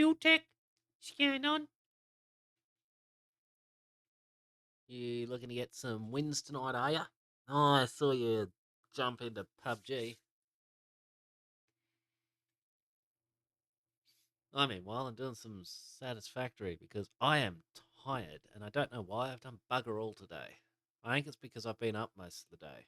You tech scan on. You looking to get some wins tonight, are you? Oh, I saw you jump into PUBG. Meanwhile, I'm doing some Satisfactory because I am tired and I don't know why I've done bugger all today. I think it's because I've been up most of the day.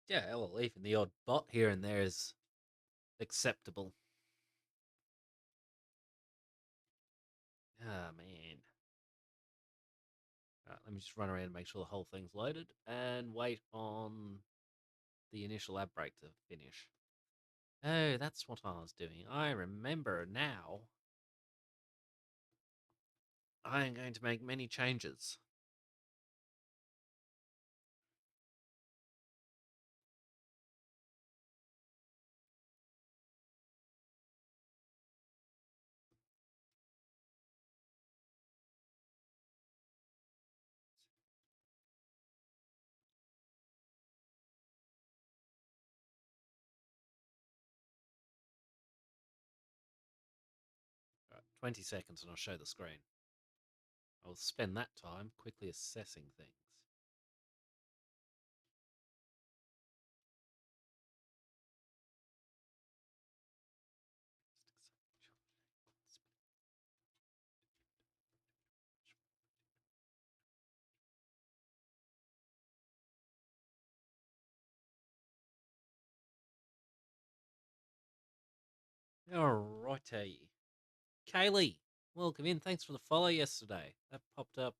'Yeah, well, even the odd bot here and there is acceptable. Ah, man. Right, let me just run around and make sure the whole thing's loaded and wait on the initial ad break to finish. Oh, that's what I was doing. I remember now. I am going to make many changes. 20 seconds and I'll show the screen. I'll spend that time quickly assessing things. Alrighty. Kaylee, welcome in. Thanks for the follow yesterday. That popped up.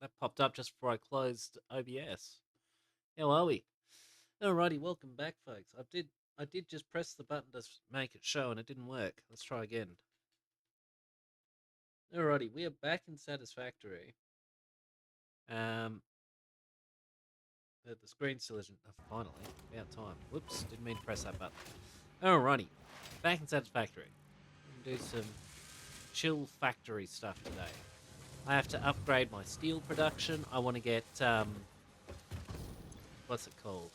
That popped up just before I closed OBS. How are we? Alrighty, welcome back, folks. I did just press the button to make it show and it didn't work. Let's try again. Alrighty, we are back in Satisfactory. The screen still isn't. Oh, finally, about time. Whoops, didn't mean to press that button. Alrighty, back in Satisfactory. We can do some chill factory stuff today. I have to upgrade my steel production. I want to get what's it called?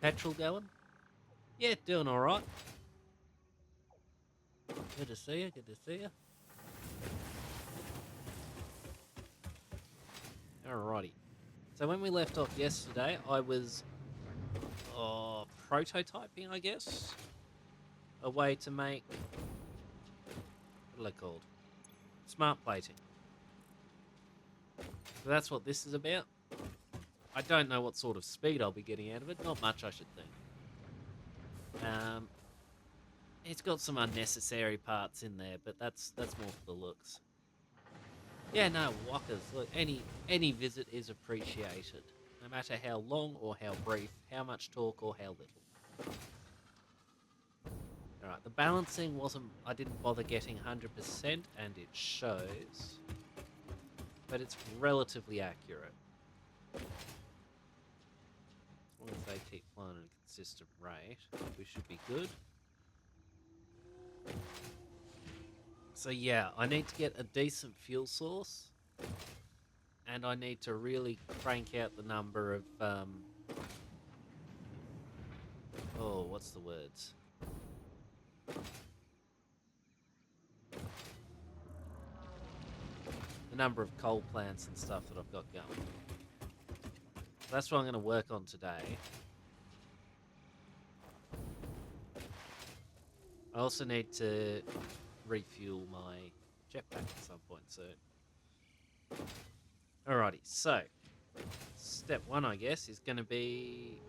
Petrol going. Yeah, doing all right. Good to see you. Good to see you. Alrighty. So when we left off yesterday, I was prototyping, I guess, a way to make what are they called? Smart plating. So that's what this is about. I don't know what sort of speed I'll be getting out of it. Not much, I should think. It's got some unnecessary parts in there, but that's more for the looks. Yeah, no, walkers. Look, any visit is appreciated, no matter how long or how brief, how much talk or how little. All right, the balancing wasn't. I didn't bother getting 100%, and it shows, but it's relatively accurate. As long as they keep flying at a consistent rate, we should be good. So yeah, I need to get a decent fuel source, and I need to really crank out the number of what's the words? The number of coal plants and stuff that I've got going. So that's what I'm going to work on today. I also need to refuel my jetpack at some point soon. Alrighty, so step one, I guess, is going to be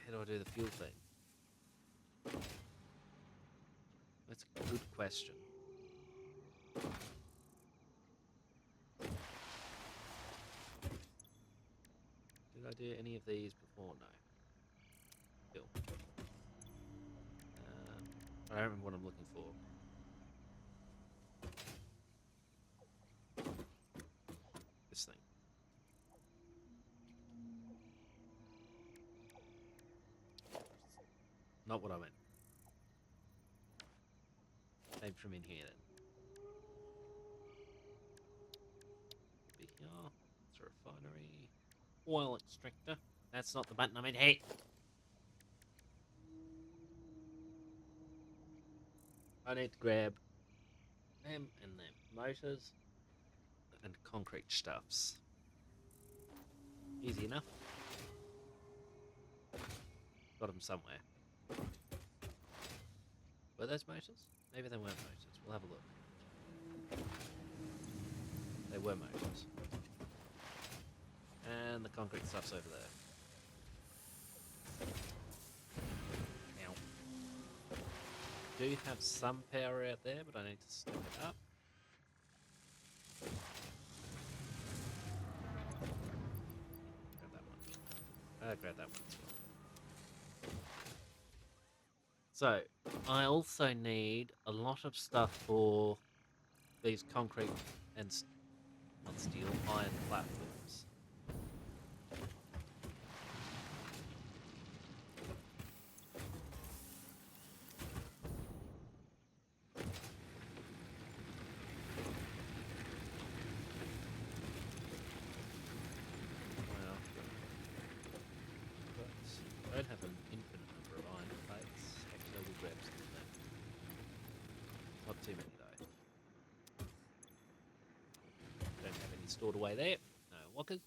how do I do the fuel thing? That's a good question. Did I do any of these before? No. Cool. I don't remember what I'm looking for. This thing. Not what I meant. Came from in here then. Be here. It's a refinery. Oil extractor. That's not the button I meant to hit. I need to grab them and them. Motors and concrete stuffs. Easy enough. Got them somewhere. Were those motors? Maybe they weren't motors. We'll have a look. They were motors. And the concrete stuff's over there. Ow. Do have some power out there, but I need to step it up. Grab that one. Grab that one as well. So, I also need a lot of stuff for these concrete and not steel, iron platforms. Well, but I don't have an infinite number of iron plates. Actually, I will grab some of them. Not too many though. Don't have any stored away there. No walkers.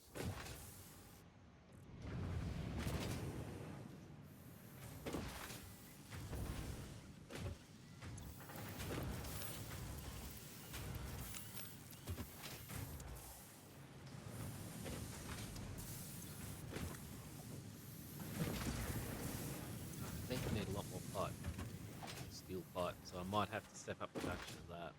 I think I need a lot more pipe. Steel pipe, so I might have to step up production of that.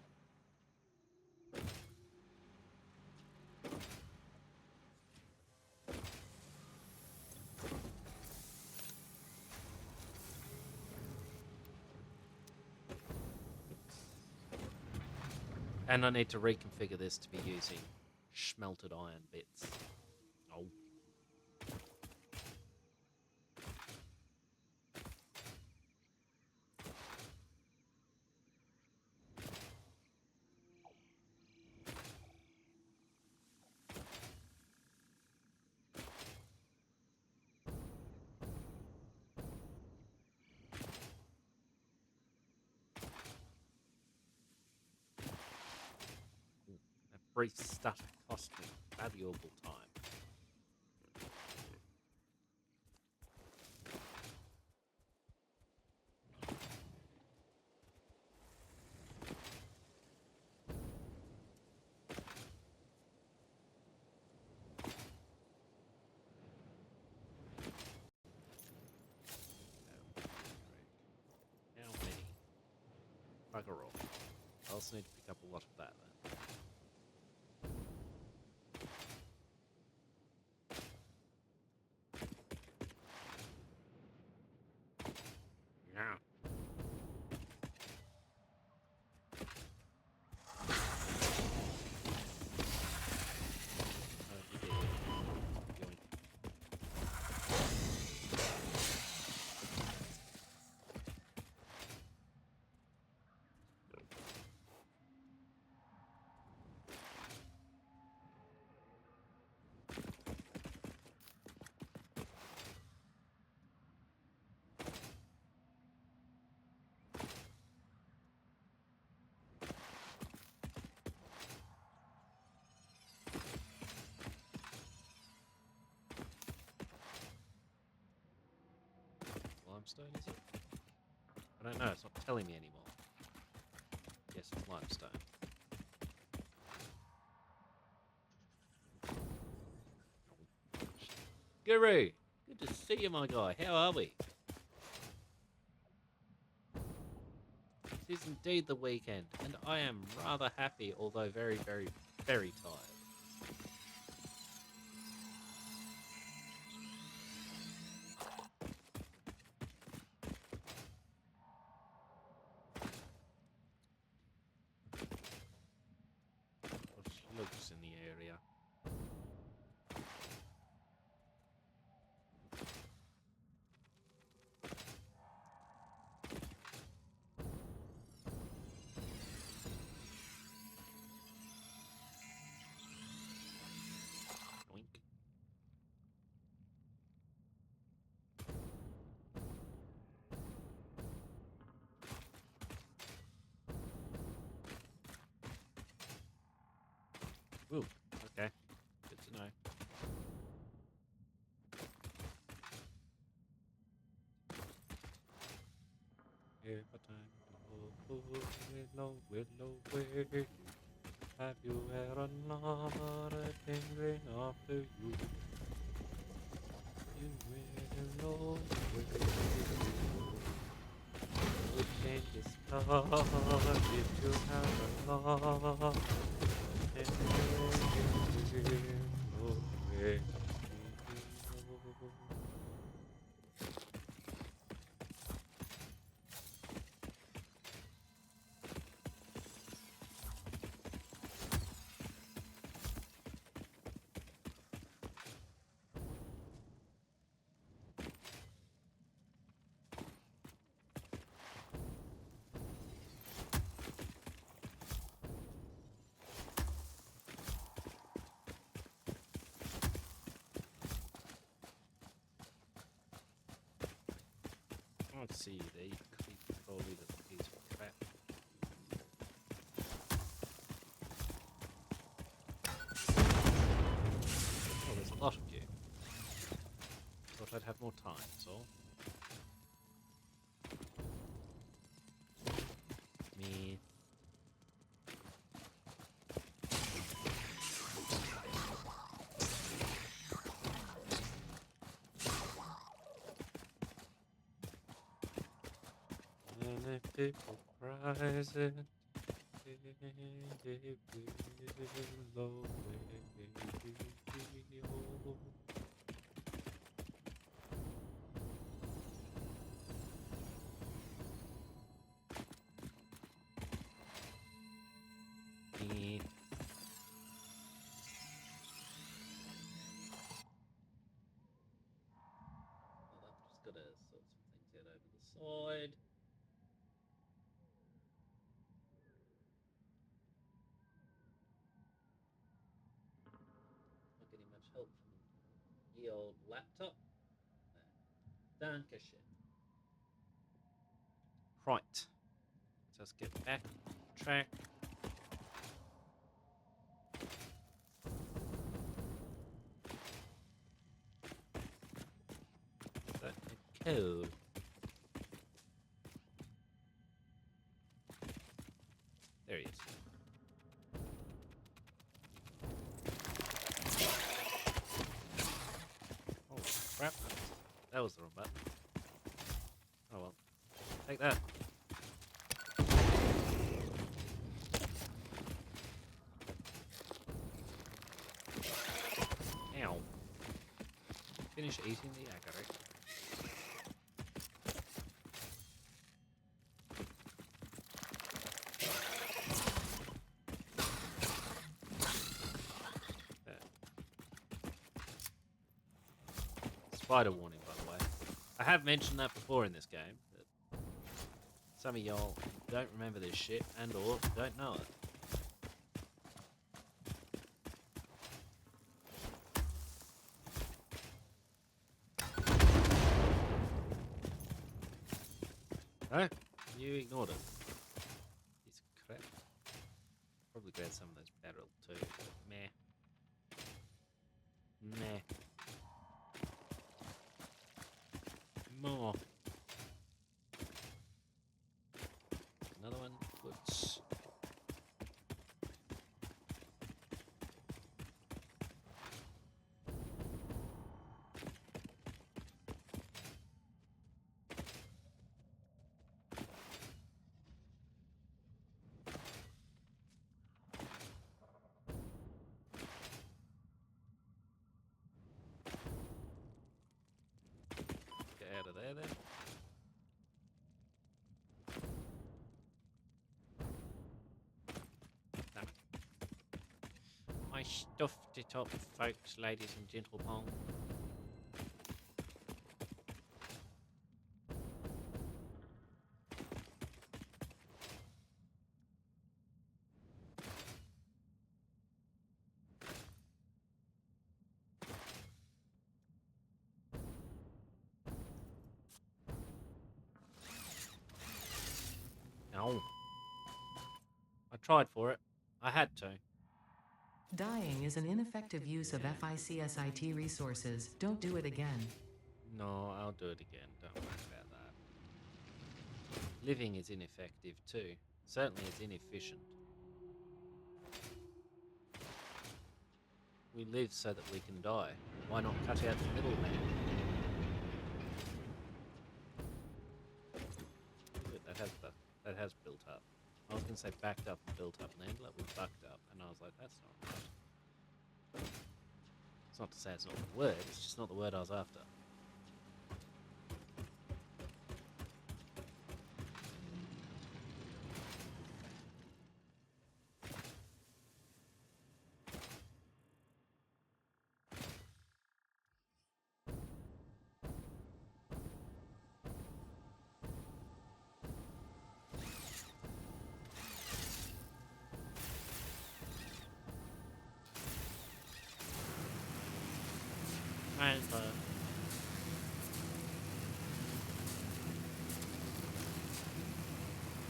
And I need to reconfigure this to be using smelted iron bits. Oh. That brief stutter cost me valuable time. How many? Bugger all. I also need to pick up a lot of that then. Yeah. You did. Yoink. Limestone, is it? I don't know, it's not telling me anymore. Yes, it's limestone. Guru! Good to see you, my guy. How are we? It is indeed the weekend, and I am rather happy, although very, very, very tired. Of slugs in the area. Ooh, okay. Good to know. If a time to willow, willow, where you have you had another tingling after you? You willow, where you can discover if you have a love. Willow, where you I see you there, you creepy crawly little piece of crap. Oh, there's a lot of you. Thought I'd have more time, so. Me. And if people prize it, willow, me. Well, I've just got to sort some things out over the side. Not getting much help from the old laptop. Dankeschön. Right. Let's get back on track. Is that a code? There he is. Oh crap. That was the wrong button. Oh well. Take that. Ow. Finish eating the agaric. Spider warning, by the way. I have mentioned that before in this game, but some of y'all don't remember this shit and or don't know it. No? You ignored it. Piece of crap. Probably grab some of those barrel too. Meh. Meh. More. Another one. Whoops. Get out of there then. Damn it. I stuffed it up, folks, ladies and gentlemen. No. I tried for it. I had to. Dying is an ineffective use of Yeah. FICSIT resources. Don't do it again. No, I'll do it again. Don't worry about that. Living is ineffective too. Certainly it's inefficient. We live so that we can die. Why not cut out the middleman? Good, that has built up. I was going to say backed up and built up, and they ended up with bucked up, and I was like, that's not right. It's not to say it's not the word, it's just not the word I was after. As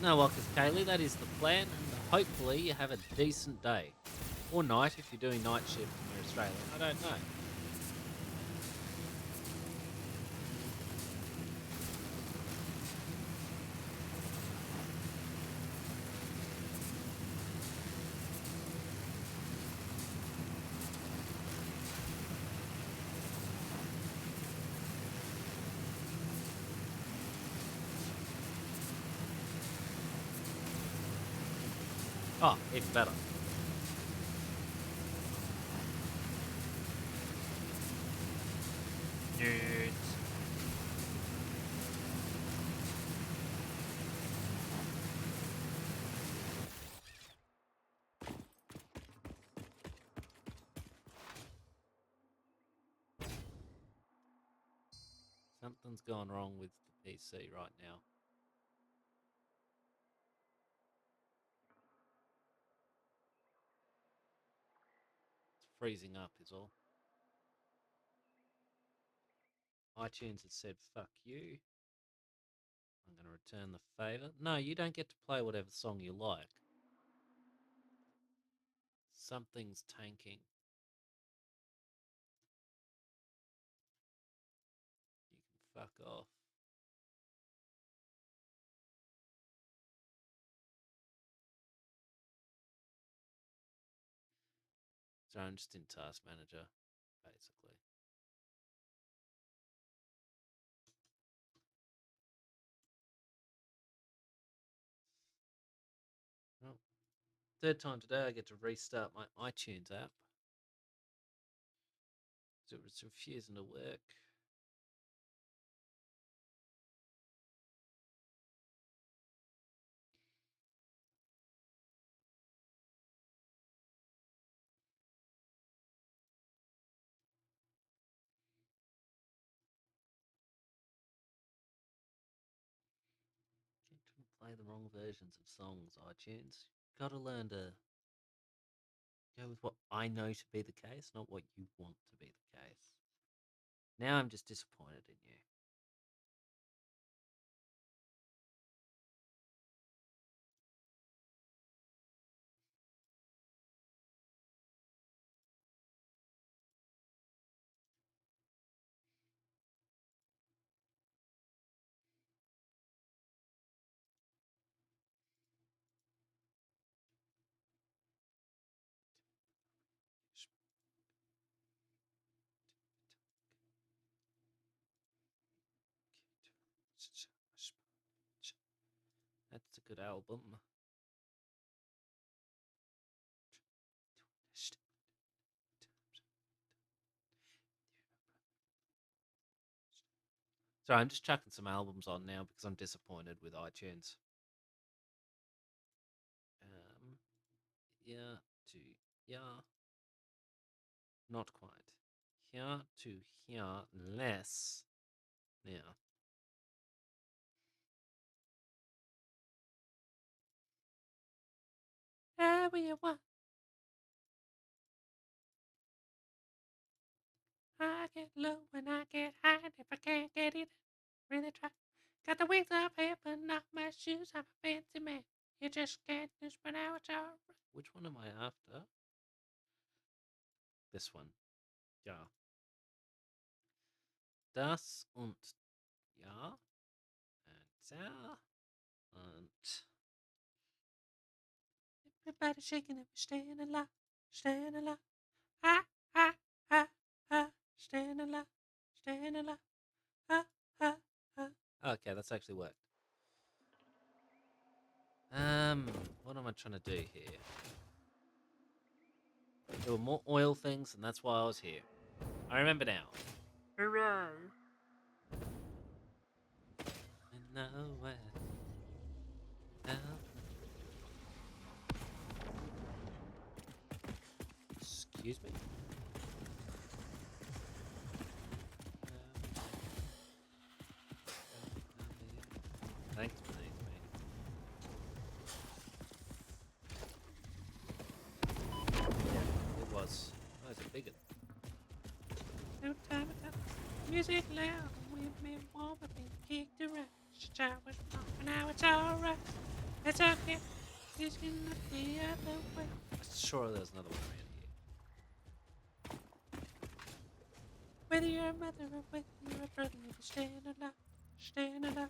No, Walker's Kaylee, that is the plan, and hopefully you have a decent day. Or night if you're doing night shift and you're Australian. I don't know. Oh, even better. nerds. Something's gone wrong with the PC right now. It's freezing up, is all. iTunes has said, fuck you. I'm going to return the favour. No, you don't get to play whatever song you like. Something's tanking. You can fuck off. So I'm just in Task Manager, basically. Well, third time today I get to restart my iTunes app. So it's refusing to work. Can't play the wrong versions of songs, iTunes. Gotta learn to go with what I know to be the case, not what you want to be the case. Now I'm just disappointed in you. That's a good album. So I'm just chucking some albums on now because I'm disappointed with iTunes. Yeah, to yeah, not quite. Here to here, less. Yeah. Whatever you want. I get low when I get high, and if I can't get it, I really try. Got the wings of heaven, not my shoes. I'm a fancy man. You just can't lose, but now it's alright. Which one am I after? This one. Ja. Das und ja. Und da. Und. Everybody shaking it, staying alive, staying alive. Ah, ah, ah, ah, staying alive, staying alive. Ah, ah, ah. Okay, that's actually worked. What am I trying to do here? There were more oil things, and that's why I was here. I remember now. Hooray! I know where. Excuse me? Thanks, mate. Yeah, it was. Oh, it's a big No time ago, music loud, women warm up and kicked around. Child was wrong, but now it's alright. It's okay, it's gonna be the other way. Sure, there's another one around here. Whether you're a mother or whether you're a brother, you're staying alive, staying alive.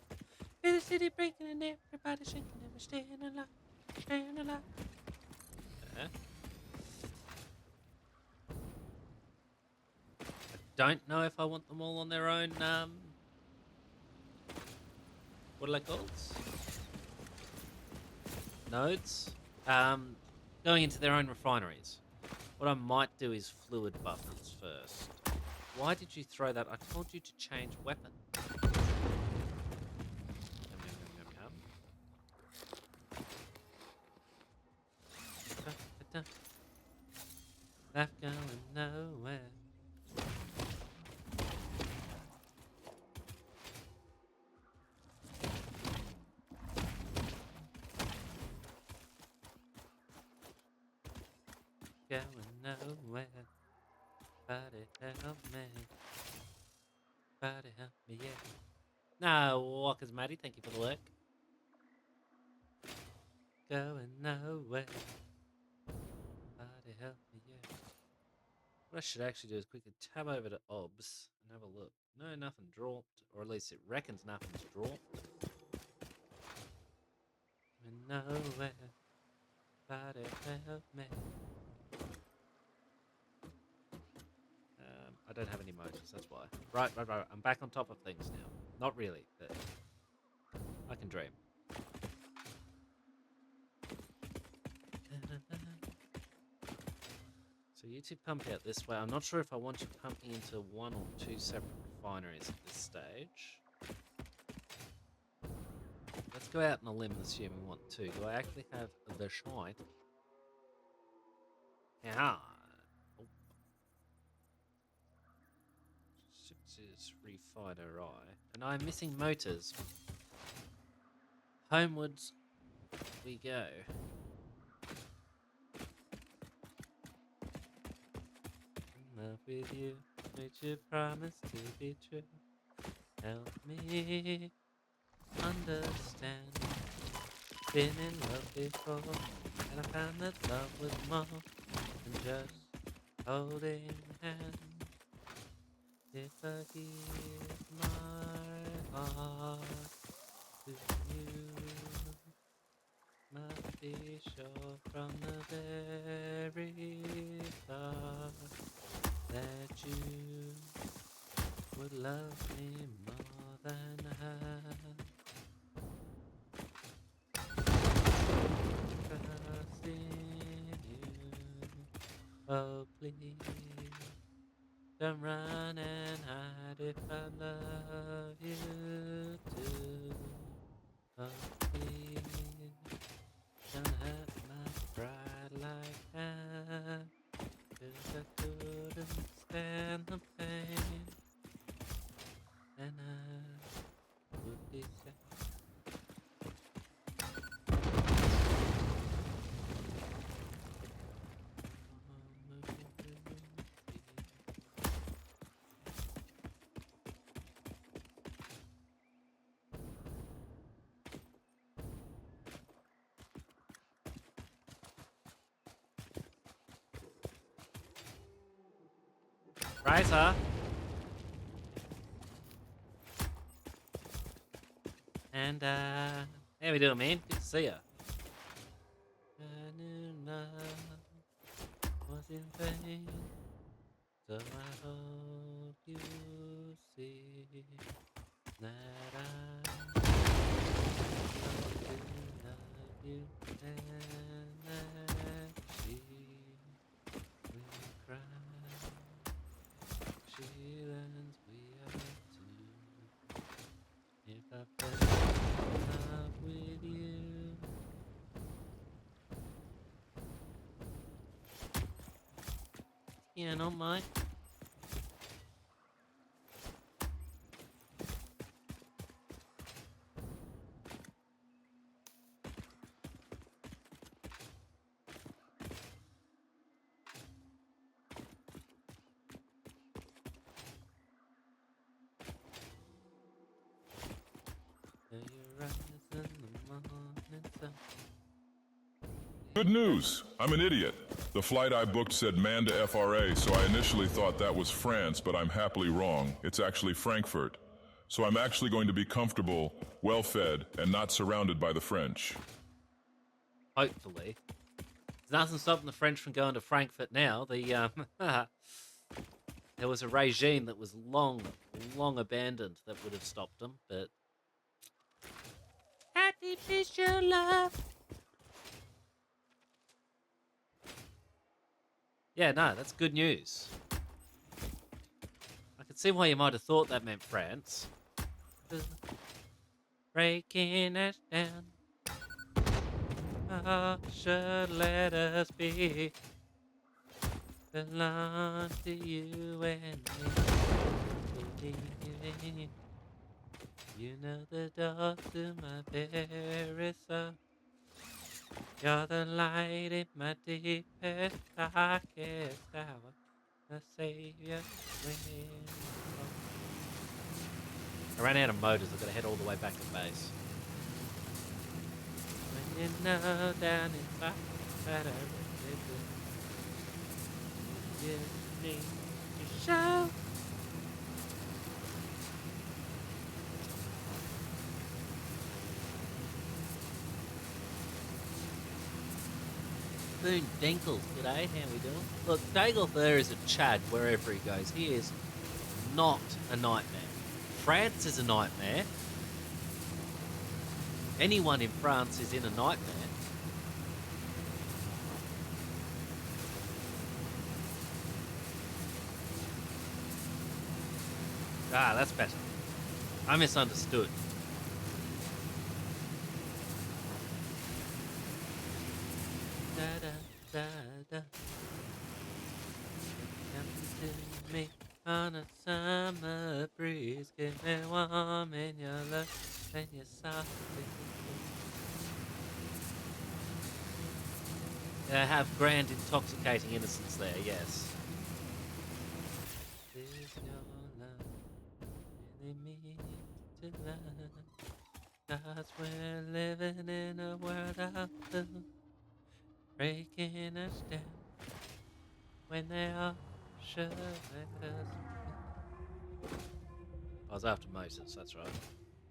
In the city breaking and everybody shaking, and we're staying alive, staying alive. I don't know if I want them all on their own, what are they called? Nodes? Going into their own refineries. What I might do is fluid buffers first. Why did you throw that? I told you to change weapon. Yum, yum, yum, yum, yum. Left going nowhere. Going nowhere. Body help me. Body help me, yeah. No, Walker's Matty, thank you for the work. Going nowhere. Body help me, yeah. What I should actually do is quickly tab over to OBS and have a look. No, nothing dropped, or at least it reckons nothing's dropped. Going nowhere. Body help me. I don't have any motors, that's why. Right. I'm back on top of things now. Not really, but I can dream. So you two pump out this way. I'm not sure if I want you pumping into one or two separate refineries at this stage. Let's go out on a limb and assume we want two. Do I actually have the shite? Yeah. Oh. 6 is refinery. And I'm missing motors. Homewards we go. In love with you, made you promise to be true. Help me understand. Been in love before, and I found that love was more than just holding hands. If I give my heart to you, must be sure from the very start that you would love me more than her. Trust in you, oh please, don't run and hide if I love you too. Oh please, don't hurt my pride like that, 'cause I couldn't stand the pain, and I would be sad. Fraser. And, how we doing, man? Good to see ya. I knew love was in vain, so I hope you see that I love you and that she will cry. She learns we are two. If I fell in love with you. Yeah, not mine. Good news! I'm an idiot. The flight I booked said Man to FRA, so I initially thought that was France, but I'm happily wrong. It's actually Frankfurt. So I'm actually going to be comfortable, well-fed, and not surrounded by the French. Hopefully. There's nothing stopping the French from going to Frankfurt now. There was a regime that was long abandoned that would have stopped them, but... Artificial love! Yeah, no, that's good news. I could see why you might have thought that meant France. Breaking us down. Oh, should let us be. Belong to you and me. You know the door to my parasol. You're the light in my deepest, darkest hour. The savior when I ran out of motors. I've got to head all the way back to base. When you know down inside that I really do. You need to show. Boone Dinkles, g'day, how we doing? Look, Daglethur is a Chad wherever he goes. He is not a nightmare. France is a nightmare. Anyone in France is in a nightmare. Ah, that's better. I misunderstood. Da da da da. Come to me on a summer breeze, get me warm in your love and your soft. I have grand intoxicating innocence there, yes. Is your love really mean to love? 'Cause we're living in a world of blue, breaking us down when they all should let us be. I was after Moses, that's right.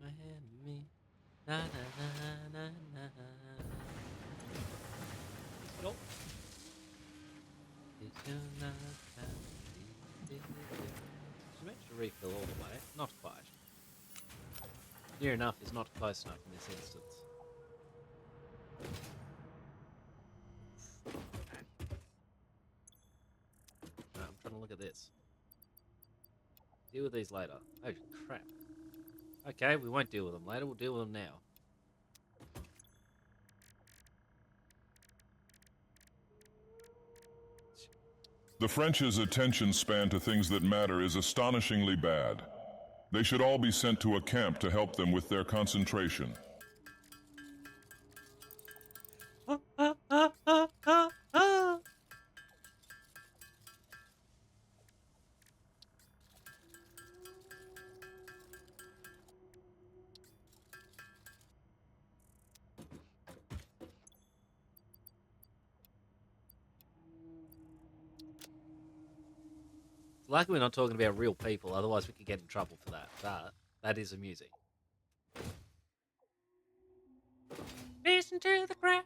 Miami, na na na na na. Nope. Did you not have Did you manage to refill all the way? Not quite. Near enough is not close enough in this instance. No, I'm trying to look at this. Deal with these later. Oh, crap. Okay, we won't deal with them later. We'll deal with them now. The French's attention span to things that matter is astonishingly bad. They should all be sent to a camp to help them with their concentration. Luckily, we're not talking about real people, otherwise we could get in trouble for that. But that is amusing. Listen to the crowd.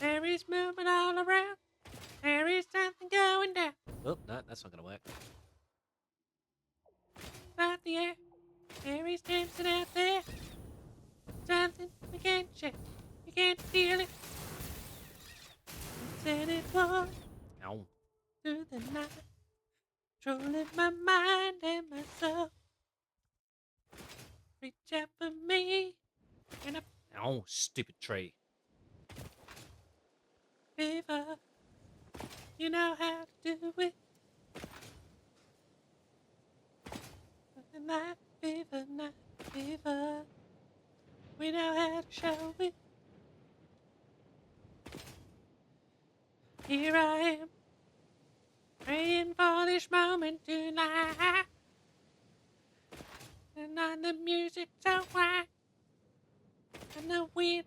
There is movement all around. There is something going down. Oh, no, that's not going to work. Out the air. There is dancing out there. Something we can't shake. You can't feel it. Said it was Ow. through the night. Trolling my mind and my soul. Reach out for me. And a Ow, stupid tree. fever. You know how to do it. Night fever, night fever. We know how to show it. Here I am, praying for this moment tonight. And on the music so quiet, and the wind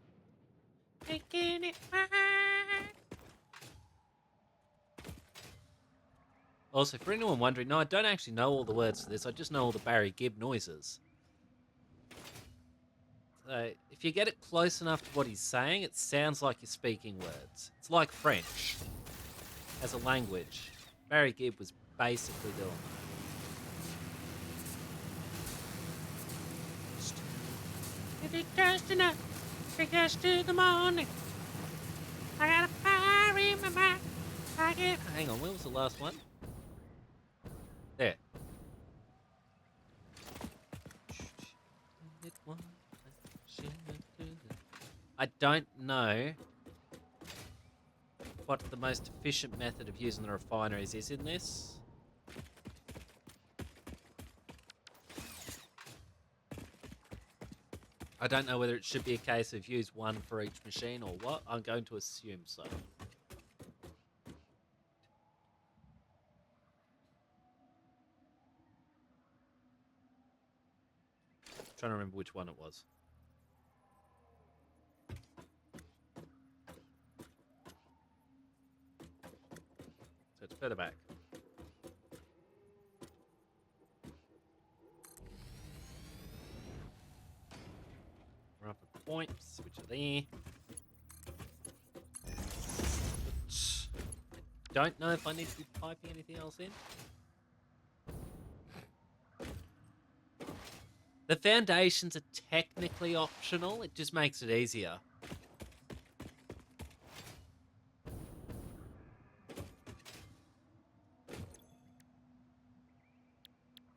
making it right. Also, for anyone wondering, no, I don't actually know all the words to this. I just know all the Barry Gibb noises. So, if you get it close enough to what he's saying, it sounds like you're speaking words. It's like French as a language. Barry Gibb was basically doing that. It is just enough to take us to the morning. I got a fire in my mind. I get Hang on, where was the last one? There. I don't know what the most efficient method of using the refineries is in this. I don't know whether it should be a case of use one for each machine or what. I'm going to assume so. Trying to remember which one it was. So it's further back. We're up at points, which are there. But don't know if I need to be typing anything else in. The foundations are technically optional. It just makes it easier.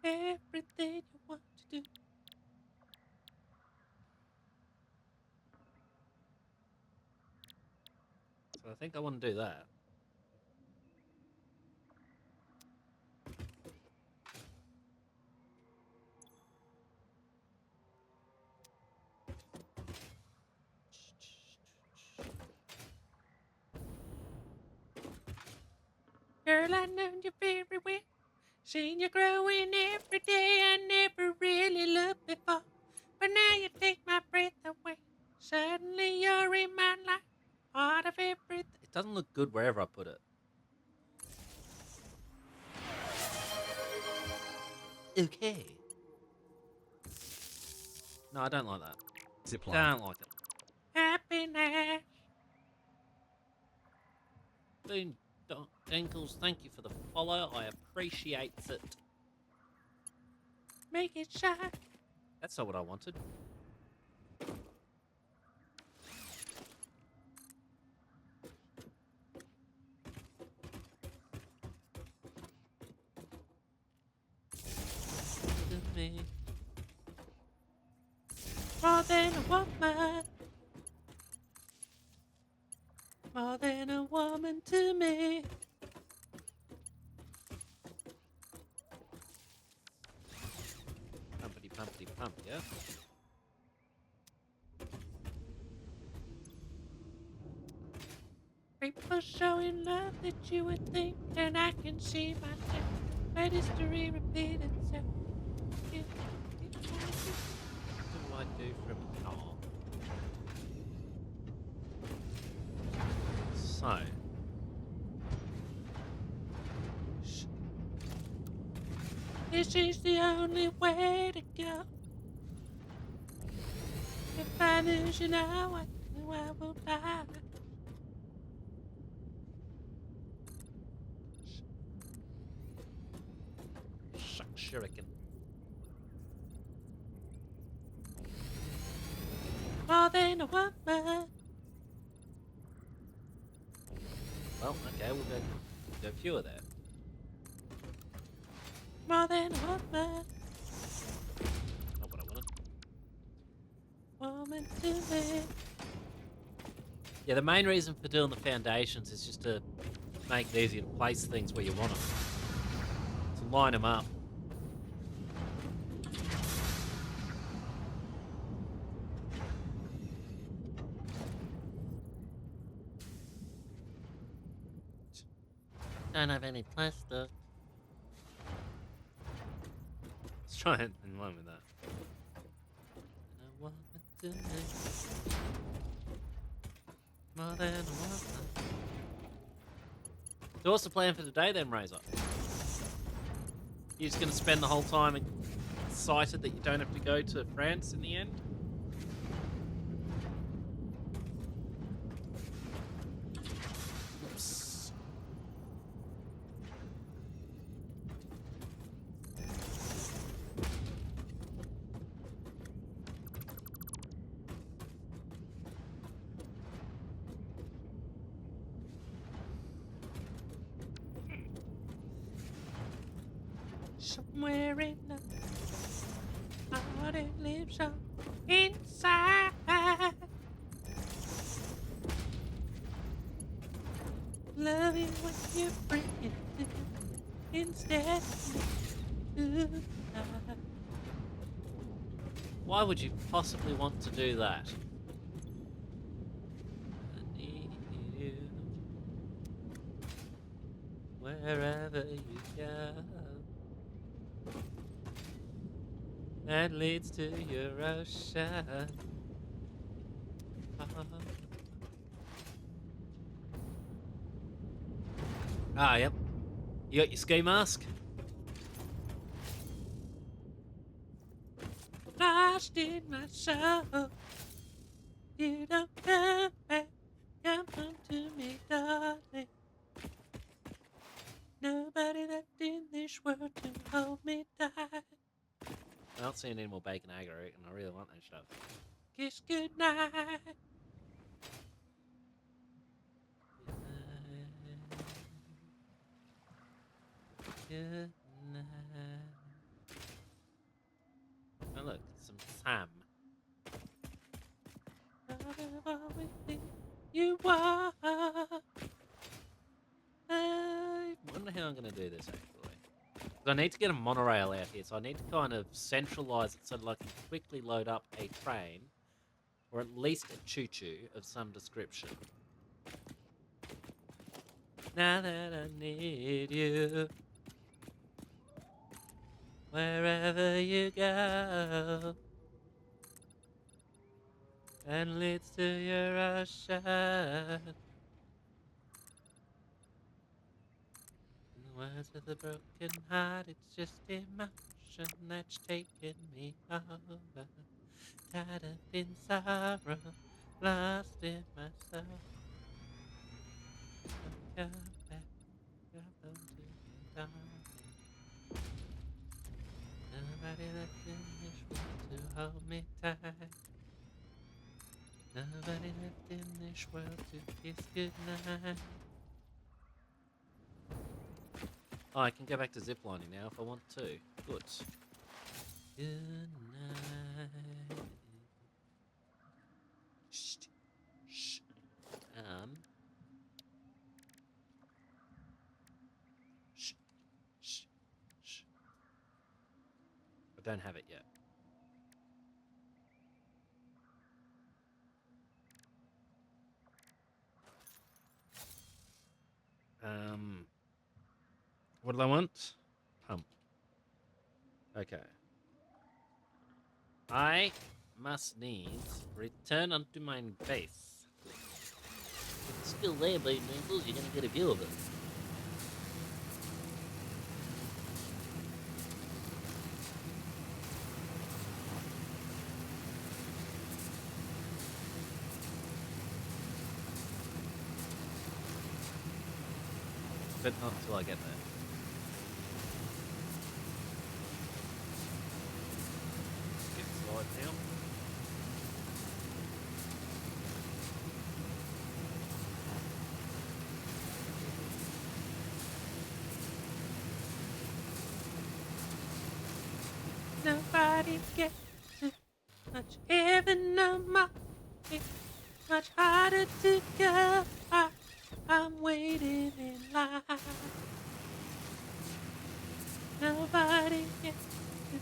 everything you want to do. So I think I want to do that. Girl, I know you very well. Seen you growing every day. I never really loved before. But now you take my breath away. Suddenly you're in my life. Part of everything. It doesn't look good wherever I put it. Okay. No, I don't like that. Zipline. Don't like it. Happiness. Boon Dinkles, thank you for the follow. I appreciate it. Make it shine. That's not what I wanted. Me. More than a woman. More than a woman to me. Pumpity pumpity pump, yeah? People showing love that you would think, and I can see myself. Let history repeat itself. What do I do from car? So. This is the only way to go. If I lose you now, I know I will die. Shuck shuriken. More than a woman. Well, okay, we'll go fewer there. More than a woman. Not what I wanted. Woman to me. Yeah, the main reason for doing the foundations is just to make it easier to place things where you want them. To line them up. Don't have any plaster. Let's try it in line with that. And I want to make more than a woman. So what's the plan for today then, Razor? You're just going to spend the whole time excited that you don't have to go to France in the end? Oops. Somewhere in the heart it lives on inside. Love you when you bring it instead. Why would you possibly want to do that? I need you wherever you go. That leads to your ocean. Ah, yep. You got your ski mask? Lost in my soul. You don't come back. Come home to me, darling. Nobody left in this world to hold me tight. I don't see any more bacon agar, and I really want that stuff. Kiss goodnight. Good night. Oh look, some Sam. You are. I wonder how I'm going to do this actually. 'Cause I need to get a monorail out here, so I need to kind of centralize it so that I can quickly load up a train, or at least a choo-choo of some description. Now that I need you, wherever you go, and leads to your ocean. In the words of the broken heart, it's just emotion that's taking me over. Tied up in sorrow, lost in my soul. Come back, come home to me, darling. Nobody left in this world to hold me tight. Nobody left in this world to kiss goodnight. Oh, I can go back to ziplining now if I want to. Good. Good night. Shh. Shh. Shh. Shh. Shh. I don't have it yet. What do I want? Pump. Okay. I must needs return unto my base. If it's still there, Blade Maples, you're gonna get a view of it. but not until I get there. Skip slide now. Nobody gets too much heaven no more. It's much harder to go. I'm waiting in line. Nobody gets too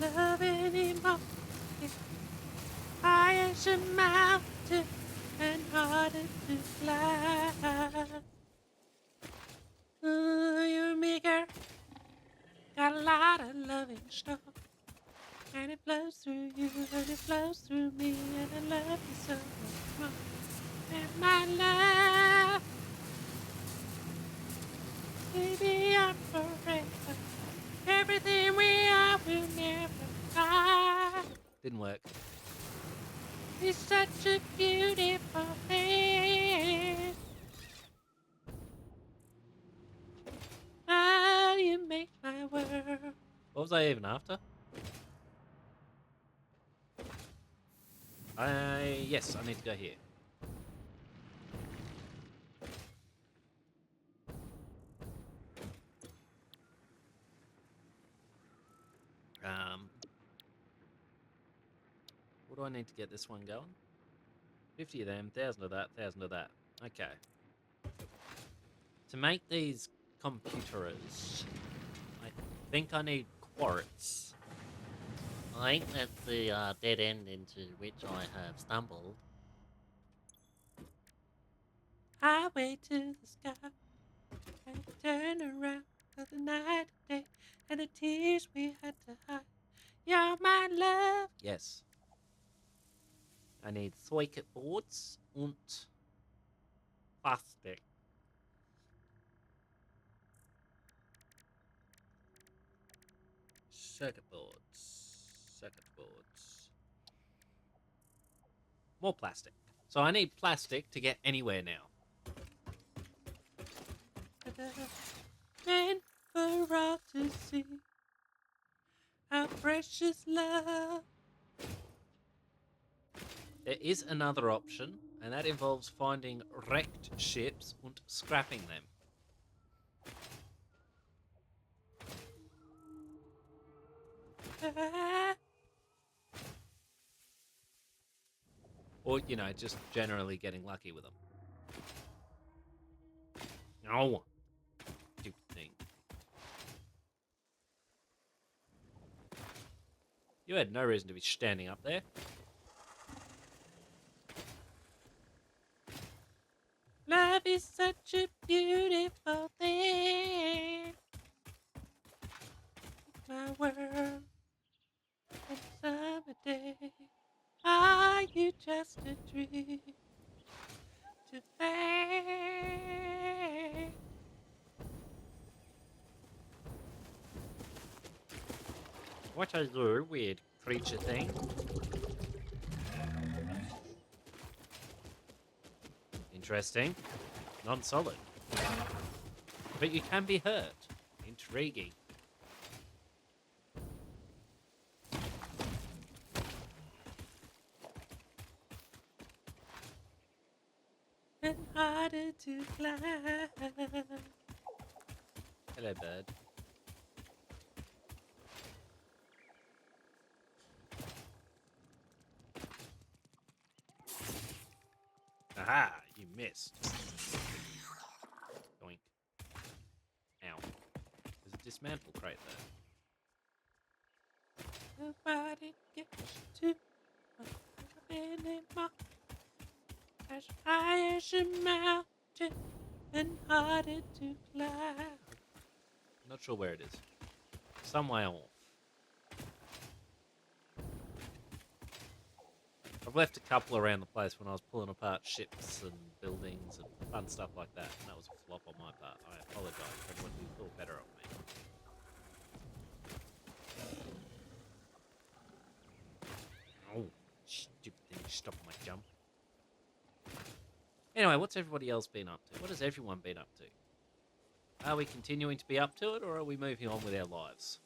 much love anymore. It's high as a mountain and harder to climb. Ooh, you maker got a lot of loving stuff. And it flows through you, and it flows through me, and I love you so much more. And my love, baby, I'm forever. Everything we are will never die. Didn't work. It's such a beautiful thing. Oh, you make my world. What was I even after? Yes, I need to go here. What do I need to get this one going? 50 of them, 1,000 of that, 1,000 of that. Okay. To make these computers, I think I need quartz. I think that's the dead end into which I have stumbled. Highway to the sky, and turn around for the night and day, and the tears we had to hide. You're my love. Yes. I need circuit boards und plastic. Circuit boards. Circuit boards. More plastic. So I need plastic to get anywhere now. Meant for all to see our precious love. There is another option, and that involves finding wrecked ships and scrapping them. Or, you know, just generally getting lucky with them. No. Stupid thing. You had no reason to be standing up there. Love is such a beautiful thing. My world on summer day. Are you just a dream to fade? What are you, weird creature thing? Interesting. Non-solid. But you can be hurt. Intriguing. And harder to climb. Hello, bird. Aha! You missed. Doink. Ow. There's a dismantle crate there. Nobody gets to anymore. As high as a mountain and harder to climb. Not sure where it is. Some way off. I've left a couple around the place when I was pulling apart ships and buildings and fun stuff like that, and that was a flop on my part. I apologise for everyone who thought better of me. Oh, stupid thing, stop my jump. Anyway, what's everybody else been up to? What has everyone been up to? Are we continuing to be up to it, or are we moving on with our lives?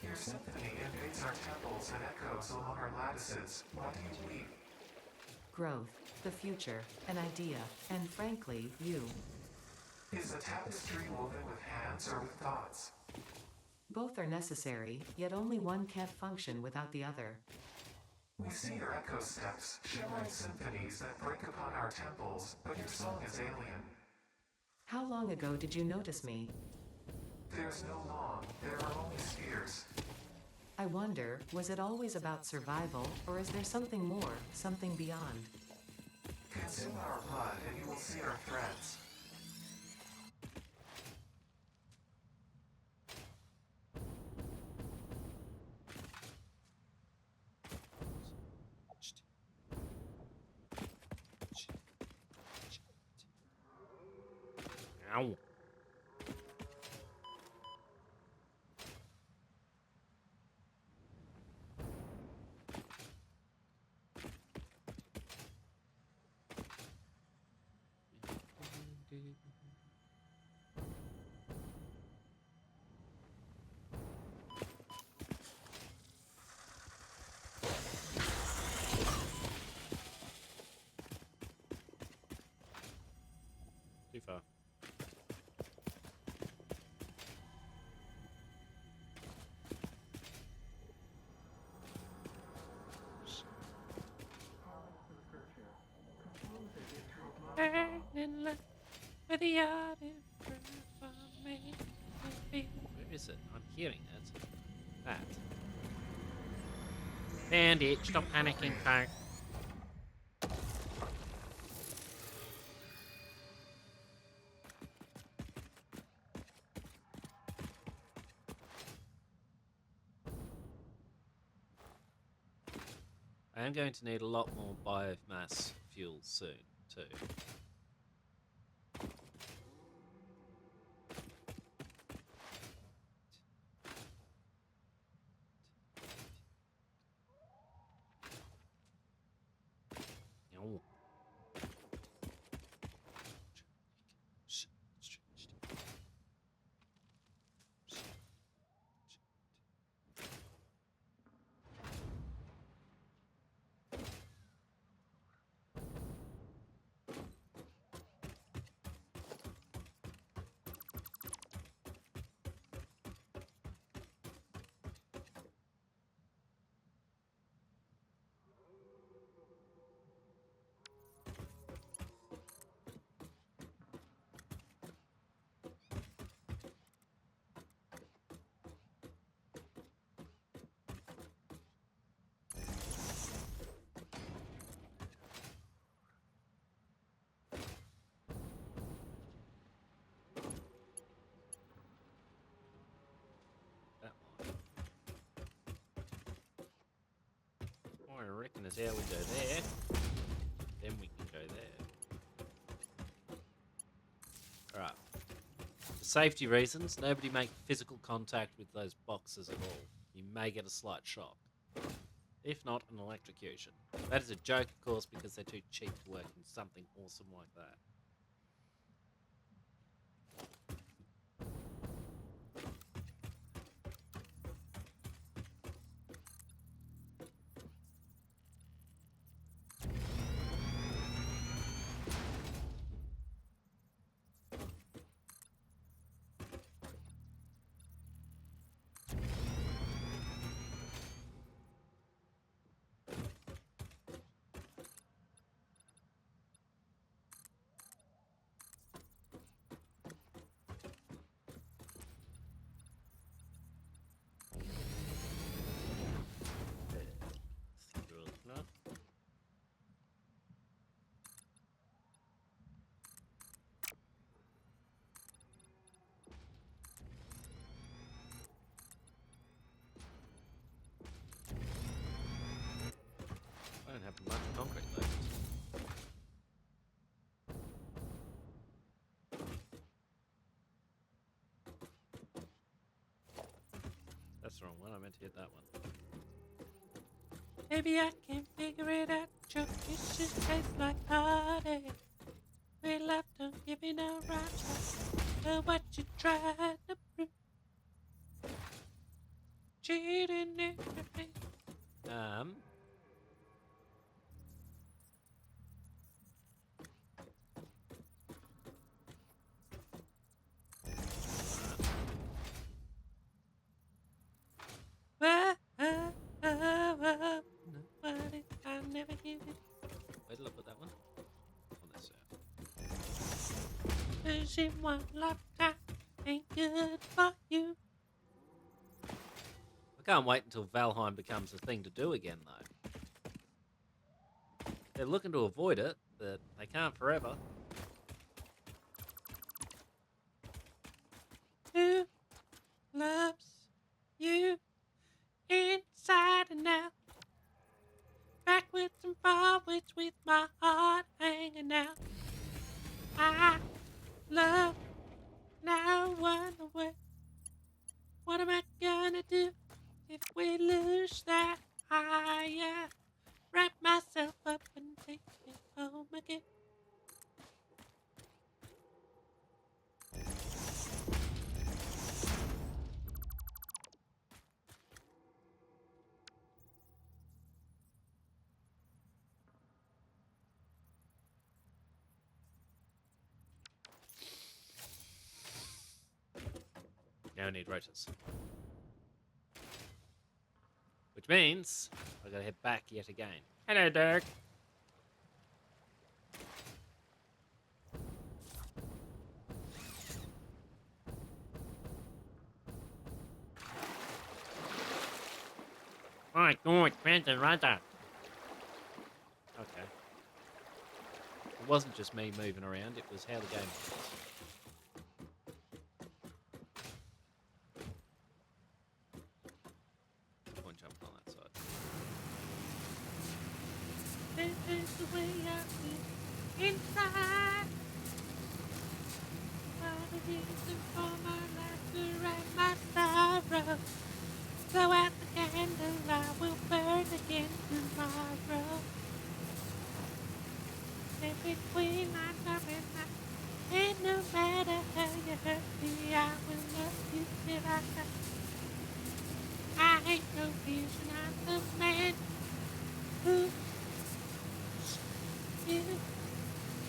Your symphony invades our temples and echoes along our lattices. What do you believe? Growth, the future, an idea, and frankly, you. Is a tapestry woven with hands or with thoughts? Both are necessary, yet only one can't function without the other. We see your echo steps, shimmering symphonies that break upon our temples, but your song is alien. How long ago did you notice me? There's no long, there are only spheres. I wonder, was it always about survival, or is there something more, something beyond? Consume our blood and you will see our threads. Ow. Too far. Burning love with the art in front of me. Where is it? I'm hearing it. That. Found it. Stop panicking, Clark. I am going to need a lot more biomass fuel soon, too. Ow. That line. Oh, I reckon is how we go there. Then we can go there. Alright. For safety reasons, nobody make physical contact with those boxes at all. You may get a slight shock. If not, an electrocution. That is a joke, of course, because they're too cheap to work in something awesome like that. That's the wrong one. I meant to hit that one. Maybe I can figure it out. Your kisses taste like heartache. We love to give you no right. Know what you tried to prove. Cheating everything. Whoa, nobody, I'll never give it. Where did I put that one? On this side. Losing one lifetime ain't good for you. I can't wait until Valheim becomes a thing to do again, though. They're looking to avoid it, but they can't forever. Who loves you inside and out? Backwards and forwards with my heart hanging out. I love no one away. What am I gonna do if we lose that higher? Wrap myself up and take me home again. Now I need rotors. Which means I gotta head back yet again. Hello, Dirk. My God, Phantom Rider. Okay. It wasn't just me moving around, it was how the game was. One jumping on that side. This is the way I feel inside. What a reason for my laughter and my sorrow. Blow out the candle, I will burn again tomorrow. And between our love and night, and no matter how you hurt me, I will love you till I die. I ain't no reason I'm the man who you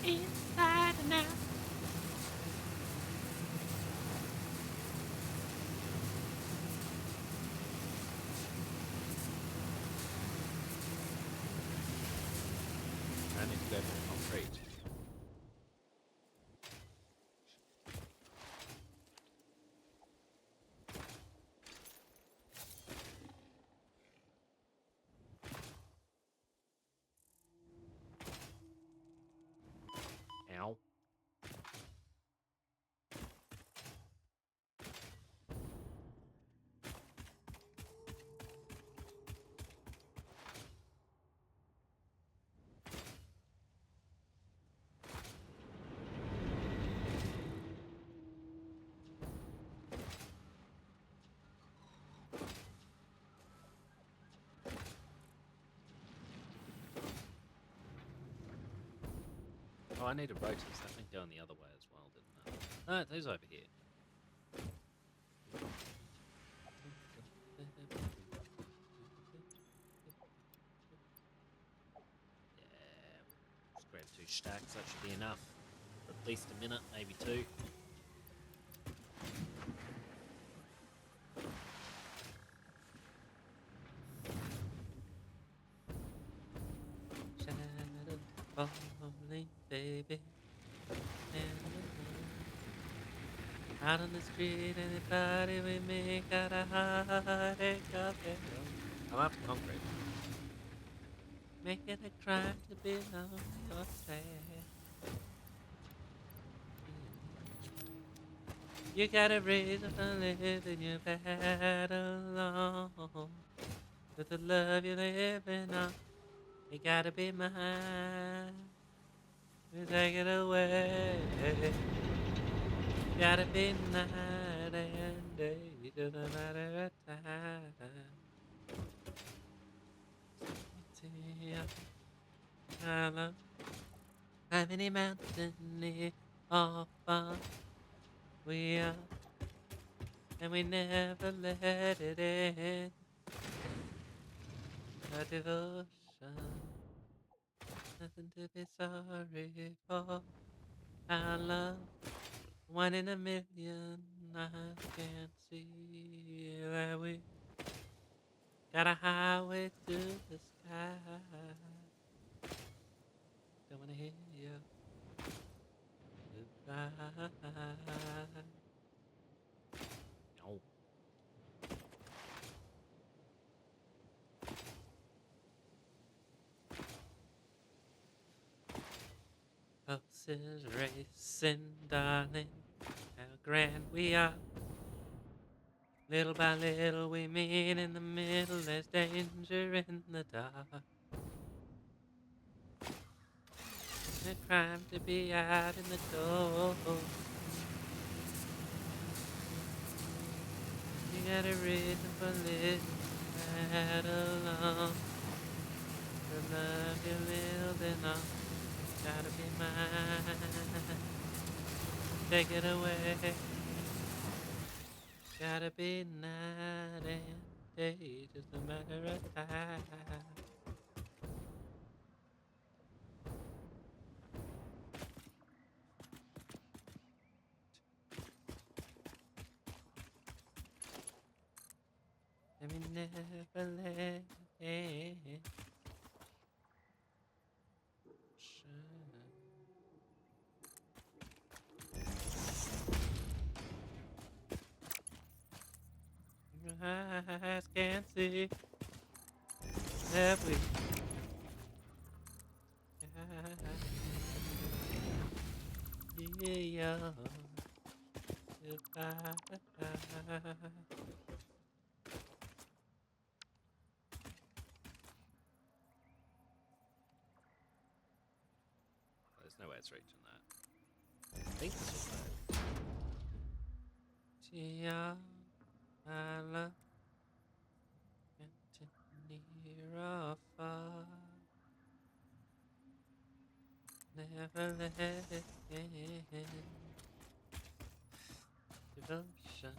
inside and out. I need to go for concrete. Ow. Oh, I need a rotors. That thing going the other way as well, didn't it? No, those over here. Yeah, just grab 2 stacks. That should be enough for at least a minute, maybe 2. Falling, baby. Out on the street, anybody with me got a heartache of their own. I'm after concrete. Make it a crime to be lonely or sad. You got a reason for living your battle alone. With the love you're living on, you gotta be mine. You take it away. Gotta be night and day, just a matter of time. I love how many mountains near or far we are, and we never let it end. Our devotion, nothing to be sorry for. Our love, one in a million. I can't see that we got a highway to the sky. Don't wanna hear you goodbye. No. Horses racing, darling, how grand we are. Little by little we meet in the middle, there's danger in the dark. A crime to be out in the cold. You got a reason for living right along. The love you building on, gotta be mine. Take it away. Gotta be night and day, just a matter of time. And we never let it shine. Your eyes can't see that we yeah, goodbye. There's no way it's reaching that. I think this will work. Tia, I love you near or far. Never let it end. Devotion.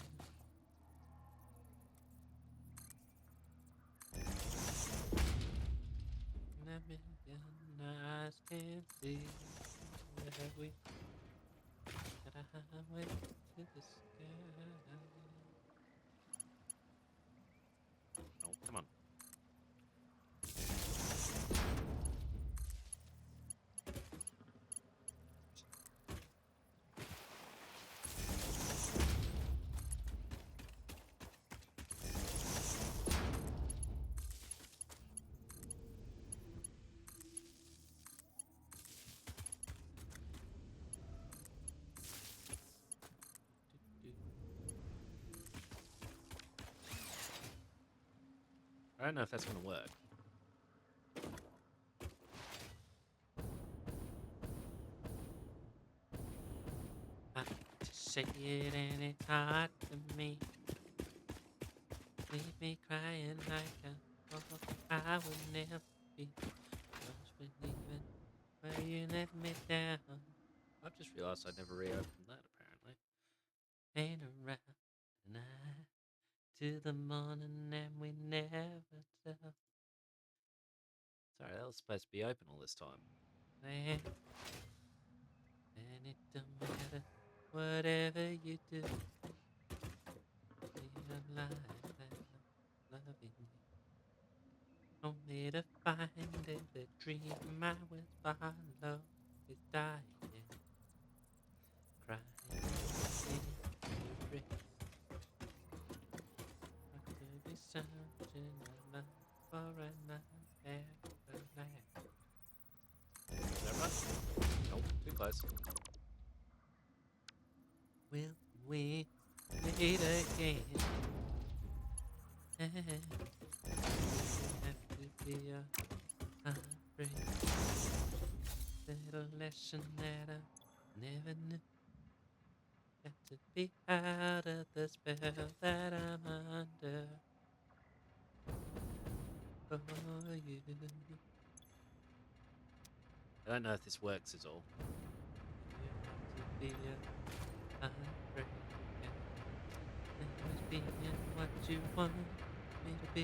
And a million eyes can see that we got a highway to the sky. Oh, come on. I don't know if that's going to work. I hate to say it and it's hard to me. Leave me crying like I would never be lost believing where you let me down. I've just realised I never reopened that apparently. Ain't around the night to the morning and we never tell. Sorry, that was supposed to be open all this time. And it don't matter whatever you do. Realize that I'm loving you. Only to find that the dream I was follow is dying. Crying in the rain. I could be searching my life for another everlasting. Is that right? Nope, too close. Will we meet again? Have to be a heartbreak. Little lesson that I never knew. Got to be out of the spell that I'm under for you. I don't know if this works is all. You have to be a heartbreaker. Always being what you want me to be.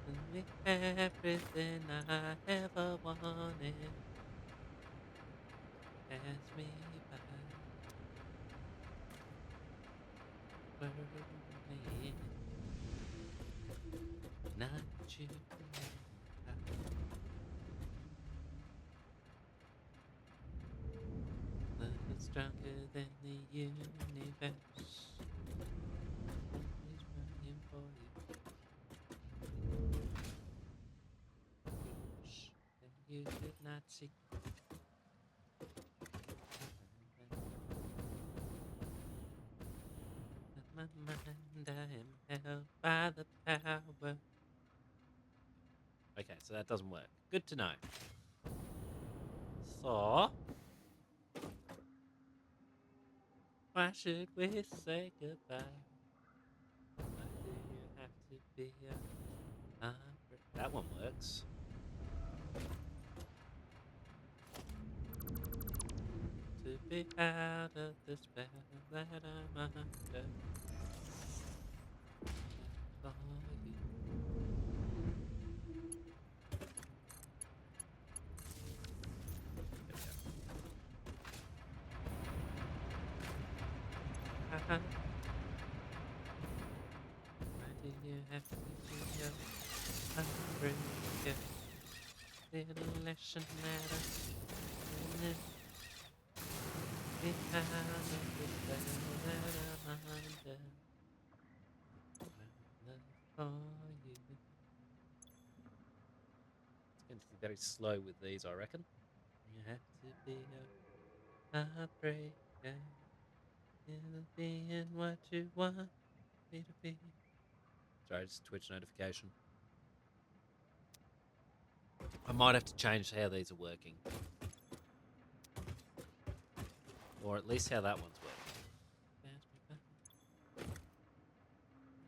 And be everything I ever wanted. Pass me by. Whirling. Not you. Love is stronger than the universe. Always running for you. Push, and you did not see. In my mind, I am held by the power. Okay, so that doesn't work. Good to know. So, why should we say goodbye? Why do you have to be a that one works. To be out of the spell that I'm under for you. Why do you have to be a heartbreaker? Little lesson matters. Be out of the spell that I'm under. My love for you. It's going to be very slow with these, I reckon. You have to be a heartbreaker. It'll be in what you want me to be. Sorry, just a Twitch notification. I might have to change how these are working. Or at least how that one's working.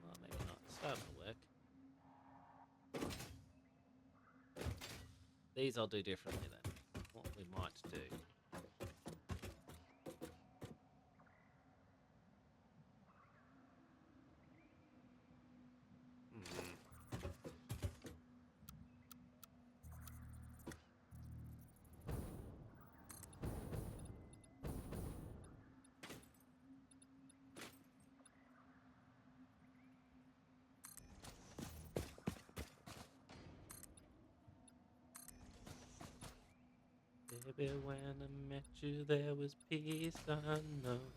Well, maybe not. It's starting to work. These I'll do differently then. What we might do. Baby, when I met you, there was peace unknown.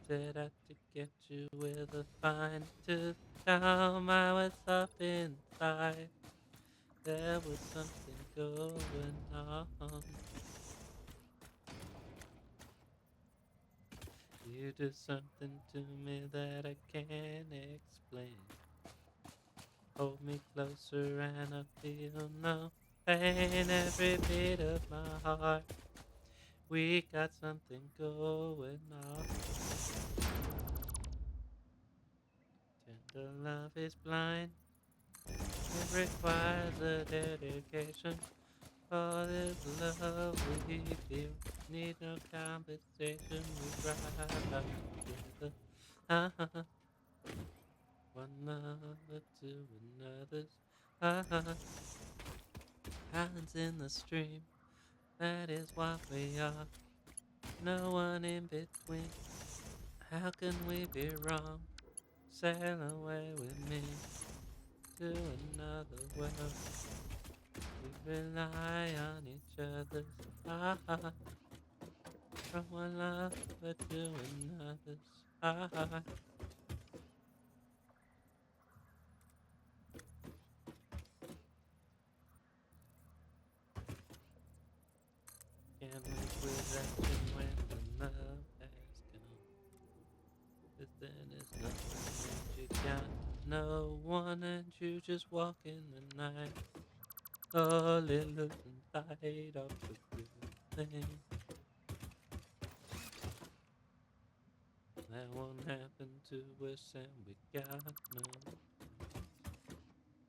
Said I to get you with a fine tooth comb. I was up inside. There was something going on. You do something to me that I can't explain. Hold me closer and I feel no pain. Every beat of my heart, we got something going on. Tender love is blind. It requires a dedication. For this love we feel, need no compensation. We ride out together. Uh-huh. One another to another's. Uh-huh. Hands in the stream. That is what we are. No one in between. How can we be wrong? Sail away with me to another world. We rely on each other's heart. From one lover to another's heart. Can't live without you when the love has gone. But then there's nothing that you got. No one and you just walk in the night. All it looks inside of the good thing. That won't happen to us, and we got no.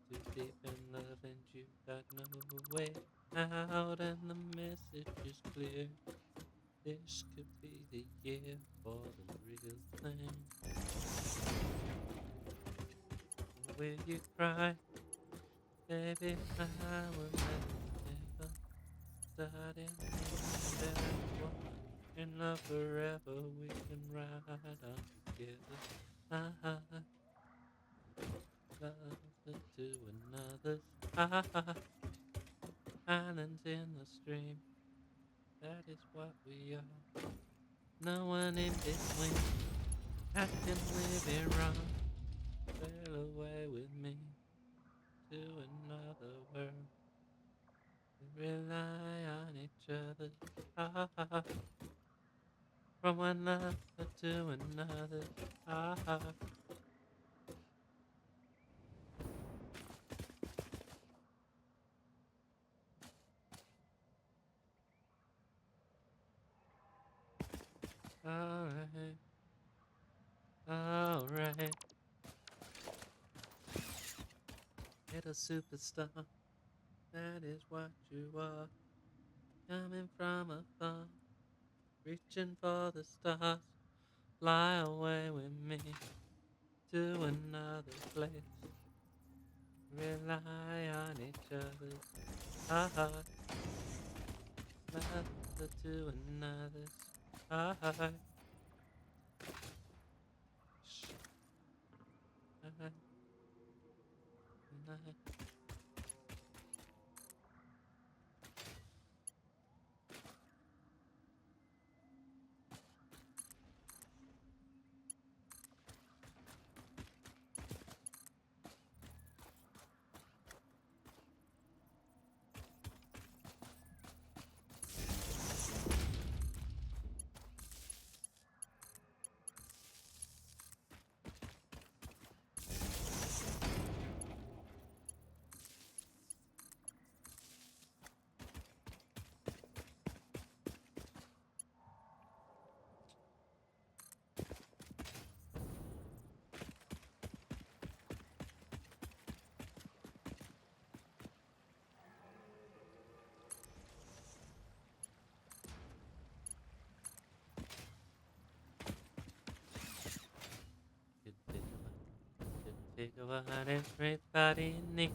Too deep in love, and you got no way out, and the message is clear. This could be the year for the real thing. Will you cry, baby? I will never start in in love forever. We can ride on together. Love to another's. Islands in the stream. That is what we are. No one in between. How can we be wrong? Sail away with me to another world. We rely on each other. From one love to another. Alright. Alright. Little superstar. That is what you are. Coming from afar. Reaching for the stars. Fly away with me to another place. Rely on each other's heart. Another to another's heart. Figure what everybody needs.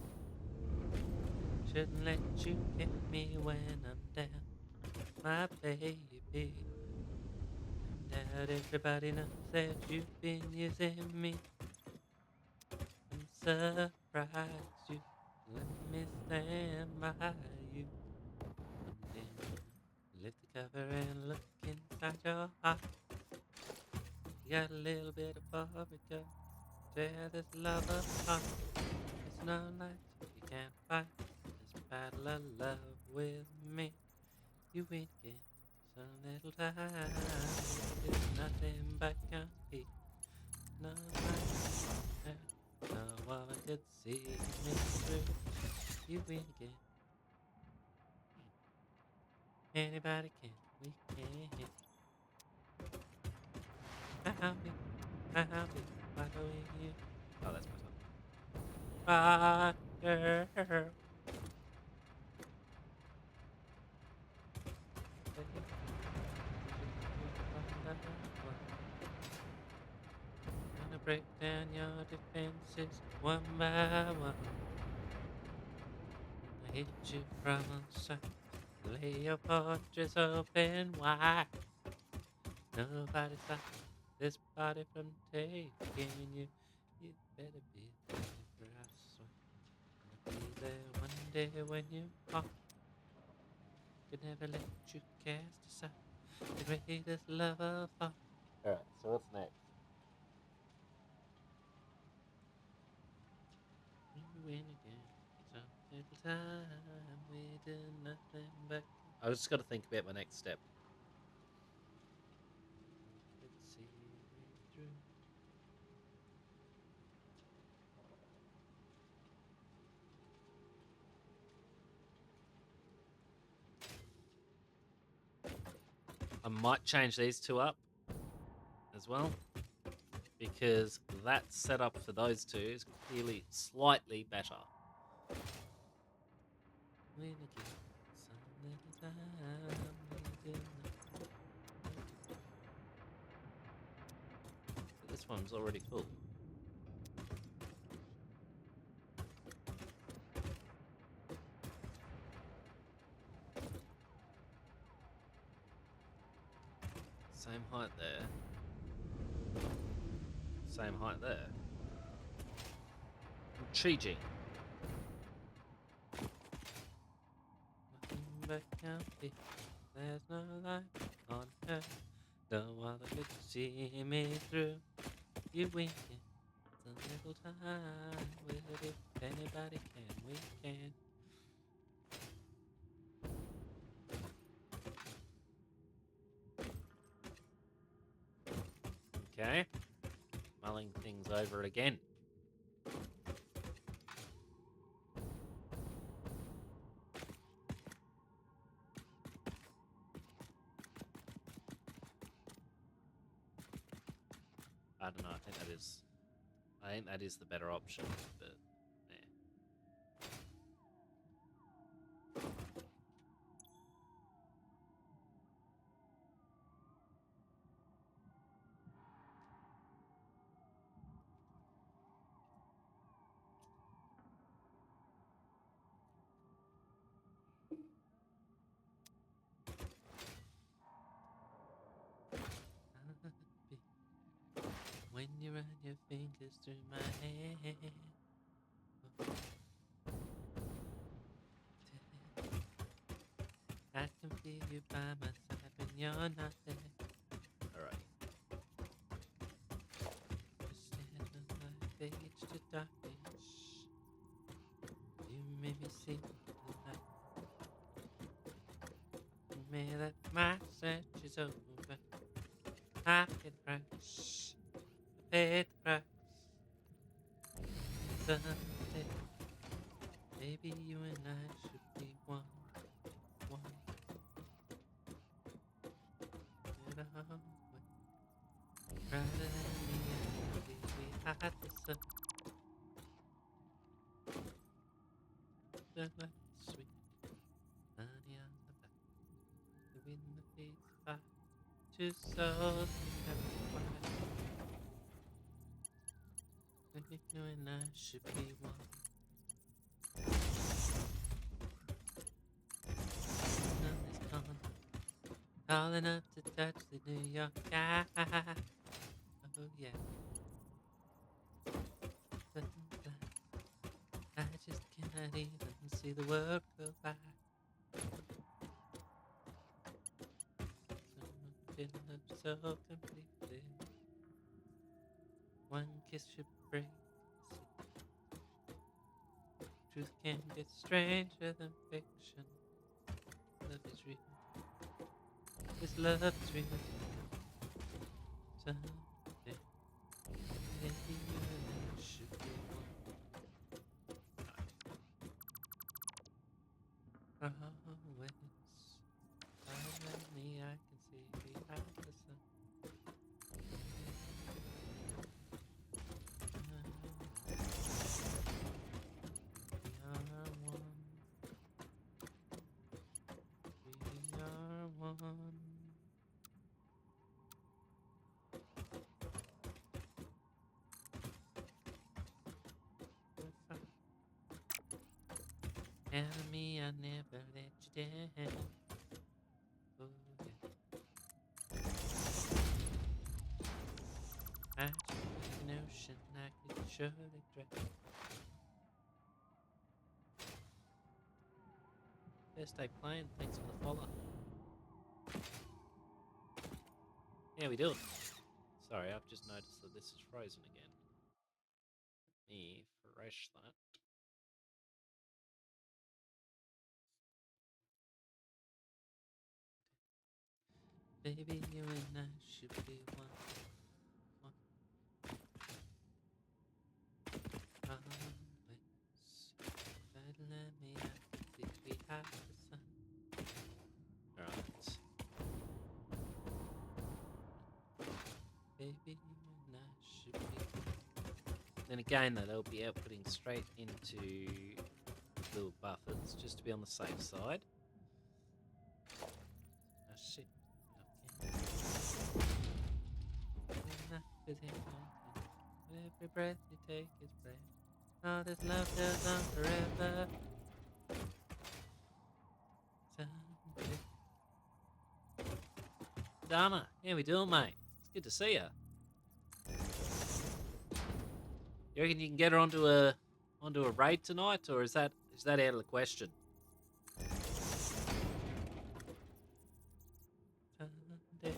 Shouldn't let you get me when I'm down, my baby. Doubt everybody knows that you've been using me. I'm surprised you let me stand by you. And then lift the cover and look inside your heart. You got a little bit of barbecue. Share this love apart. It's no night you can't fight this battle of love with me. You ain't get some little time. It's nothing but compete. No night, no one could see me through. You ain't get anybody can. We can't. I'll be following you. Oh, that's my song. Fire. Gonna break down your defenses one by one. I hit you from the side. Lay your fortress open wide. Nobody stops this body from taking you. You better be there for I swear. I'll be there one day when you are. Could never let you cast aside the greatest love of all. Alright, so what's next? You win again. So little time we do nothing but. I just got to think about my next step. Let's see me through. I might change these two up as well. because that setup for those two is clearly slightly better. This one's already full. Same height there. Same height there. Cheating. Nothing but coffee. There's no life on earth. No other could see me through. You winking. It's a little time with it. If anybody can, we can. Okay. Mulling things over again. I don't know. I think that is the better option. But yeah. When you run your fingers through my hair, I can feel you by my side when you're not there. Alright. Just stand on my page to darkness. You made me see the light. You made that my search is over. I paid the price. I paid the price. Someday, maybe you and I should be one. Get on with brighter than the end, we hide the sun. Just like sweet honey on the back. The wind that feeds the fire. Two souls together quiet. Maybe you and I should be one. Sun is gone, tall enough to touch the New York sky. Oh yeah. I just cannot even see the world go by. So love so completely. One kiss should break the sea. Truth can get stranger than fiction. Love is real. This love is real. Someday, maybe you and I should be one. Always, behind me I can see behind the sun. We are one. We are one. Enemy, I never let you down. Oh yeah. I just like an ocean I could surely drown. Best day playing, thanks for the follow. Yeah, we do it. Sorry, I've just noticed that this is frozen again. Let me refresh that. Baby, you and I should be one. Always, but let me I can see behind the sun. Alright. Baby, you and I should again, though, they'll be outputting straight into little buffers just to be on the safe side. Oh, shit. Every breath you take is breath. All this love goes on forever. Dharma, how we doing, mate? It's good to see you. You reckon you can get her onto a raid tonight, or is that out of the question? Sunday,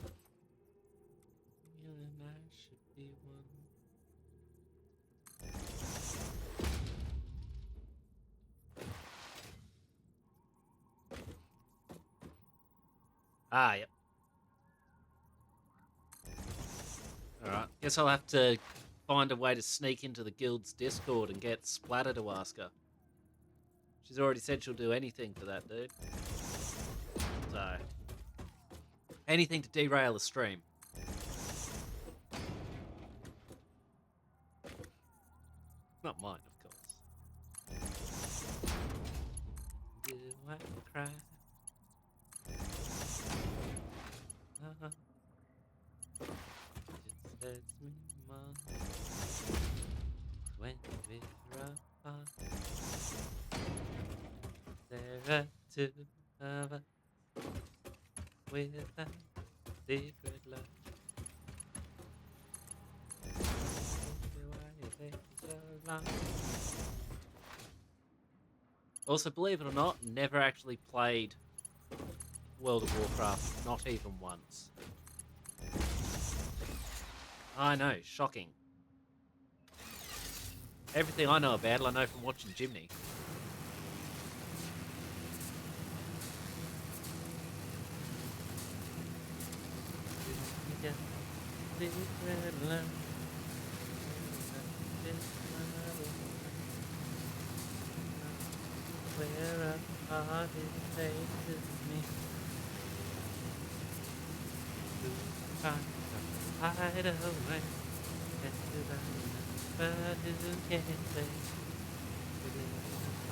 you and I should be one. Ah, yep. Alright, guess I'll have to find a way to sneak into the guild's Discord and get Splatter to ask her. She's already said she'll do anything for that dude. So, anything to derail the stream. Not mine, of course. Do I cry? Just hurts me more when we're apart. There are two of us with a secret love. Why you taking so long? Also, believe it or not, never actually played World of Warcraft, not even once. I know, shocking. Everything I know about it, I know from watching YimmY. Where a heart is faces me. Hide away. But who can say?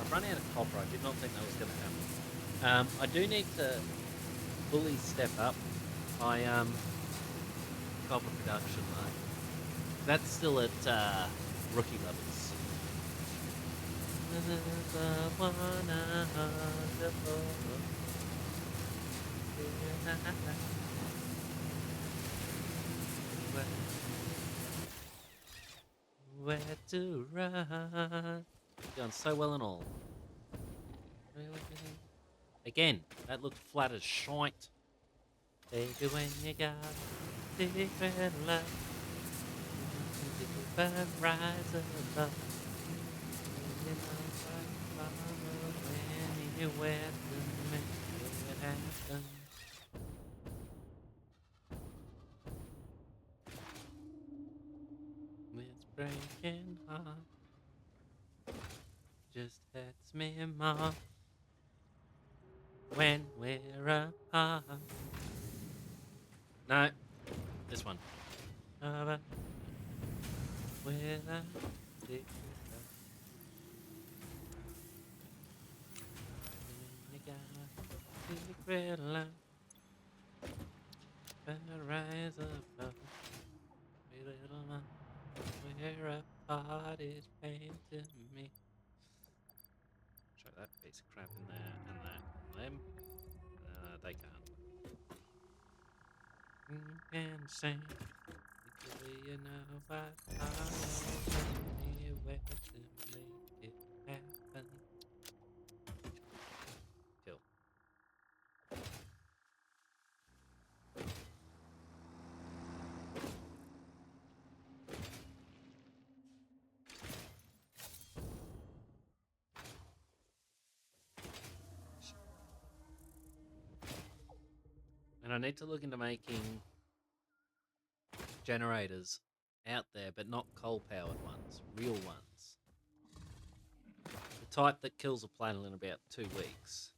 I've run out of copper. I did not think that was going to happen. I do need to fully step up my copper production though. That's still at rookie levels. Where to run? Going so well and all. Again, that looked flat as shite. Baby, when you got different love, but rise above. You know what, anywhere to make it happen. It's breaking heart, just hurts me more when we're apart. No, this one. With a secret love. You got a secret love, but rise above. A little love, where apart is pain to me. Try that piece of crap in there, and that, and them. They can't. You can sing, because you know what I love anywhere to make it happen. Kill. And I need to look into making generators out there, but not coal-powered ones, real ones. The type that kills a planet in about 2 weeks.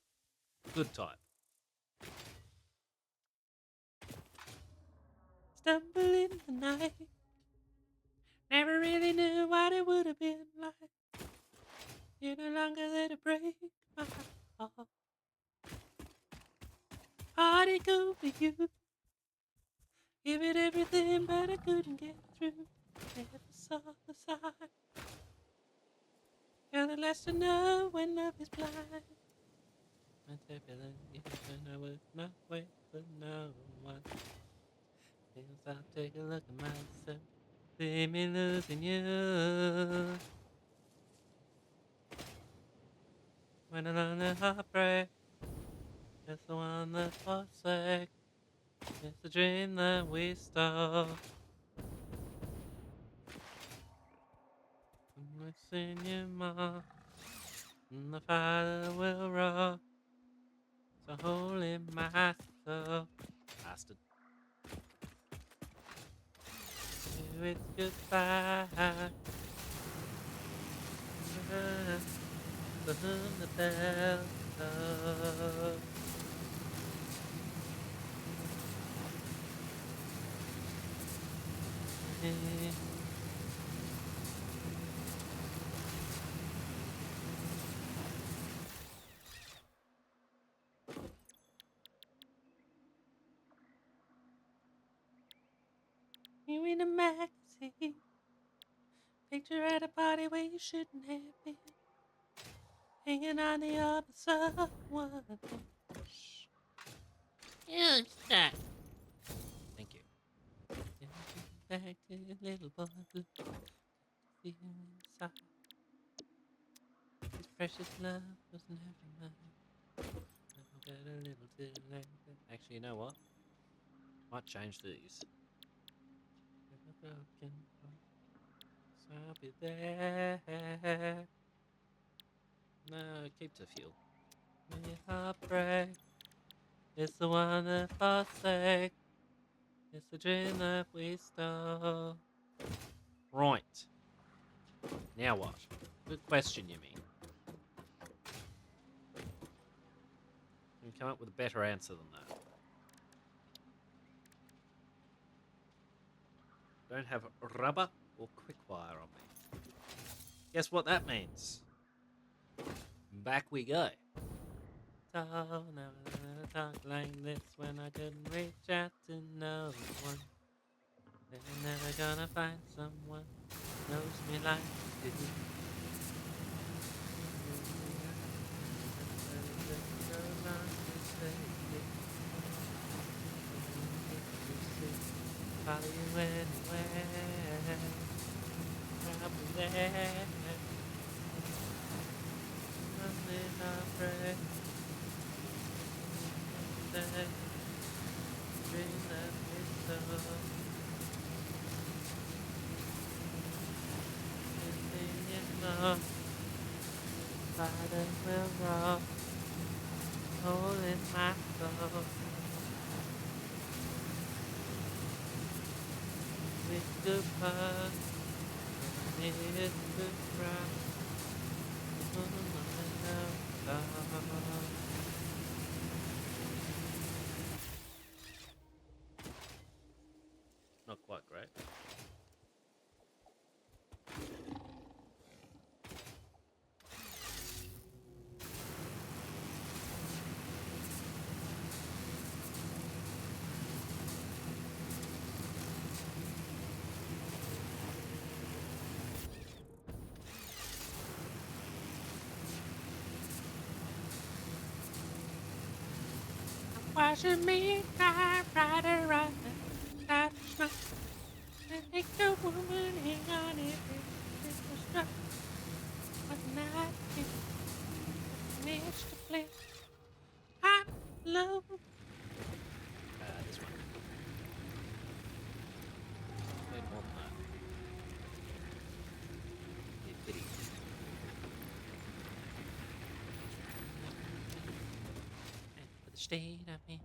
Good type. Stumble in the night, Never really knew what it would have been like. You no longer let it break my heart. Party cool for you. Give it everything, but I couldn't get through. Never saw the sign. You're the last to know when love is blind. My turbulent I would not wait for no one. Since I take a look at myself, see me losing you. When alone the heartbreak, it's the one that forsake. It's the dream that we stole. Missing you more, and the fire will roll. It's a hole in my soul. Bastard. It's goodbye. For whom the bell tolls. You in a magazine, picture at a party where you shouldn't have been, hanging on the arm of someone. Who's that? Thank you. Back to your little boy blue, see you inside. His precious love was never mine. I'll get a little too late. Actually, you know what? Might change these. A broken heart, so I'll be there. No, keep to fuel. When your heart breaks, it's the one that forsake. It's the dream that we stole. Right. Now what? Good question, Yimmy. Can you come up with a better answer than that? Don't have rubber or quick wire on me. Guess what that means? Back we go. So now I talk like this when I couldn't reach out to no one. They're never gonna find someone who knows me like you do. Follow you anywhere. I'll be there. Nothing I pray. Dream that we saw. Father will roll, hole in my soul. With goodbye, it's goodbye. Not quite great. Watching me cry, right around that smoke. And make the woman hang on it was struck. But not you. Managed to play hot low. This one. Played more than that. Yeah, pity. For the state I'm in.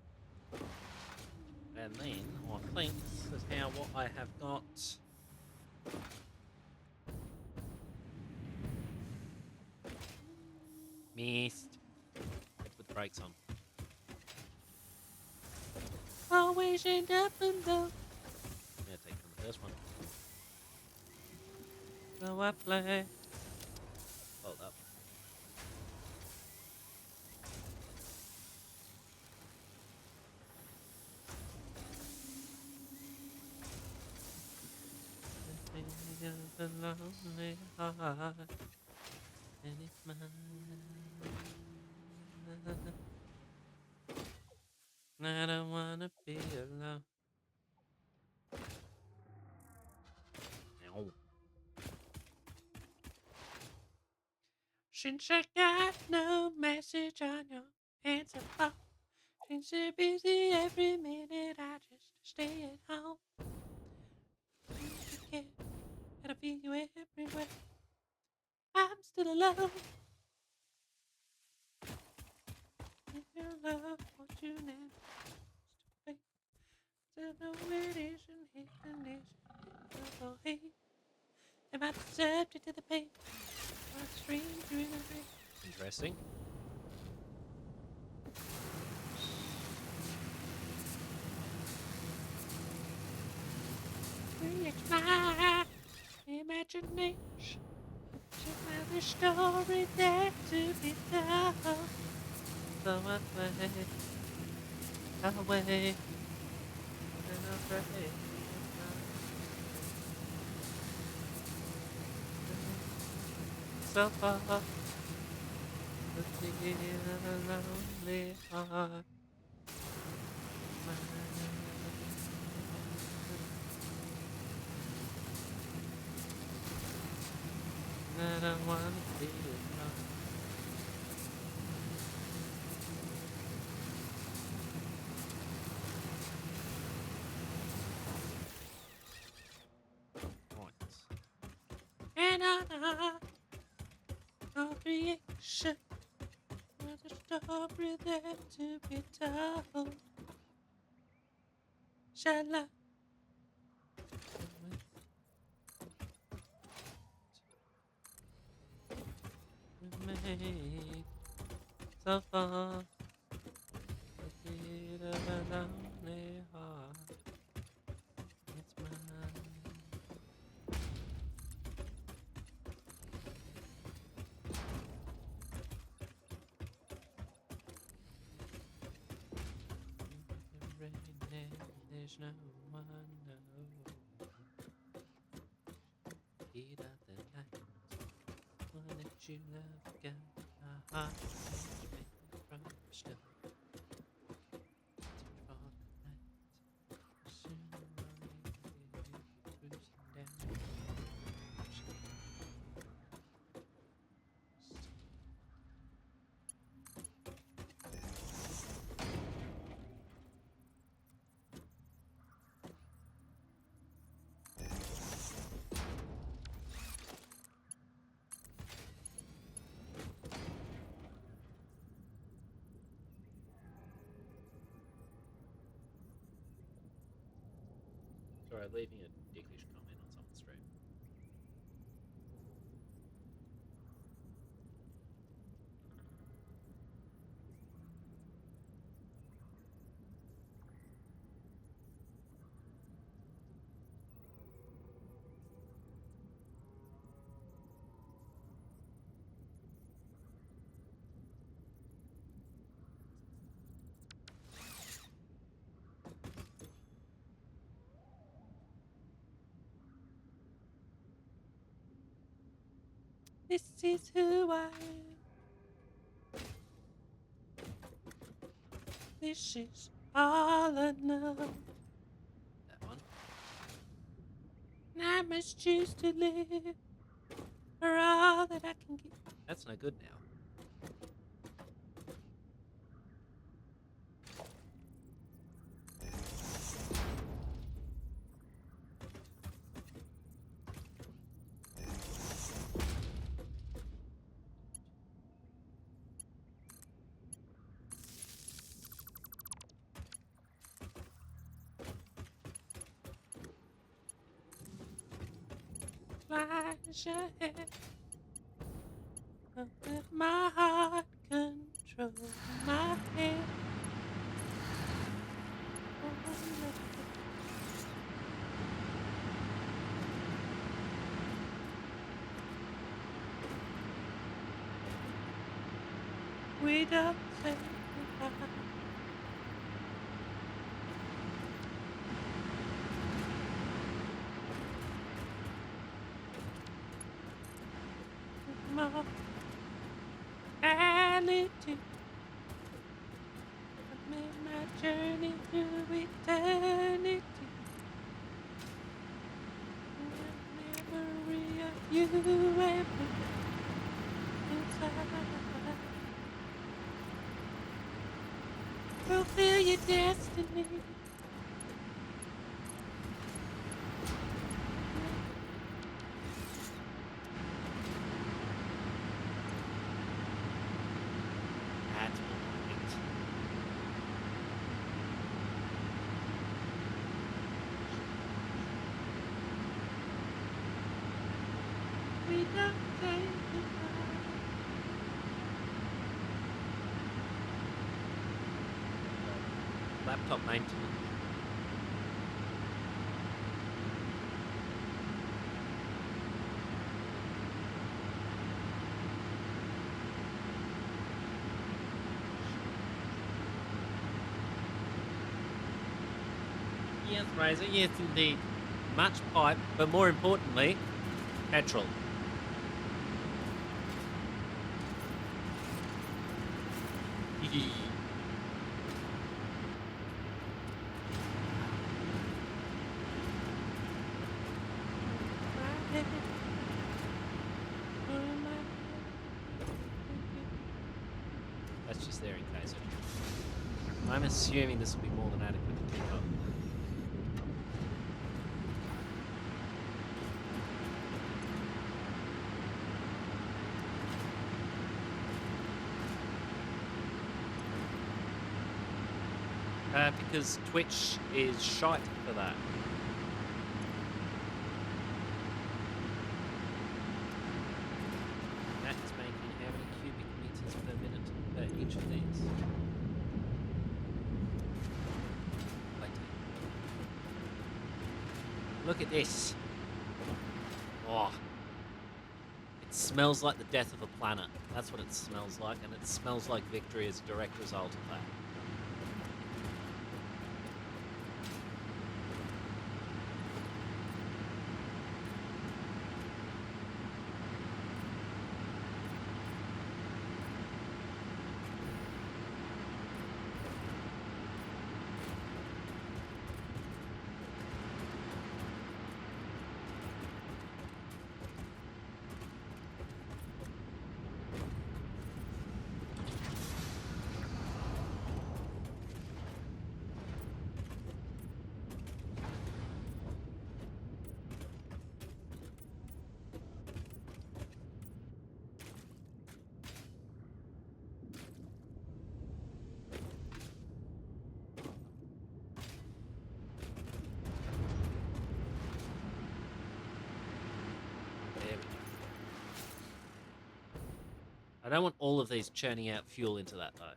And then I think this is how what I have got. Missed. Let's put the brakes on. Always end up in the Yeah, take it from the first one. So I play. Hold up. The lonely heart, and it's mine. I don't wanna be alone. Ow. Since I got no message on your answer phone, since you're busy every minute, I just stay at home. You care, and I feel you everywhere. I'm still alone. If your love wants you now, wait. There's no radiation, inclination, no hate. Am I subject to the pain? Or a stranger in the rain? Interesting. It's my imagination. Just another story there to be told. So I play away, and I pray. So far, the lonely heart. I don't wanna be alone. And all creation was a story there to be told. Shala. Made so far, a bit of a lonely heart. It's mine. There's no one knows. Heat of the night, one that you love, got a heart made from stone. For the night, sooner or later you'll be cruising down. Sorry, leaving a dickish comment on someone's stream. This is who I am. This is all I know. That one. And I must choose to live for all that I can give. That's no good now. Flash ahead. With my heart control my head. We don't say goodbye. Mortality. I've made my journey through eternity. Memory of you and me inside. Fulfill your destiny. That's right. We don't say goodbye. Laptop maintenance. Yes, Razor, yes indeed. Much pipe, but more importantly, petrol. That's just there in case. I'm assuming this will be more than adequate to keep up. Because Twitch is shite for that. That is making how many cubic meters per minute per each of these? Wait. Look at this. Oh. It smells like the death of a planet. That's what it smells like, and it smells like victory as a direct result of that. There we go. I don't want all of these churning out fuel into that, though.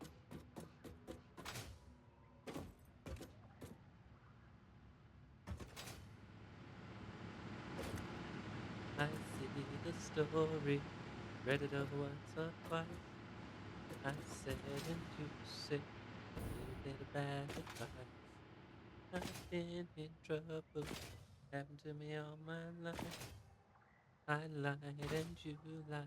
I see the story, read it over once or twice. I said and you said a little bit of bad advice. I've been in trouble, happened to me all my life. I lied and you lied.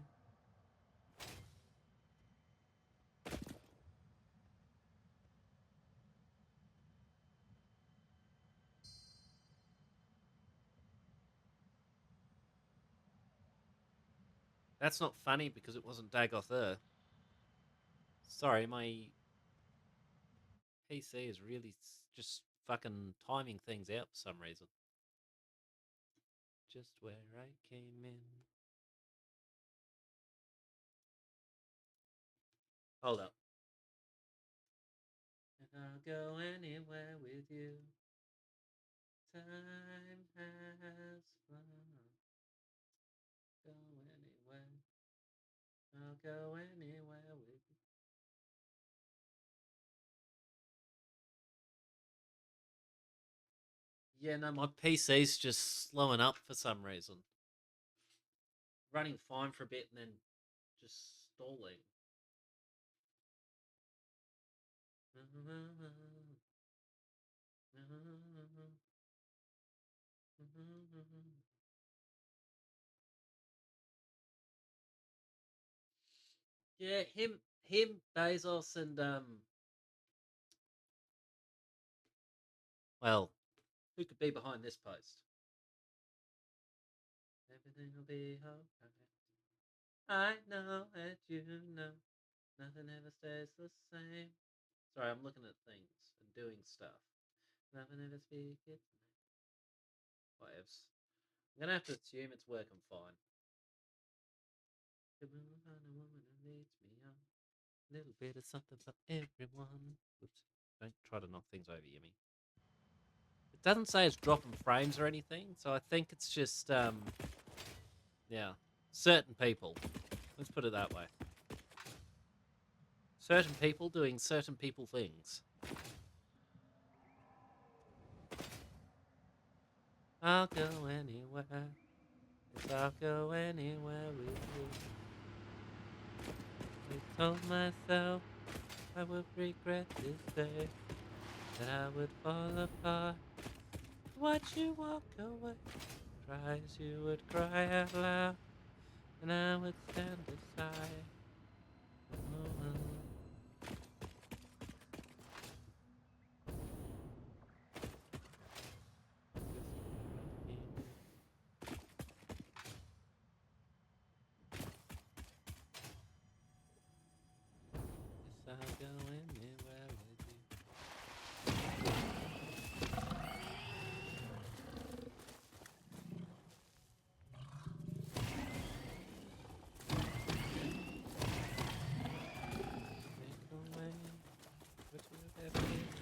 That's not funny because it wasn't Dagoth Earth. Sorry, my PC is really just fucking timing things out for some reason. Just where I came in. Hold up. And I'll go anywhere with you. Time has flown. Go anywhere. I'll go anywhere with you. Yeah, no, my PC's just slowing up for some reason. Running fine for a bit and then just stalling. Yeah, him, Bezos, and well, who could be behind this post? Everything will be alright. I know that you know nothing ever stays the same. Sorry, I'm looking at things and doing stuff. Nothing ever speaks its name. Whatevs. I'm gonna have to assume it's working fine. To move on, a woman who leads me on. A little bit of something for everyone. Oops. Don't try to knock things over, Yimmy. It doesn't say it's dropping frames or anything, so I think it's just, yeah, certain people. Let's put it that way. Certain people doing certain people things. I'll go anywhere. Yes, I'll go anywhere with you. I told myself I would regret this day, that I would fall apart. Watch you walk away. Try as you would cry out loud, and I would stand aside. Yes, I'll go anywhere with you. Take away what you have given me.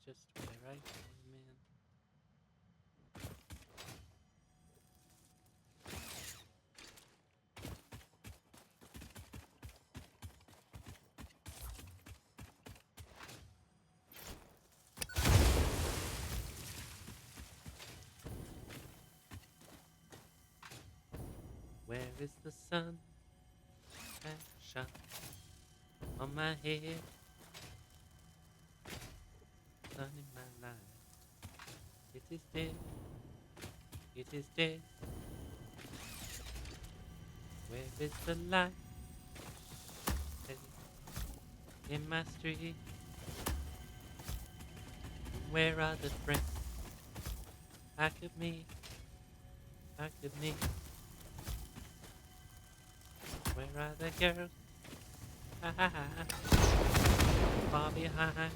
This is just where I came in. Where is the sun that shone on my head? Sun in my life. It is dead. It is dead. Where is the light in my street? Where are the friends I could meet? I could meet. Where are the girls? Far behind.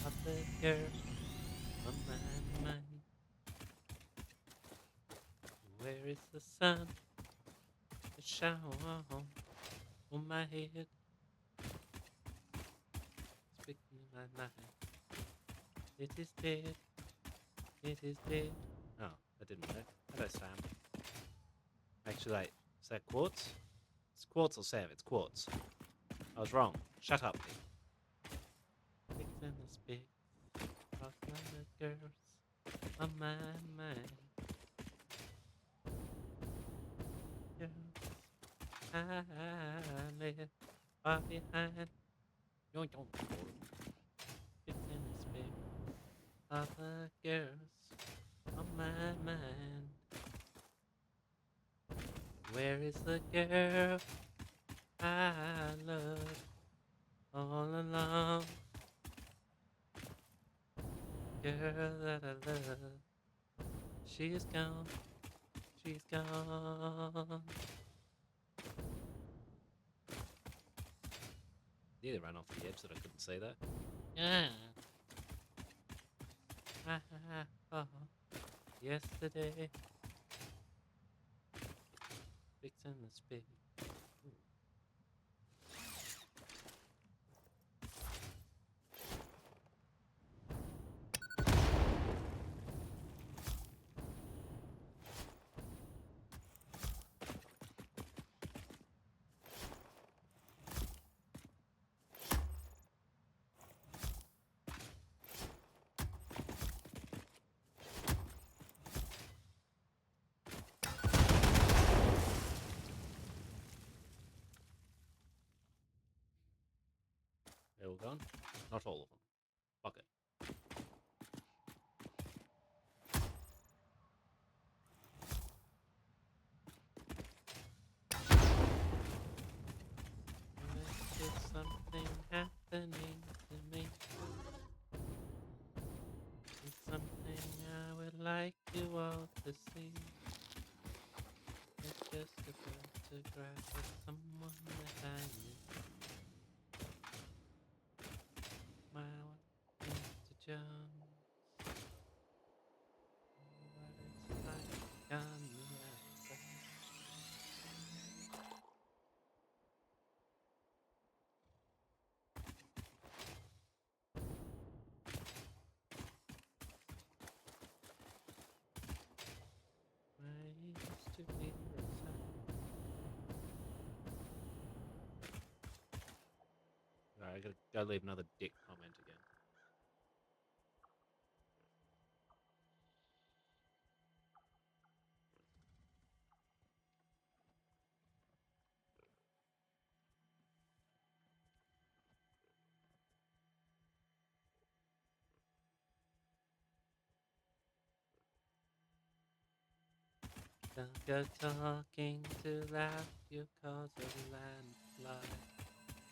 Of the girls on my mind. Where is the sun that shone on my head? Speaking in my mind. It is dead. It is dead. Oh, that didn't work. Hello, Sam. Actually, wait. Is that quartz? It's quartz or Sam? It's quartz. I was wrong. Shut up. Pigs and the spit. Talk like the girls on my mind. Girls, I live far behind. Yoink, yoink. Pigs and the spit. All the girls on my mind. Where is the girl I love all along? Girl that I love, she is gone, she's gone. Nearly ran off the edge that I couldn't see that. Yeah. Oh, yesterday, fixing the spit. all gone? Not all of them. Fuck it. There's something happening to me. It's something I would like you all to see. It's just a photograph of someone that I knew. My Mr. Jones. What it's like on the outside. I used to be inside. Alright, I gotta go leave another dick comment again. Don't go talking too loud, you'll cause a landslide,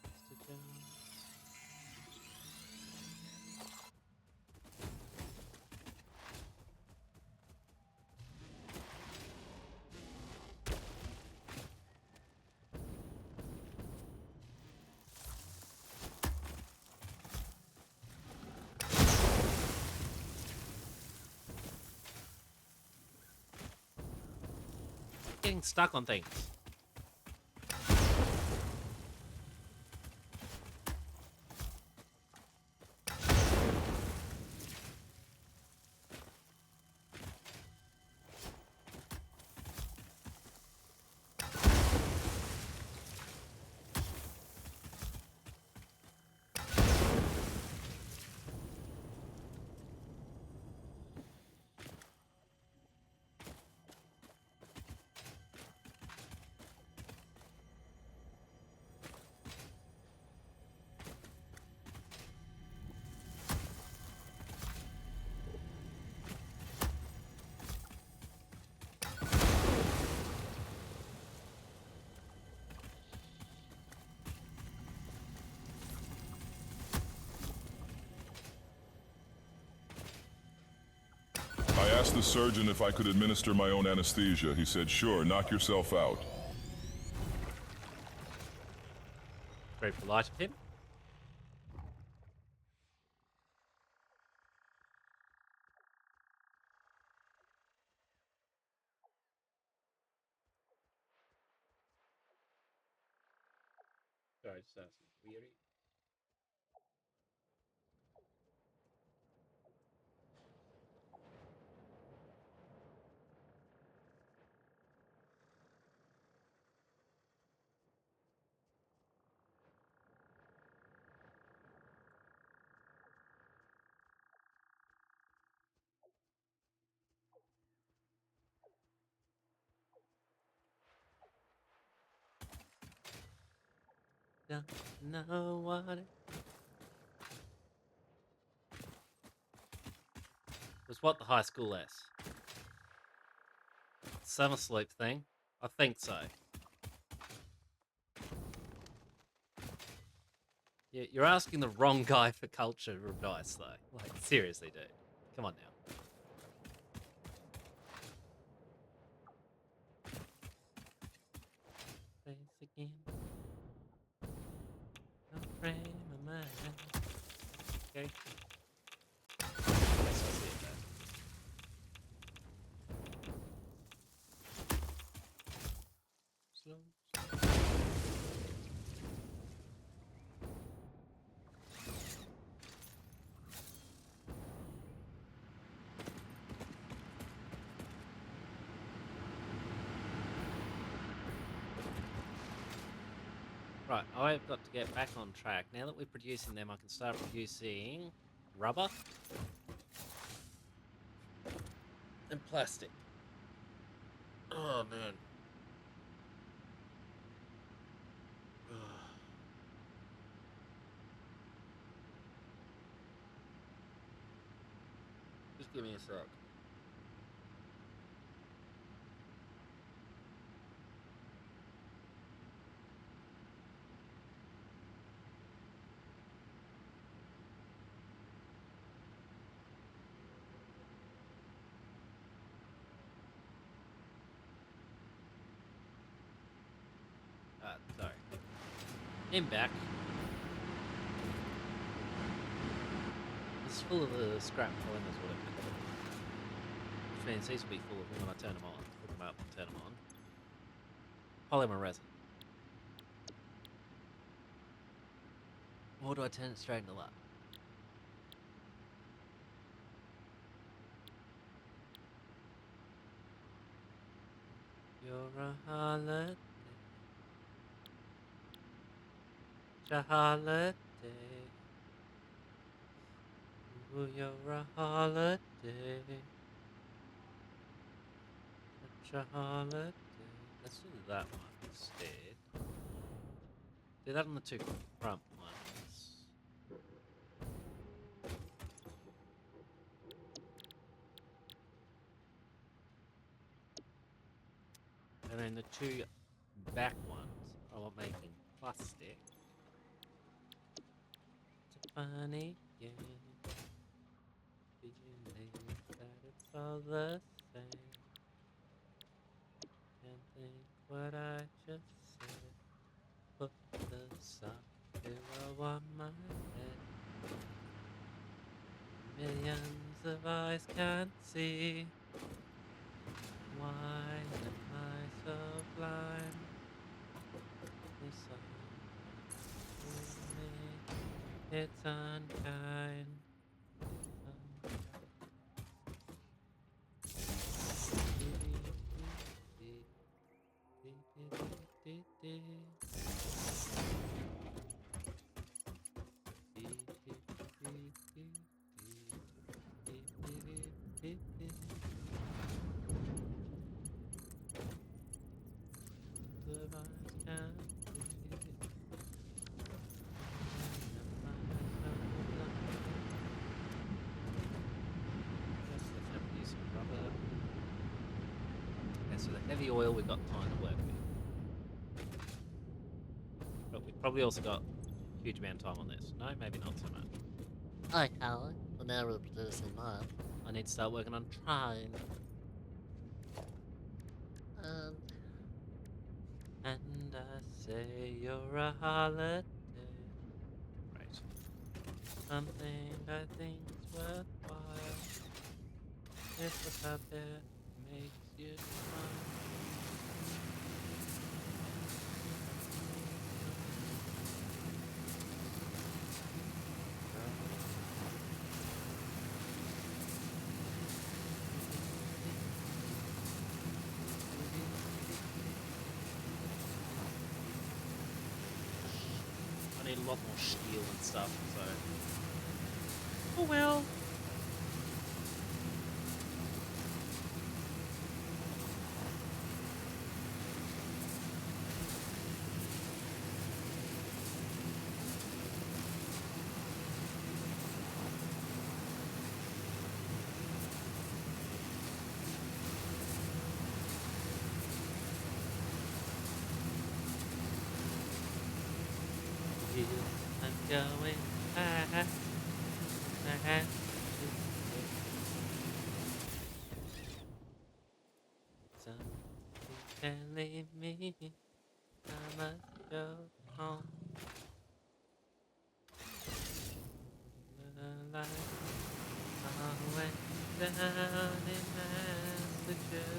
Mr. Jones. Getting stuck on things. I asked the surgeon if I could administer my own anesthesia. He said, sure, knock yourself out. Very polite of him. Sorry, just asking. Weary. Don't know what it was. What the high school S? Summer sleep thing? I think so. You're asking the wrong guy for culture advice, though. Like, seriously, dude. Come on now. Face again. Don't frame my mind. Okay. Yes, I see it there. Slow. Right, I've got to get back on track. Now that we're producing them, I can start producing rubber and plastic. Oh, man. Give me a sec. Sorry. I'm back. It's full of the scrap polymers, whatever. Which means these will be full of them when I turn them on. Hook them up and turn them on. Polymer resin. Or do I turn it straight into that? You're a holiday. It's a holiday. Ooh, you're a holiday. Such a holiday. Let's do that one instead. Do that on the two front ones. And then the two back ones I want making plastic. It's a funny game. Feeling that it's all the same. Can't think what I just said. Put the sock pillow on my head. Millions of eyes can't see. Why am I so blind? This song me, it's unkind. So the heavy oil we got time to work with. But we've probably also got a huge amount of time on this. No, maybe not so much. Okay, well now we're producing that. I need to start working on trying. And I say you're a holiday. Right. Something I think's worthwhile. If the puppet makes you smile. I need a lot more steel and stuff, so. Oh well. I'm going back. Something telling me I must go home. The light all went down in Massachusetts.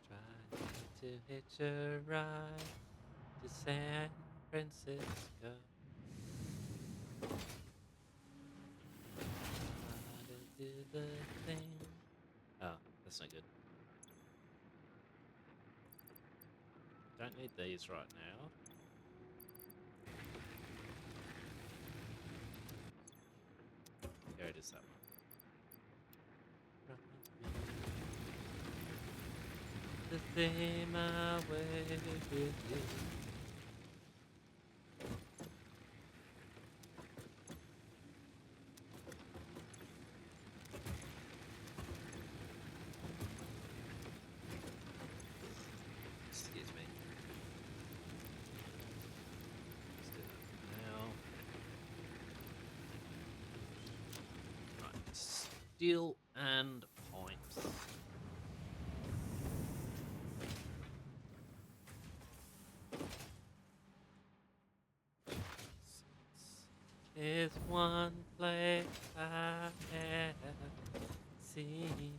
Trying to hitch a ride to San Francisco. How to do the thing. Oh, that's not good. Don't need these right now. Here it is, that one. to see my way with you. Excuse me. Let's do that now. Right, steel and pipes. Is one place I have seen.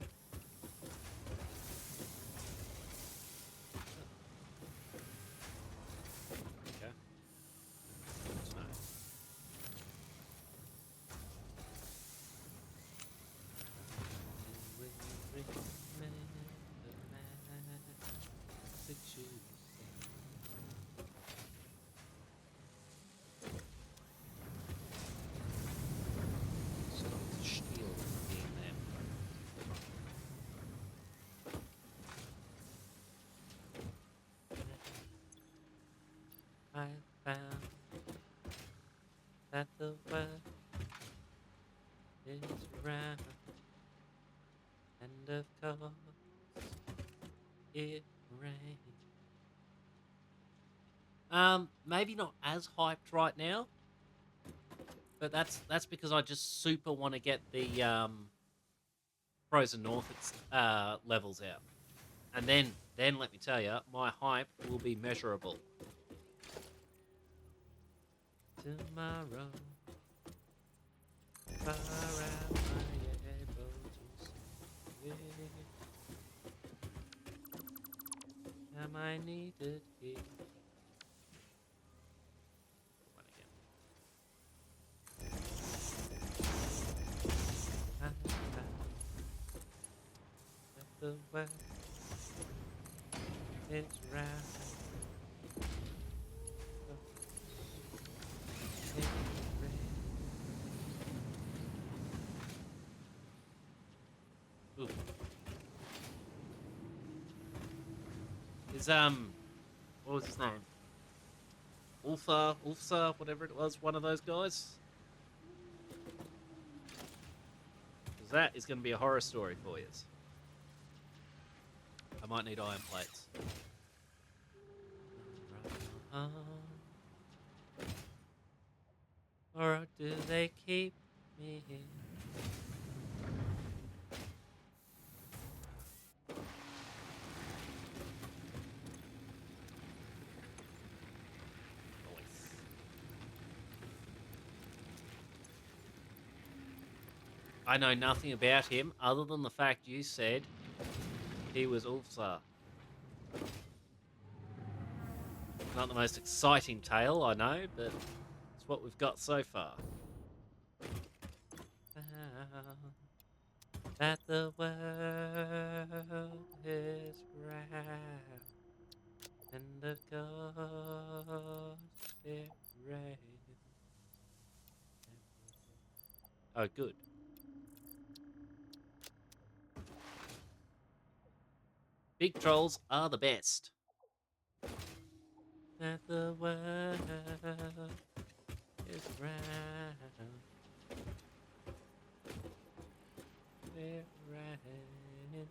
Okay. Good to know. You will remember Massachusetts. So steel being there. I found that the world is round, and of course it rains. Maybe not as hyped right now, but that's because I just super want to get the Frozen North levels out, and then let me tell you, my hype will be measurable. Tomorrow, far out my able to see it. Am I needed here? One again. I found that the world is round. Ooh. Is what was his name? Ulfa, whatever it was, one of those guys. Because that is going to be a horror story for you. I might need iron plates. Or do they keep me here? I know nothing about him other than the fact you said he was Ulfsar. Not the most exciting tale, I know, but it's what we've got so far. That the world is round, and of course it rains. Oh, good. Big trolls are the best. That the world is round. It rains.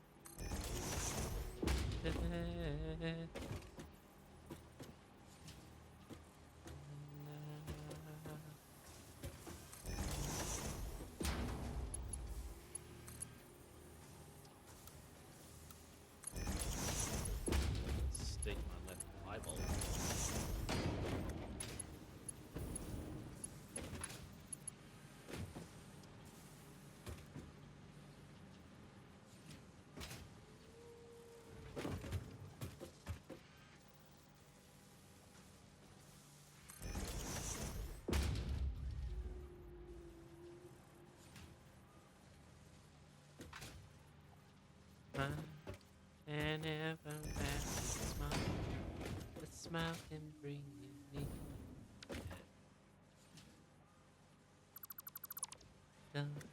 Stick my left eyeball. And ever smile, the smile can bring you near. Don't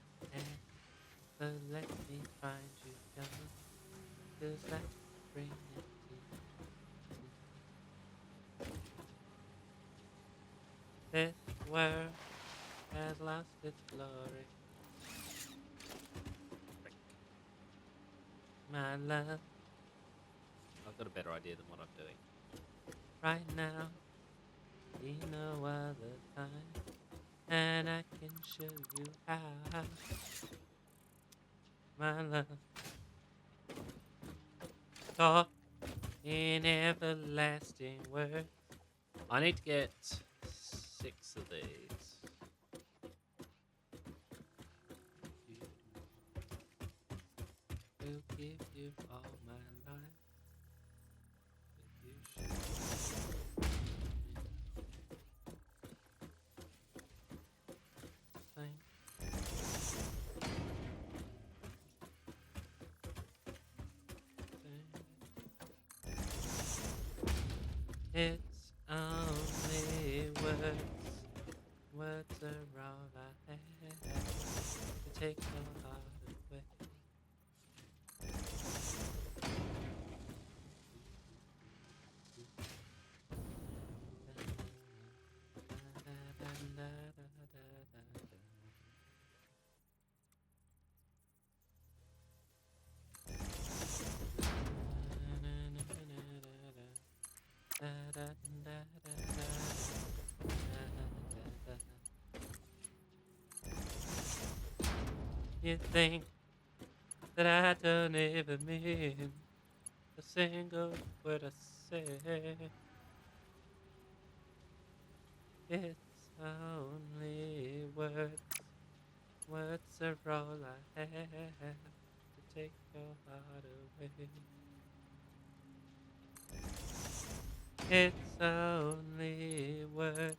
ever let me find you gone, 'cause that bring it to this world has lost its glory. Frick. My love. I've got a better idea than what I'm doing. Right now, we no other time, and I can show you how. My love. Talk in everlasting words. I need to get 6 of these. Will give you all my life. But you should think. It's only words. Words are all I have to take your heart away. You think that I don't even mean a single word I say? It's only words. Words are all I have to take your heart away. It's only words.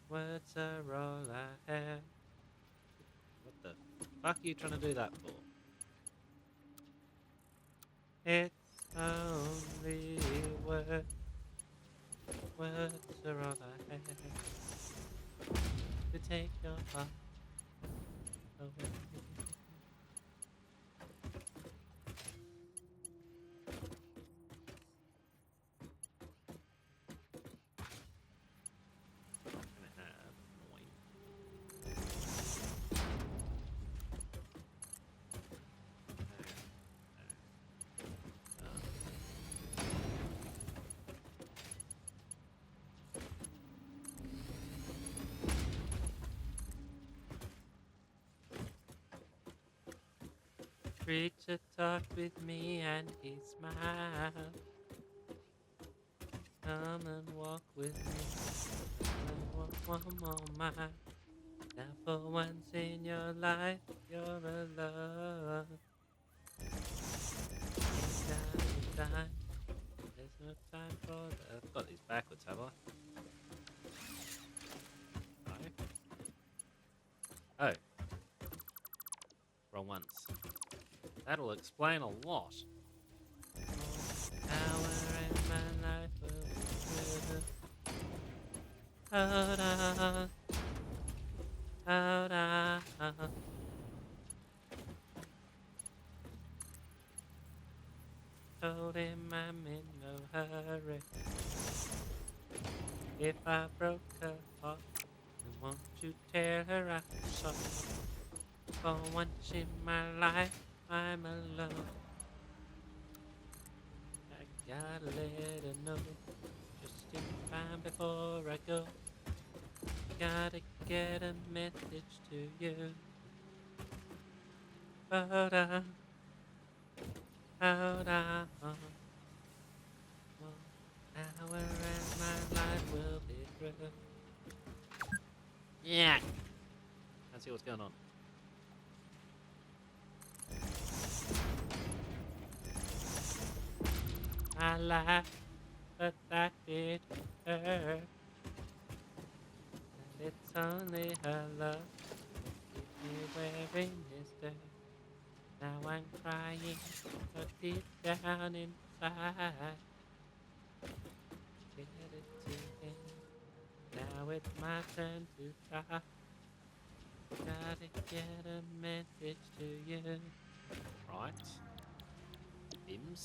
Words are all I have. What the fuck are you trying to do that for? It's only words. Words are all I have to take your heart away. Preacher talked with me and he smiled. Come and walk with me. I walk one more mile. Now for once in your life, you're alone. Ain't got no time. There's no time for that. I've got these backwards, have I? No. Oh. Wrong ones. That'll explain a lot. Hour in my life will be good. Hold on. Hold on. Told him I'm in no hurry. If I broke her heart, then won't you tell her I'm sorry? For once in my life, I'm alone. I gotta let her know, just in time before I go. Gotta get a message to you. Hold on. Hold on. 1 hour and my life will be through. Yeah. Let's see what's going on. I laughed, but that did hurt. And it's only her love that keeps me wearing this dirt. Now I'm crying, but deep down inside, get it to him. Now it's my turn to try. Gotta get a message to you. Right. Bims.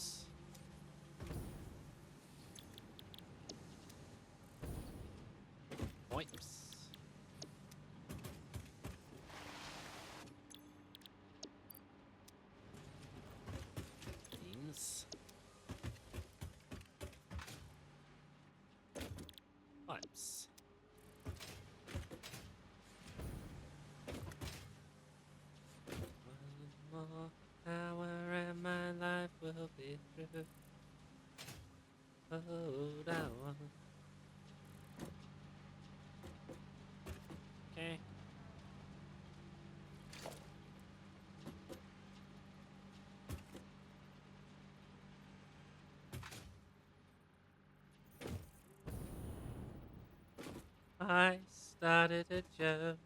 Points. Beans. Pipes. One more hour and my life will be through. Hold on. Okay. I started a joke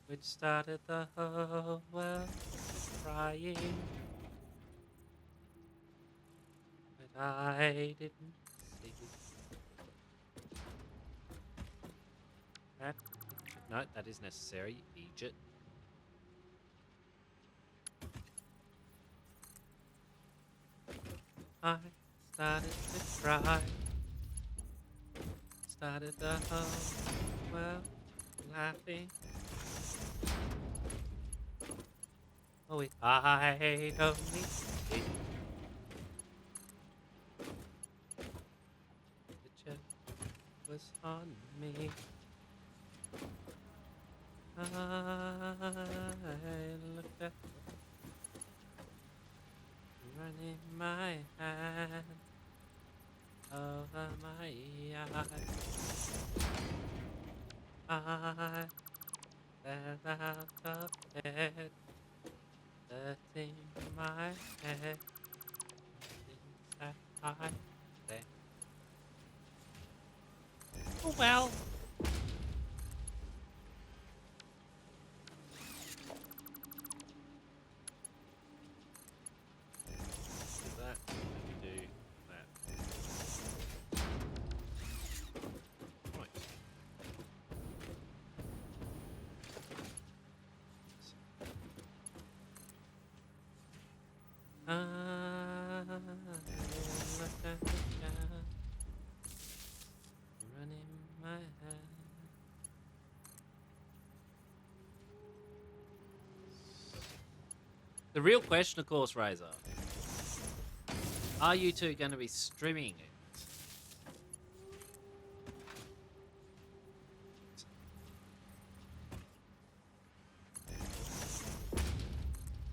which started the whole world crying. But I didn't see that. No, that is necessary. Egypt. I started to cry. Started the whole world laughing. Oh, if I'd only seen the joke was on me. I looked at running my hand over my eyes. I fell out of bed, hurting my head since that I left. Oh well. Do that. Let me do that. Right. I looked at the sky, running my hand. The real question, of course, Razor, are you two going to be streaming it?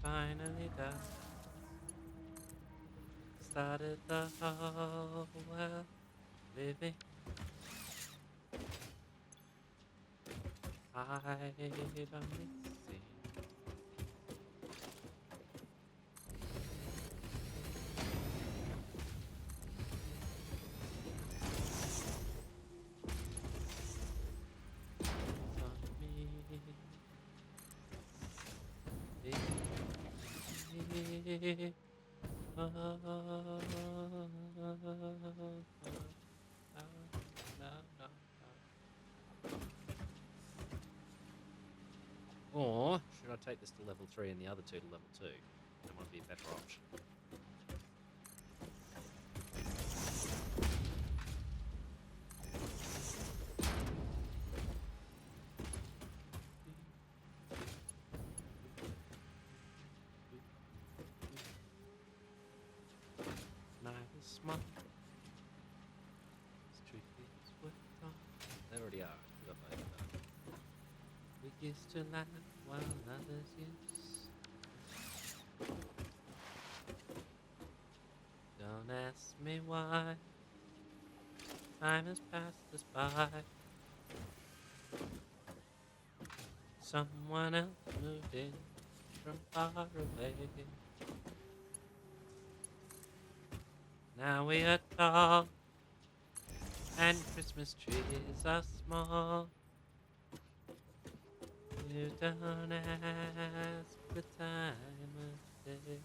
Finally done. Started the whole world living. I'd only seen Or should I take this to level 3 and the other two to level 2? That might be a better option. Neither smart. This truth is worth on. They already are. We got both of them. We used to laugh while others used. Don't ask me why. Time has passed us by. Someone else moved in from far away. Now we are tall, and Christmas trees are small. You don't ask the time of day.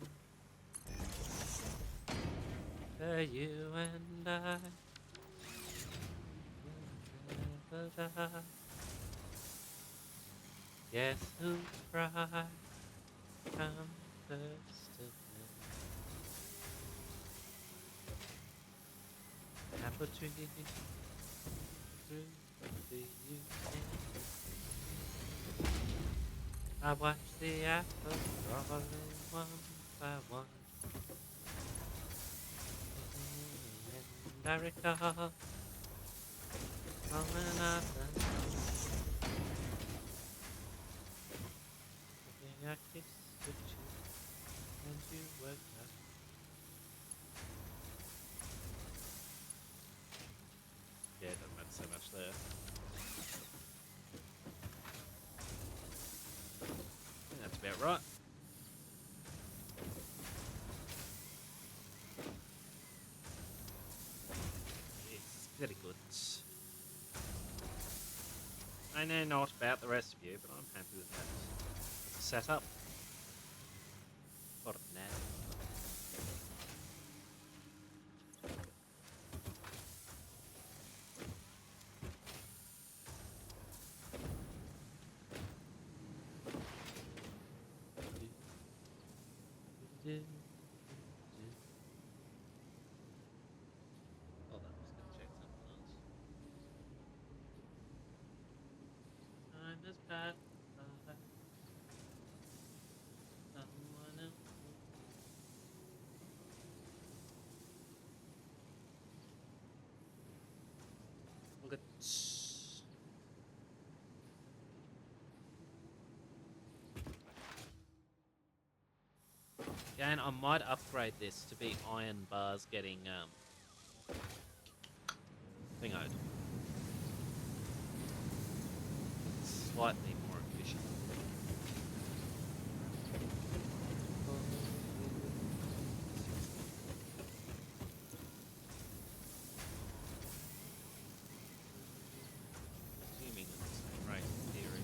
For you and I will never die. Guess who cried? Come first of May. Apple tree through Do you I watch the apples falling one by one, and I recall falling off and I kissed the cheek and you woke up. Yeah, it doesn't matter so much there. I think that's about right. It's very good. I know not about the rest of you, but I'm happy with that. It's a setup. Got it now. Hold on, I'm just gonna check something else. Time has passed by. Someone else will look at. Again, I might upgrade this to be iron bars getting thingoed. It's slightly more efficient. Assuming it's the same rate in theory.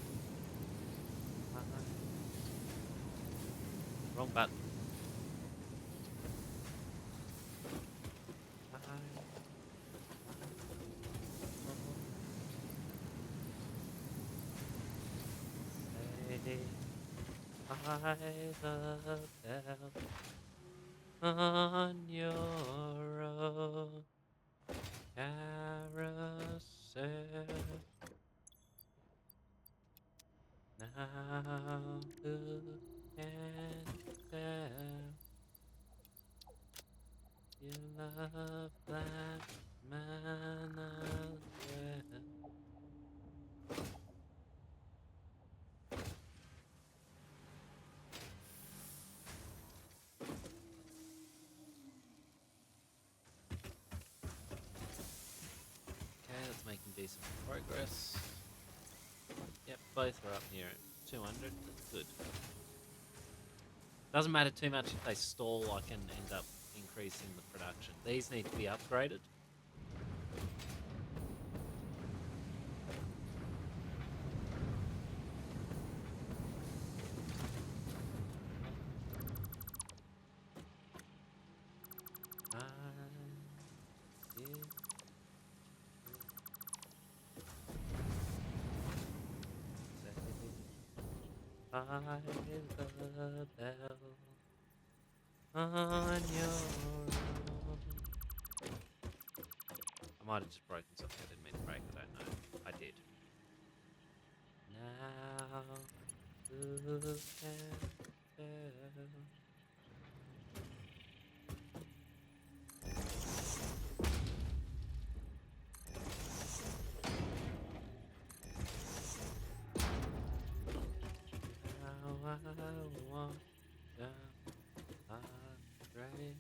Wrong button. By the bell on your own carousel. Now who can tell you love that man as well? Okay, that's making decent progress. Yep, both are up near 200. That's good. Doesn't matter too much if they stall, I can end up increasing the production. These need to be upgraded. By the bell on your own. I might have just broken something I didn't mean to break, I don't know. I did. Now who can tell? How I want the heartbreak.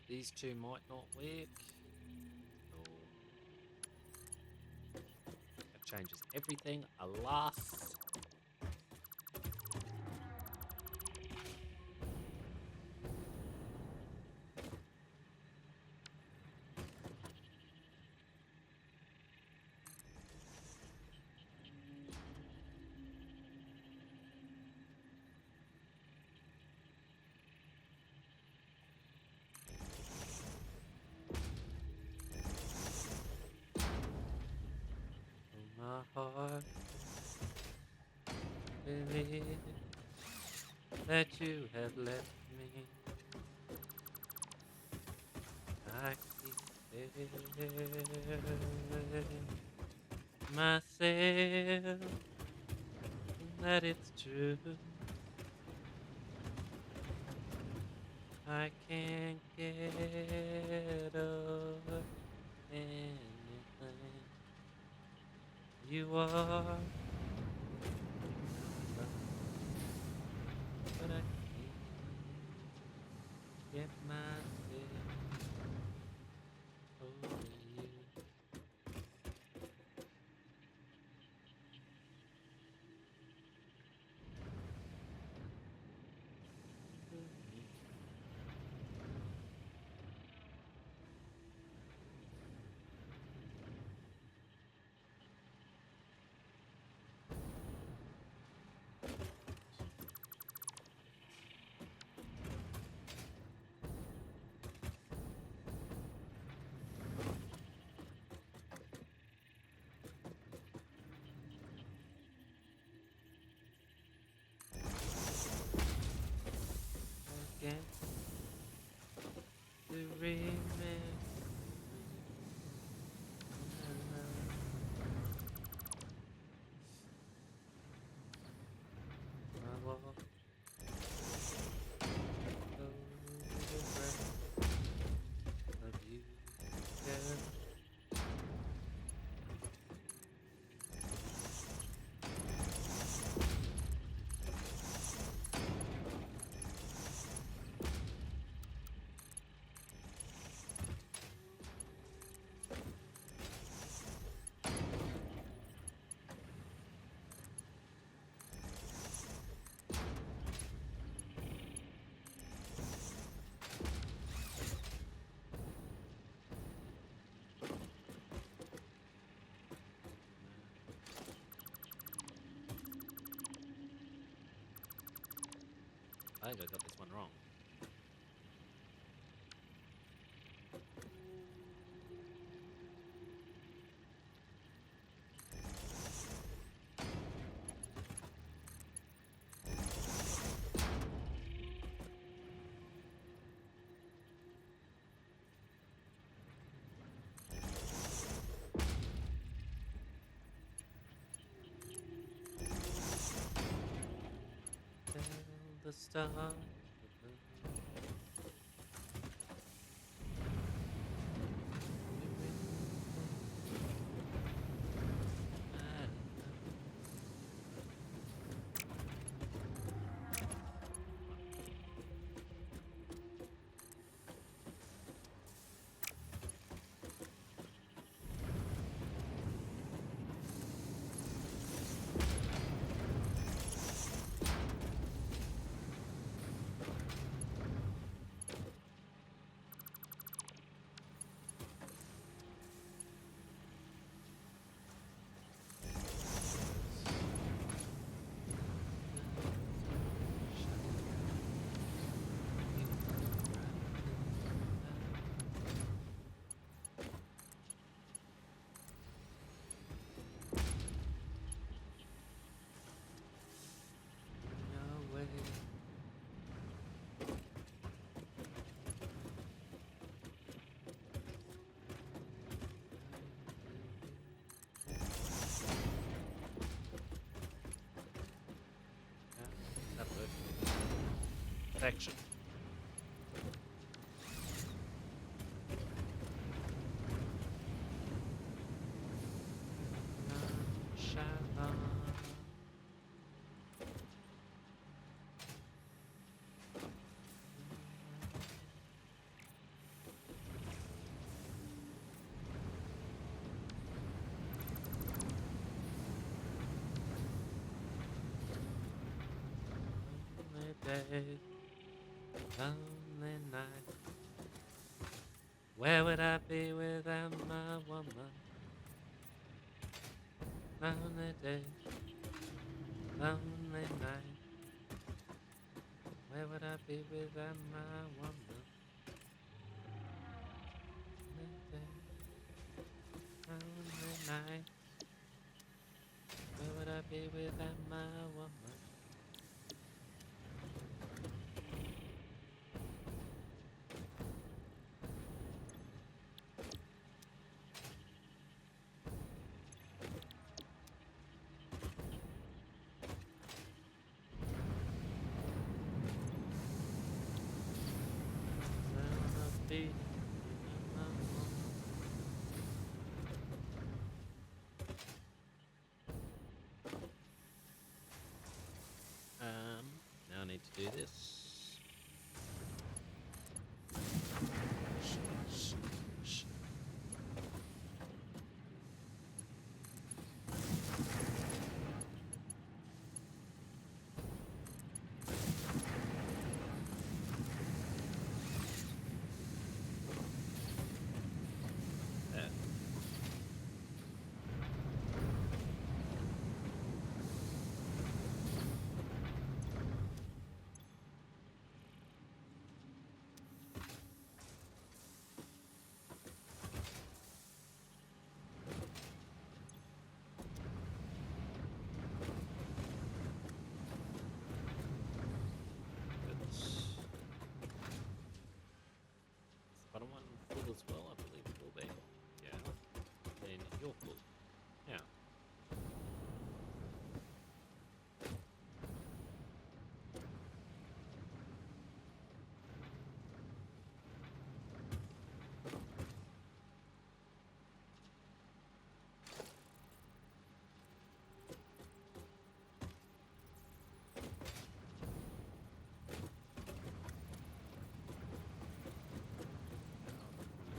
These two might not work. No. That changes everything, alas. My heart believe that you have left me. I keep myself that it's true. I can't get over anything. You are, but I can't get myself over you. Again, to remember I walk over of you, girl. I think I got this one wrong. Tell the stars. Action. Day, lonely night. Where would I be without my woman? Lonely day, lonely night. Where would I be without my woman? Lonely day, lonely night. Where would I be without my woman? need to do this. There. Bottom one full as well, I believe it will be. Yeah. Then you're full. Yeah.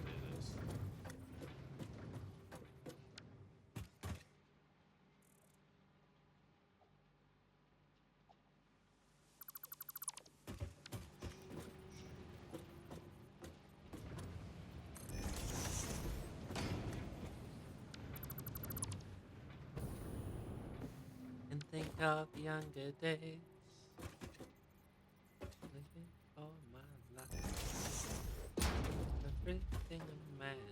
Do this. And think of younger days, living all my life, everything a man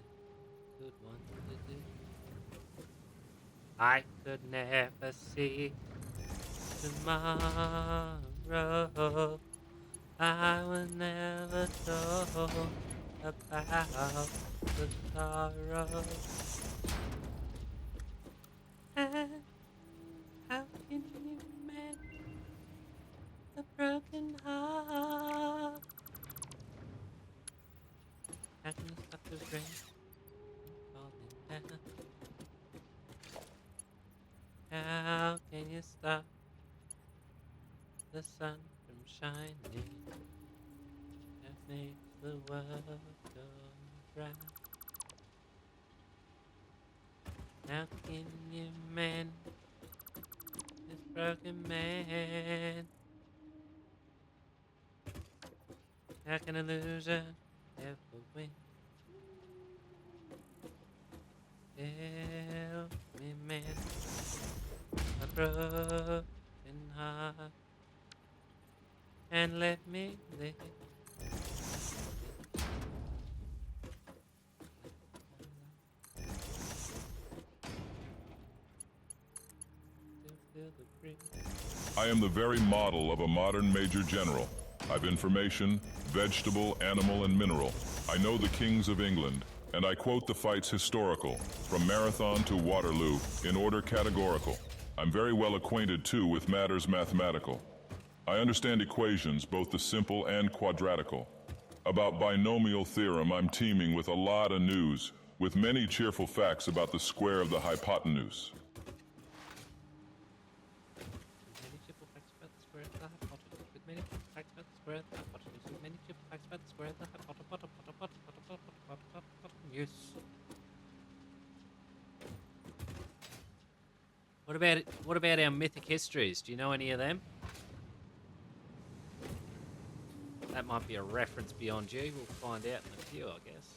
could want to do. I could never see tomorrow. I was never told about the sorrow. And how can you mend a broken heart? How can you stop the rain from falling down? How can you stop the sun from shining? That makes the world go round. How can you mend this broken man? How can illusion ever win? Help me mend a broken heart and let me live. To feel the breeze. I am the very model of a modern major general. I've information, vegetable, animal, and mineral. I know the kings of England, and I quote the fights historical, from Marathon to Waterloo, in order categorical. I'm very well acquainted, too, with matters mathematical. I understand equations, both the simple and quadratical. About binomial theorem, I'm teeming with a lot of news, with many cheerful facts about the square of the hypotenuse. Many triple facts about the square of the hypotenuse. With many triple facts about the square of the hypotenuse. With many triple facts about the square of the hypotenuse. What about our mythic histories? Do you know any of them? That might be a reference beyond you. We'll find out in a few, I guess.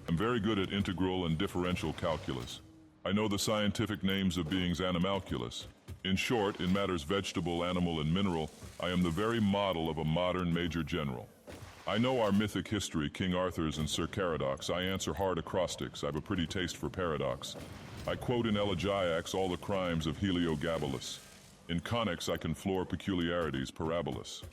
I'm very good at integral and differential calculus. I know the scientific names of beings animalculous. In short, in matters vegetable, animal, and mineral, I am the very model of a modern major general. I know our mythic history, King Arthur's and Sir Caradoc. I answer hard acrostics. I've a pretty taste for paradox. I quote in elegiacs all the crimes of Heliogabalus. In conics I can floor peculiarities, parabolas.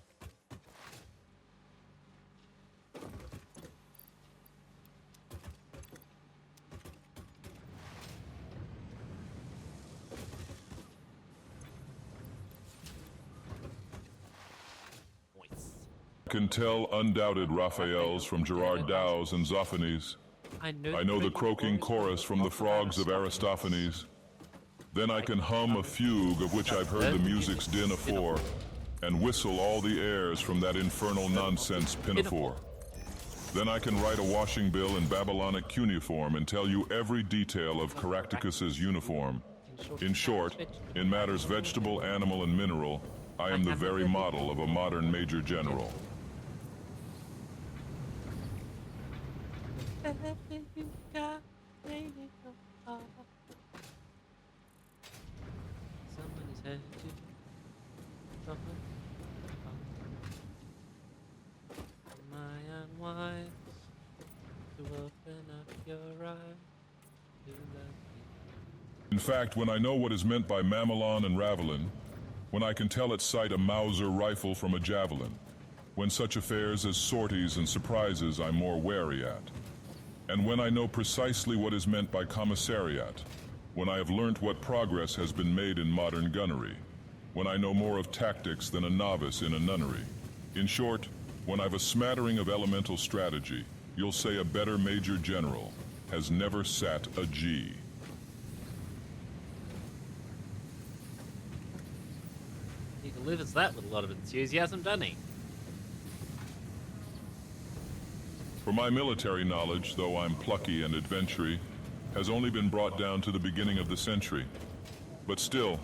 can tell undoubted Raphaels from Gerard Dow's and Zoffanies. I know the croaking chorus from the frogs of Aristophanes. Then I can hum a fugue of which I've heard the music's din afore, and whistle all the airs from that infernal nonsense pinafore. Then I can write a washing bill in Babylonic cuneiform and tell you every detail of Caractacus's uniform. In short, in matters vegetable, animal, and mineral, I am the very model of a modern major general. Somebody's had to drop my unwise to open up your eyes to love me. In fact, when I know what is meant by mamelon and ravelin, when I can tell at sight a Mauser rifle from a javelin, when such affairs as sorties and surprises I'm more wary at, and when I know precisely what is meant by commissariat, when I have learnt what progress has been made in modern gunnery, when I know more of tactics than a novice in a nunnery. In short, when I've a smattering of elemental strategy, you'll say a better major general has never sat a G. He delivers that with a lot of enthusiasm, doesn't he? For my military knowledge, though I'm plucky and adventury, has only been brought down to the beginning of the century. But still,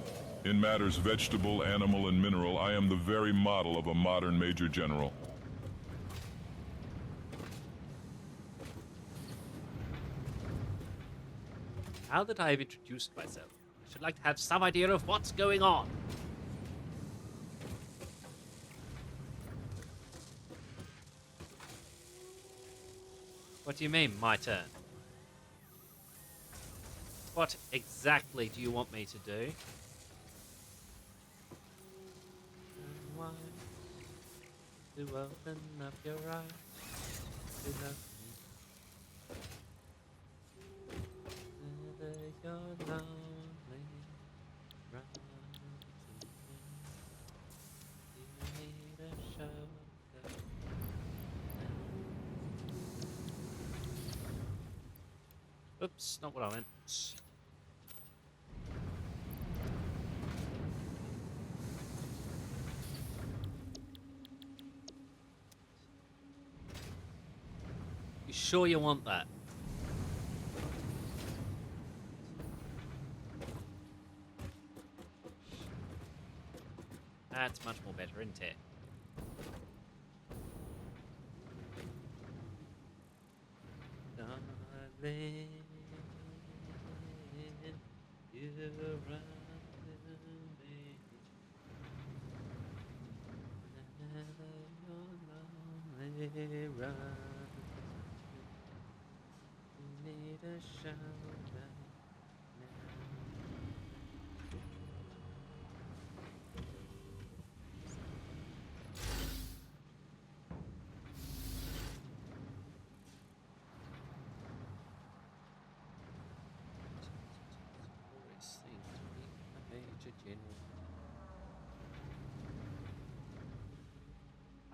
in matters vegetable, animal, and mineral, I am the very model of a modern major general. Now that I have introduced myself, I should like to have some idea of what's going on. What do you mean, my turn? What exactly do you want me to do? Why to open up your eyes to love me? Whether you're lonely, run to me. You need a shoulder. Oops, not what I meant. You sure you want that? That's much more better, isn't it? Darling, you run to me. Whenever you're lonely, run. You need a shoulder now. Always seems to be a major general.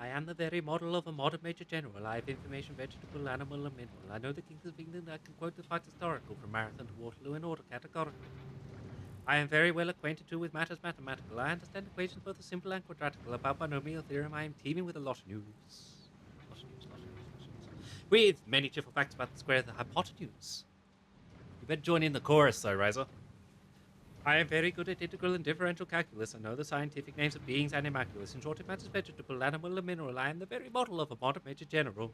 I am the very model of a modern major general. I have information, vegetable, animal, and mineral. I know the kings of England. I can quote the fight historical from Marathon to Waterloo in order categorical. I am very well acquainted too with matters mathematical. I understand equations both simple and quadratical. About binomial theorem, I am teeming with a lot of news. With many cheerful facts about the square of the hypotenuse. You better join in the chorus, though, Razor. I am very good at integral and differential calculus. I know the scientific names of beings and immaculus. In short, it matters vegetable, animal, and mineral. I am the very model of a modern major general.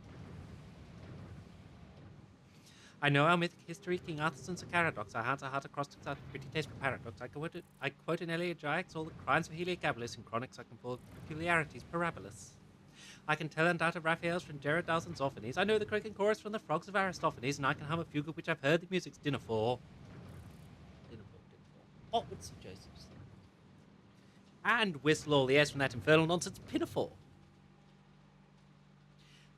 I know our mythic history, King Arthur's and Sir Caradox, our heart acrostics, our pretty taste for paradox. I quote in elegiacs all the crimes of Heliogabalus. In chronics, I can pull peculiarities parabolus. I can tell and data Raphaels from Gerard Dow's and Zoffanies. I know the croaking chorus from the frogs of Aristophanes, and I can hum a fugue of which I've heard the music's dinner for. Oh, it's St. Joseph's. And whistle all the airs from that infernal nonsense pinafore.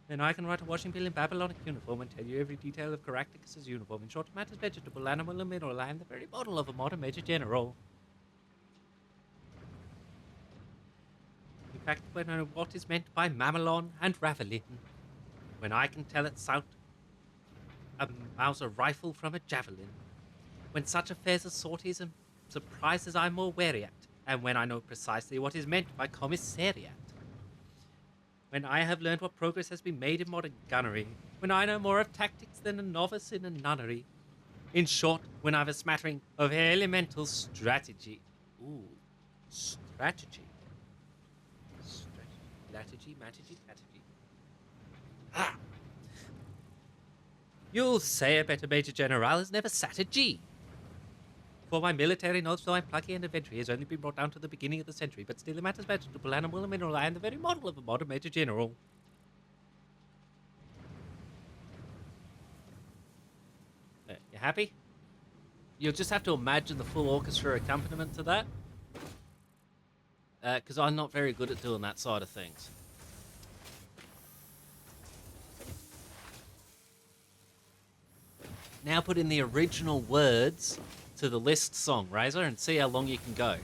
Then I can write a washing bill in Babylonic uniform and tell you every detail of Caractacus's uniform. In short, matters vegetable, animal, and mineral. I am the very model of a modern major general. You fact, when I know what is meant by mamelon and ravelin, when I can tell it's out a Mauser rifle from a javelin, when such affairs are sorties and surprises I'm more wary at, and when I know precisely what is meant by commissariat. When I have learned what progress has been made in modern gunnery, when I know more of tactics than a novice in a nunnery. In short, when I've a smattering of elemental strategy. Ooh, strategy. Strategy, strategy. Ah! You'll say a better Major General has never sat a G. For my military knowledge, though I'm plucky and inventory, has only been brought down to the beginning of the century, but still it matters vegetable, animal, and mineral. I am the very model of a modern Major General. You happy? You'll just have to imagine the full orchestra accompaniment to that. Because I'm not very good at doing that side of things. Now put in the original words to the list song, Razor, and see how long you can go.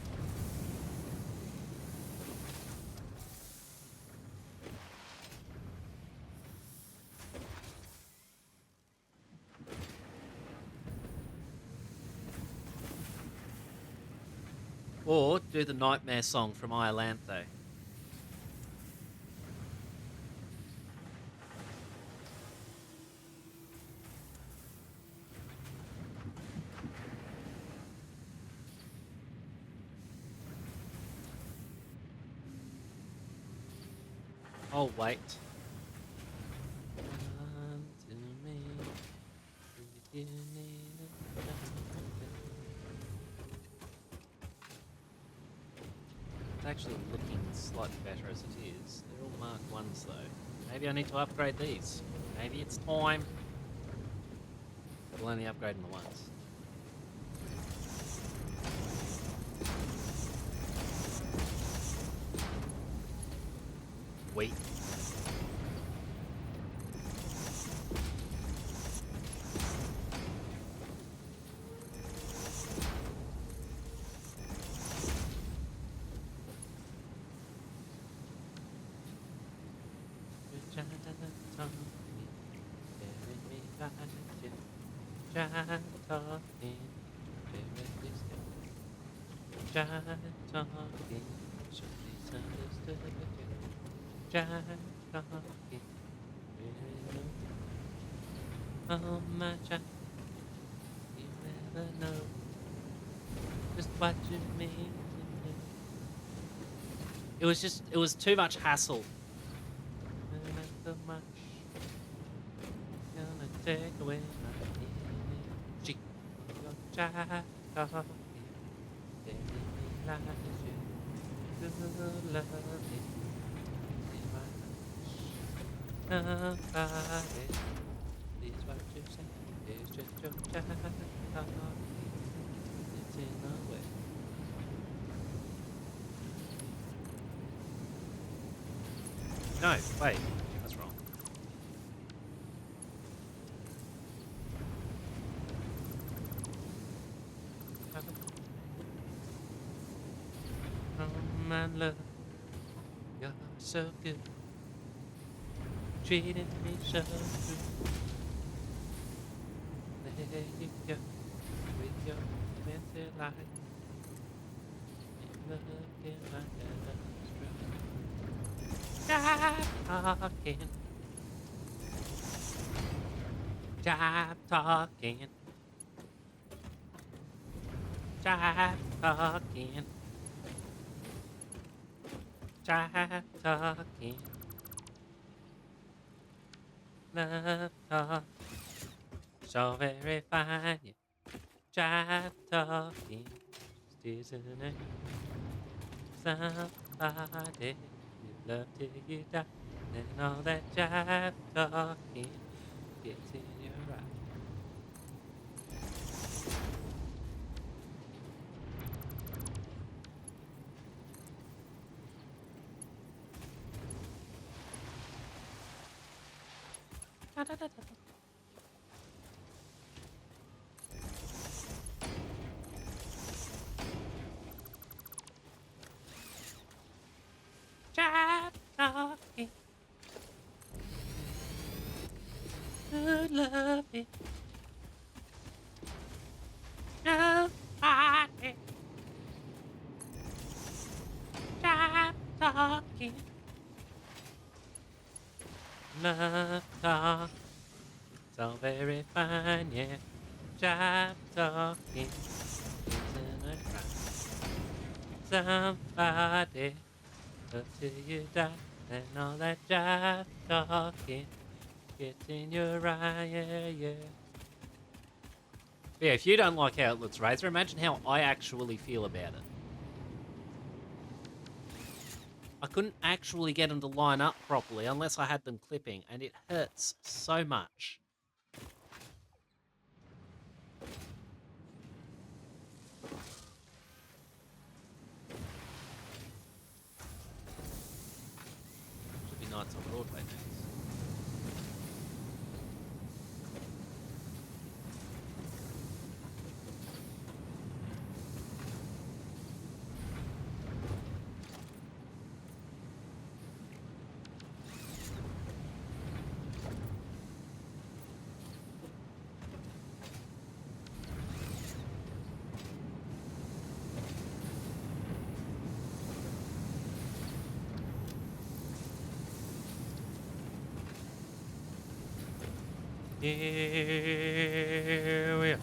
Or do the Nightmare song from Iolanthe. Oh, wait. It's actually looking slightly better as it is. They're all Mark 1s though. Maybe I need to upgrade these. Maybe it's time. We'll only upgrade them once. Wait. Oh my child, you never know just what you mean to me. It was too much hassle. So much gonna take away my energy. Your child talking, telling me lies you could love me. Nobody, please what you say is just your child talking. It's in the way. No, wait, that's wrong. Oh my love, you're so good, treating me so good. There you go, with your mental life, and look in my head. Jive talking, jive talking, jive talking, love talking, so very fine, yeah. Jive talking, still in somebody. Love till you die, and all that jive talking gets in your eye. Da, da, da, da. Jive talking. Good loving. Nobody. Stop talking. Love talk, it's all very fine, yeah. Jive talking, isn't a crime. Somebody, up till you die, and all that jive talking gets in your eye, yeah, yeah. But yeah, if you don't like how it looks, Razor, imagine how I actually feel about it. I couldn't actually get them to line up properly unless I had them clipping, and it hurts so much. Should be nights on Broadway next. Here we are,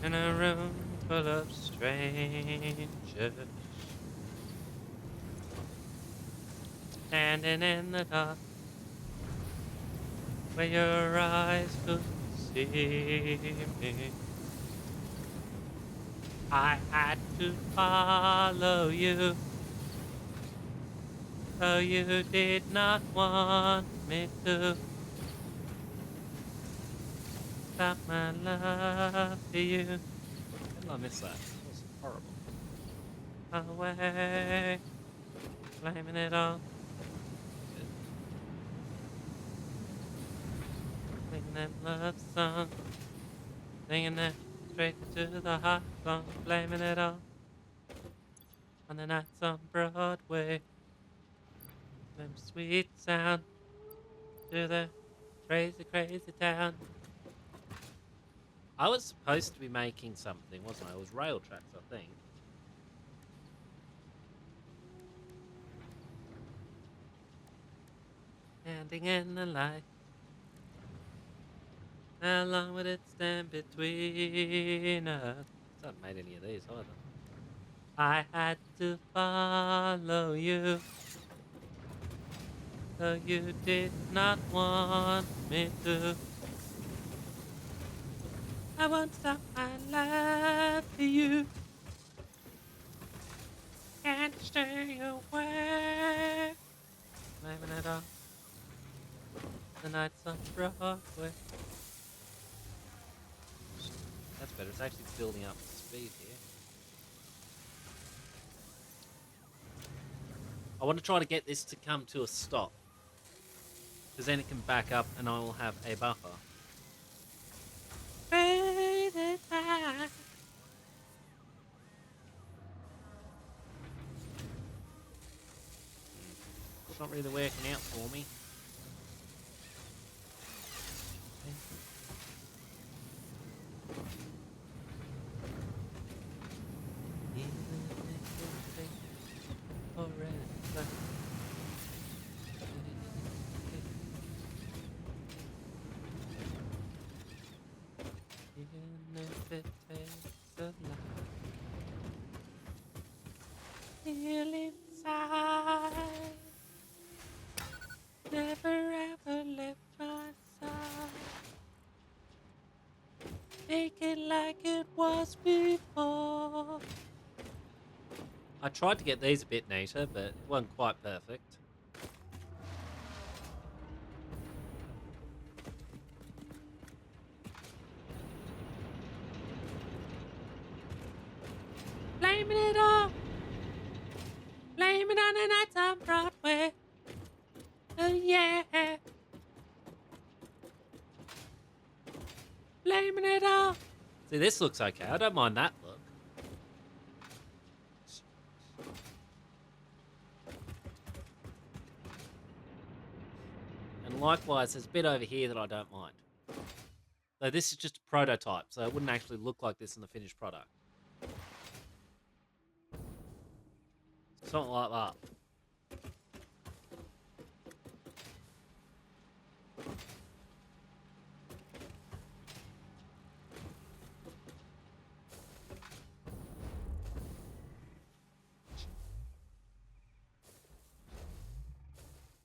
in a room full of strangers, standing in the dark, where your eyes could see me. I had to follow you, though you did not want me to. Stop my love to you. How did I miss that? That was horrible. Away, blaming it all. Singing them love songs, singing them straight to the heart song, blaming it all on the nights on Broadway. Them sweet sound to the crazy, crazy town. I was supposed to be making something, wasn't I? It was rail tracks, I think. Standing in the light. How long would it stand between us? I haven't made any of these either. I had to follow you, though you did not want me to. I won't stop my love to you. Can't stay away. Blaming it all. The nights on Broadway. That's better. It's actually building up speed here. I want to try to get this to come to a stop, because then it can back up and I will have a buffer. Crazy time. It's not really working out for me. Even if it takes a lot. Feel inside. Never ever left my side. Take it like it was before. I tried to get these a bit neater, but it wasn't quite perfect. Blaming it all. Blame it on the nights on Broadway. Oh yeah. Blaming it all. See, this looks okay. I don't mind that look. And likewise, there's a bit over here that I don't mind. So this is just a prototype, so it wouldn't actually look like this in the finished product. Something like that.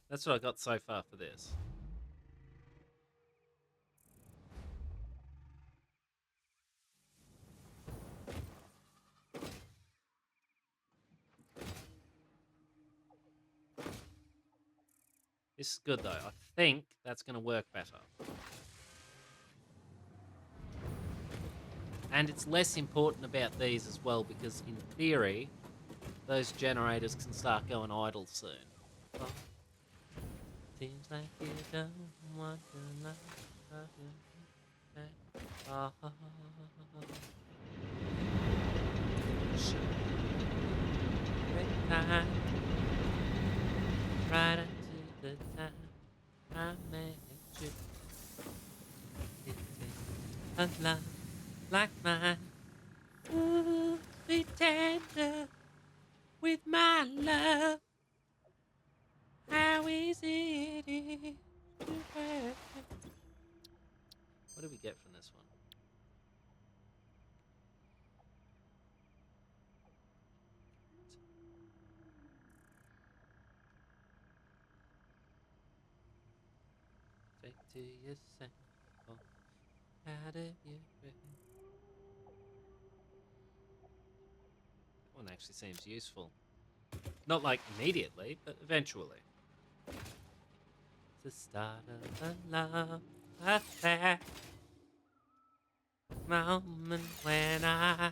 That's what I got so far for this. This is good though. I think that's going to work better. And it's less important about these as well because in theory, those generators can start going idle soon. Oh, seems like you don't want to love. Time, right until the time I met you. It takes a love like mine. Ooh, be tender with my love. How easy it is to hurt. What do we get from this one? Take to yourself. Out of your way. That one actually seems useful. Not like immediately, but eventually. The start of a love affair. Moment when I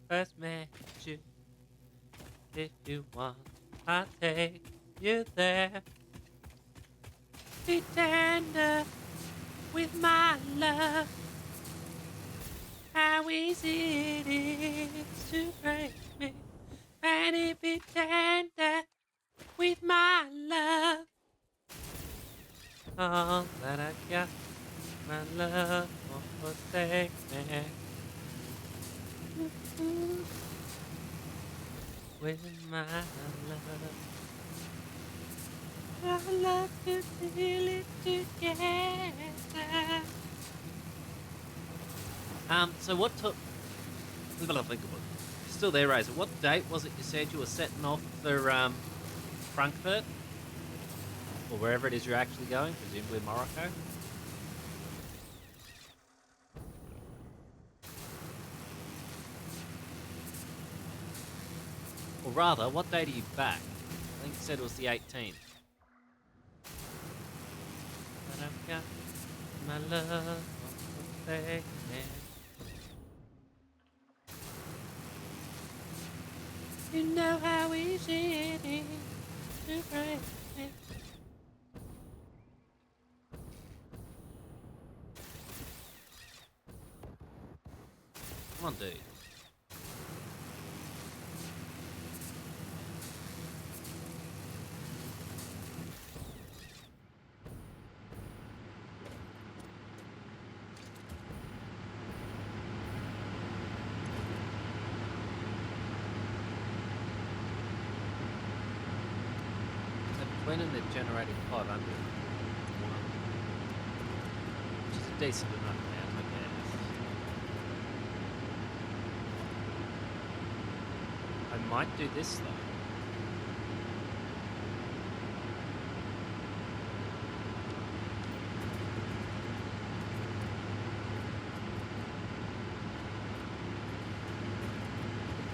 first met you. If you want, I'll take you there. Be tender with my love. How easy it is to break me. And it be tender with my love. All that I got, my love won't forsake me. With my love, I love to feel it together. So what took? Still there, Razor. What date was it you said you were setting off for Frankfurt? Or wherever it is you're actually going, presumably Morocco? Or rather, what date are you back? I think you said it was the 18th. But I've got my love on the second. You know how easy it is to break me. Come on, dude. When they're generating 500, which is a decent enough amount, I guess. I might do this though.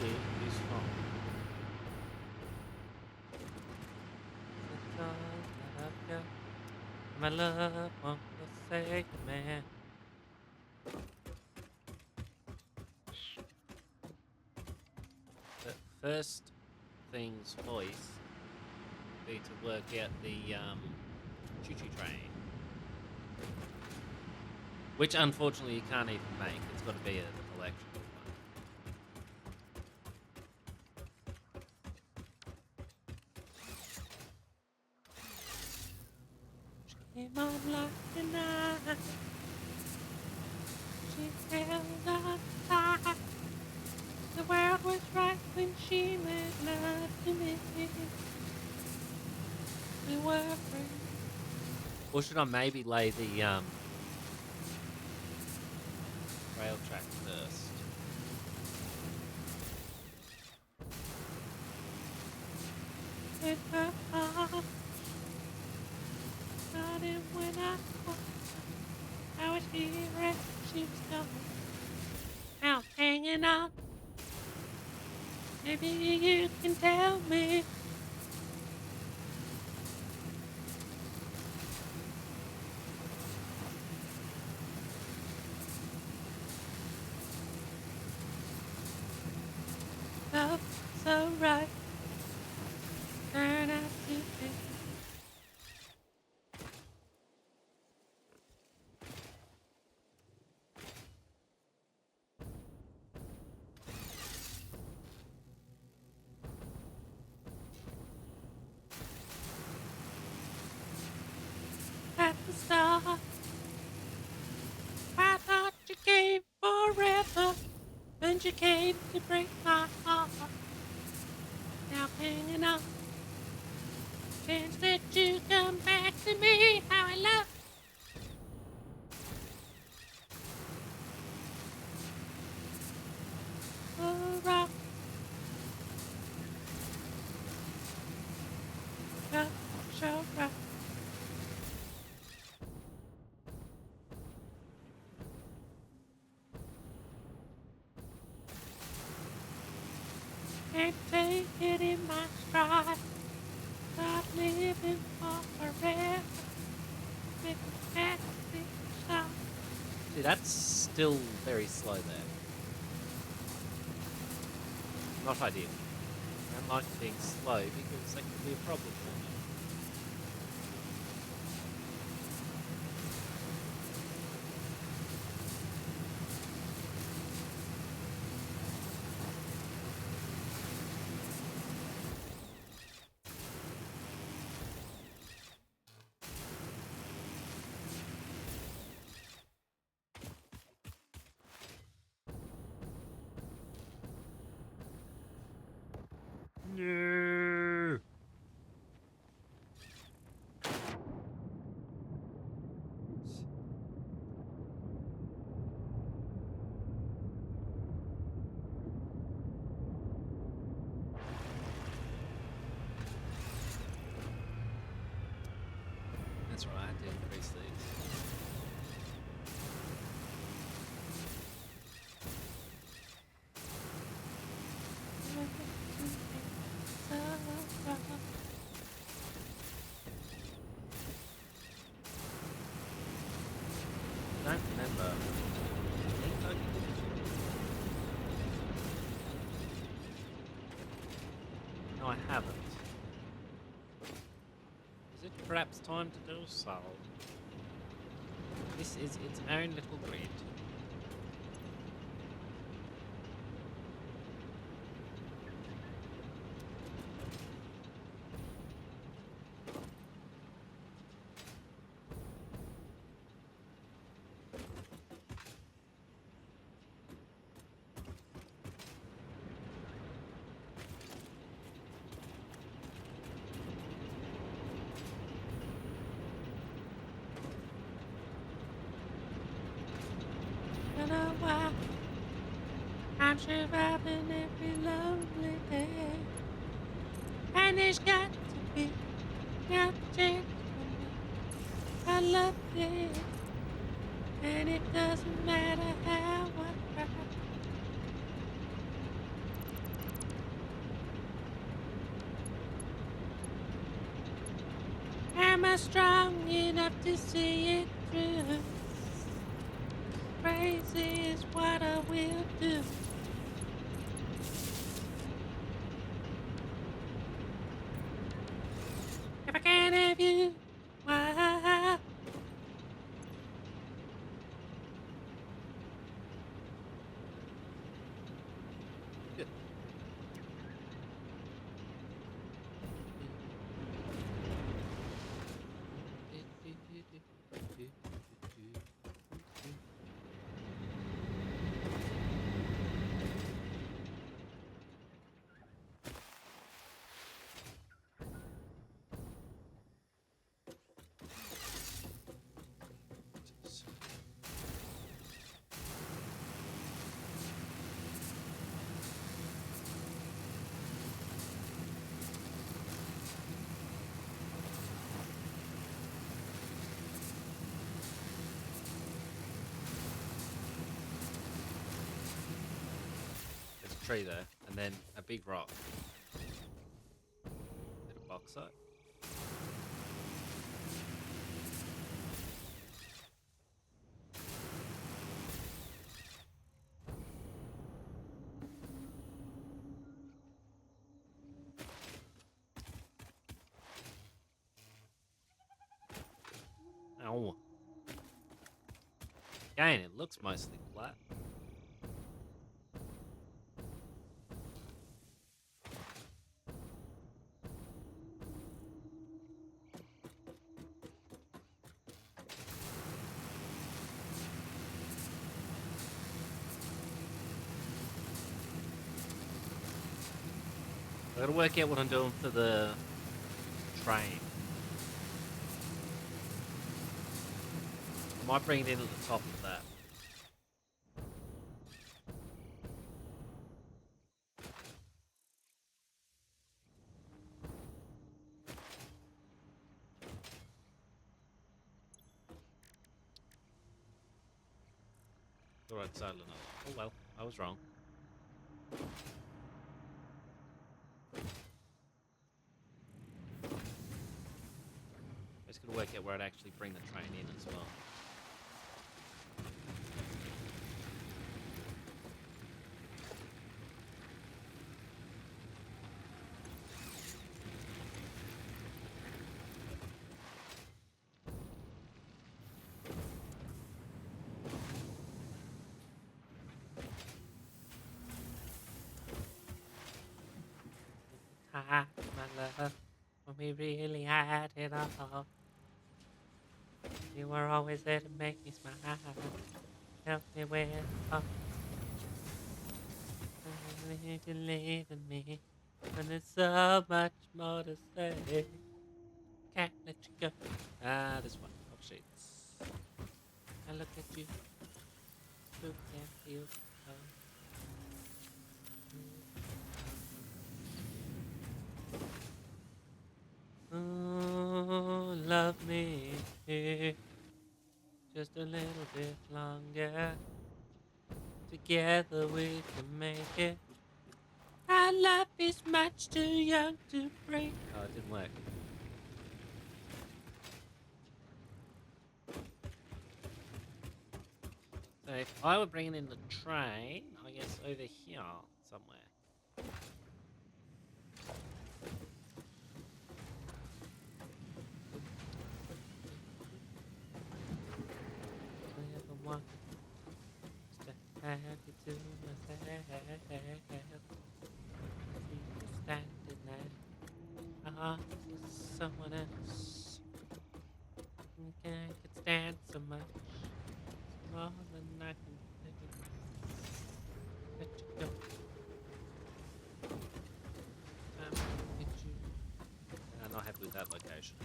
Could be useful. My love won't forsake me. But first things first be to work out the choo-choo train. Which unfortunately you can't even make. It's got to be an electrical one. in moonlight tonight. She held on tight. The world was right when she made love to me. We were free. Or should I maybe lay the rail track first? In her heart, started when I was here and she was gone. Now I'm hanging on. Maybe you can tell me. Love so right. Turn out to be. At the start, I thought you came forever, and you came to break my heart. Now I'm hanging on. Chance that you come back to me. How I love. Oh, rock. Love so right. Can't take it in my stride. Stop living for forever. Make me happy, stop. See, that's still very slow there. Not ideal. I don't like being slow because that can be a problem for me. No. That's right, I had to increase these. I don't remember. I think I did. No, I haven't. Is it perhaps time to do so? This is its own little grid. Don't know why I'm surviving every lonely day. And there's got to be no chance for me. I love it, and it doesn't matter how I try. Am I strong enough to see it through? Crazy is what I will do. If I can't have you, why? Good. tree there, and then a big rock. Bit of bauxite. Ow. Again, it looks mostly flat. I gotta work out what I'm doing for the train. I might bring it in at the top of that. Alright, silent. Oh well, I was wrong. Just gotta work out where I'd actually bring the train in as well. My love, when we really had it all. You were always there to make me smile. Help me with all. You can leave in me. And there's so much more to say. Can't let you go. Ah, this one. Oh, shades. I look at you. Who can feel love? Oh, love me just a little bit longer. Together we can make it. Our love is much too young to break. Oh, it didn't work. So if I were bringing in the train, I guess over here somewhere. One to add you to myself. See you standing there. Someone else. I could stand so much. More than I can let you go. Time to get you. I'm not happy with that location.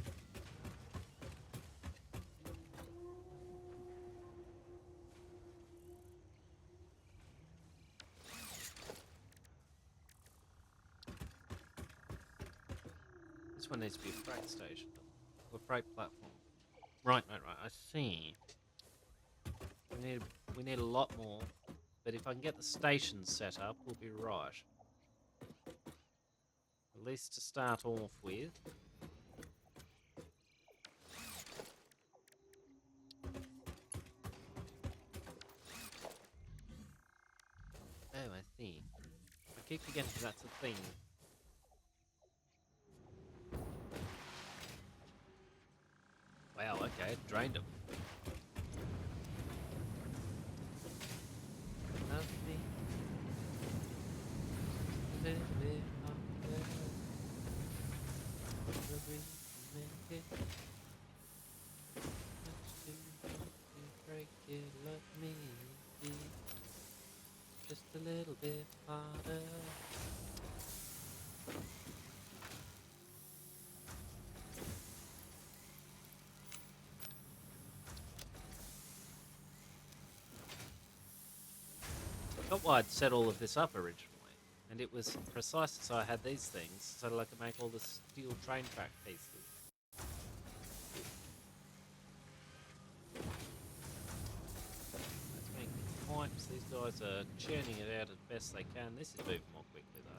This one needs to be a freight station. Or freight platform. Right. I see. We need a lot more. But if I can get the stations set up, we'll be right. At least to start off with. Oh, I see. I keep forgetting that's a thing. Wow, okay, it drained them. Love me. A little bit longer. So we can make it. Much too young to break it. Love me. Just a little bit harder. I got why I'd set all of this up originally, and it was precisely so I had these things, so that I could make all the steel train track pieces. Let's make pipes These guys are churning it out as best they can. This is moving more quickly though.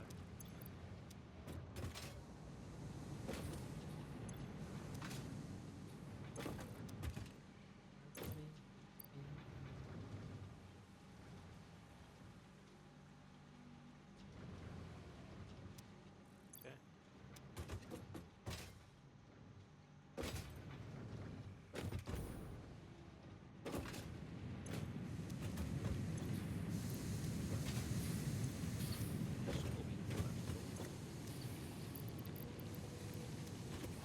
Okay.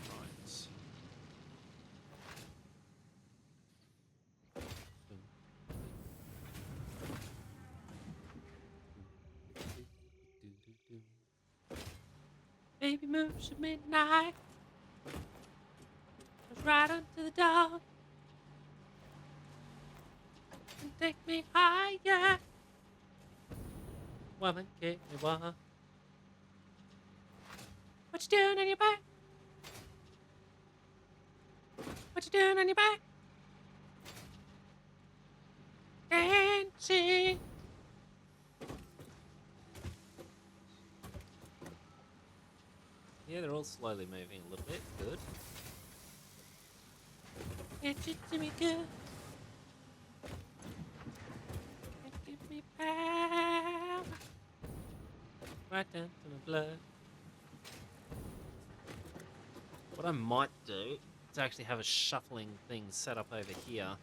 Right. Baby moves at midnight. Goes right up to the dog. And take me higher. Woman, kick me, wah. What you doing on your back? What you doing on your back? Dancing. Yeah, they're all slowly moving a little bit. Good. Can't you do me good? Can't give me power. Right down to my blood. What I might do is actually have a shuffling thing set up over here.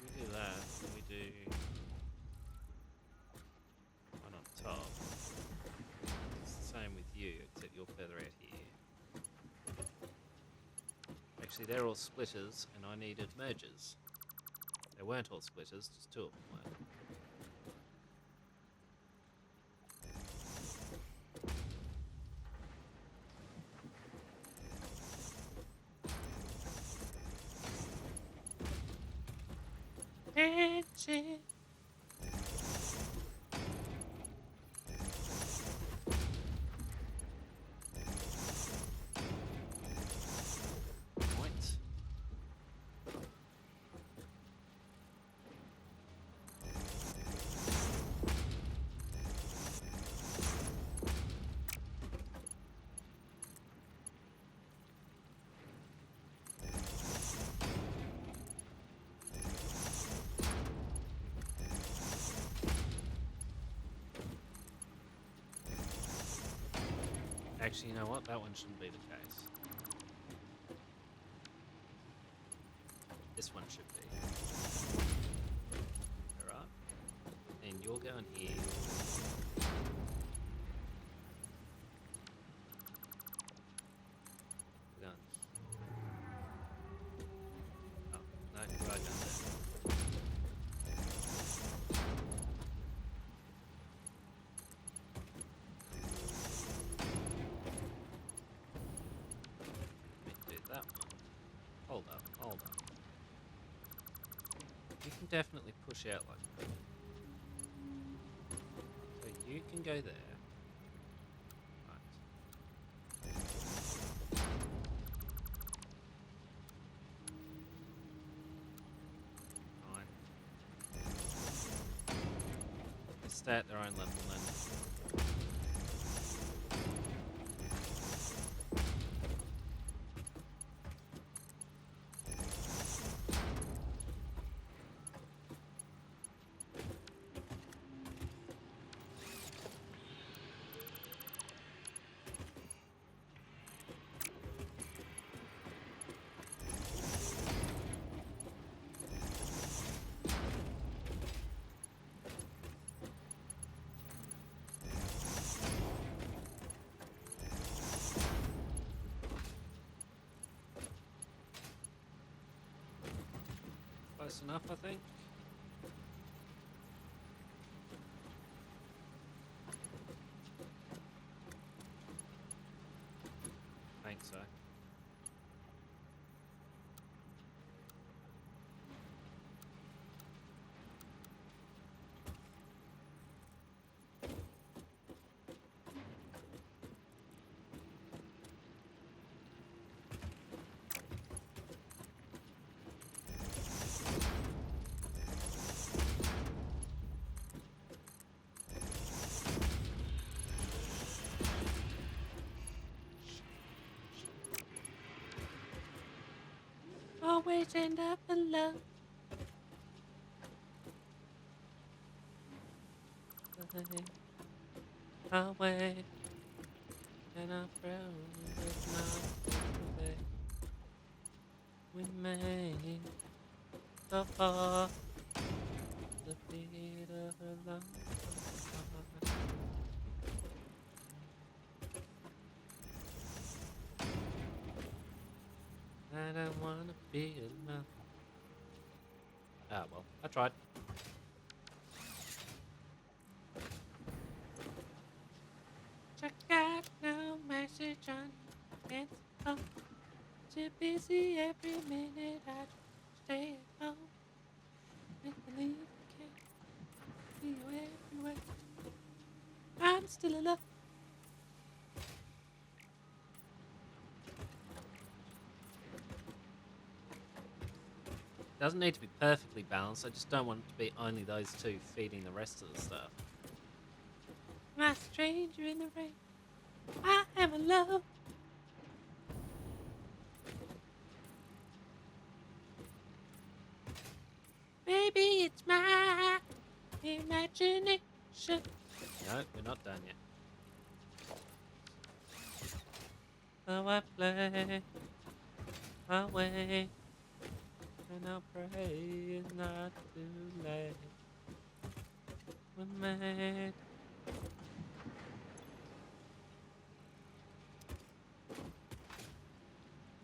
We do that, then we do one on top. It's the same with you, except you're further out here. Actually, they're all splitters, and I needed mergers. They weren't all splitters, just two of them were. Dancing. Right. Actually, you know what? That one shouldn't be the case. This one should be. Alright. And you're going here. We're going. Oh, no, you are going there. Let me do that one. Hold up, hold up. You can definitely push out like that. So you can go there. Right. Fine. They stay at their own level then. Close enough, I think. I think so. Always end up alone. Away, and I'm frozen with my way. We made so far, the beat of a long heart. I don't wanna be alone. Ah, well, I tried. I got no message on answer phone. Too busy every minute. I just stay at home. Make believe I can't see you everywhere. I'm still alone. Doesn't need to be perfectly balanced. I just don't want it to be only those two feeding the rest of the stuff. I'm a stranger in the rain. I am alone. Maybe it's my imagination. No, we're not done yet. So I play my way, and I'll pray it's not too late. We're made.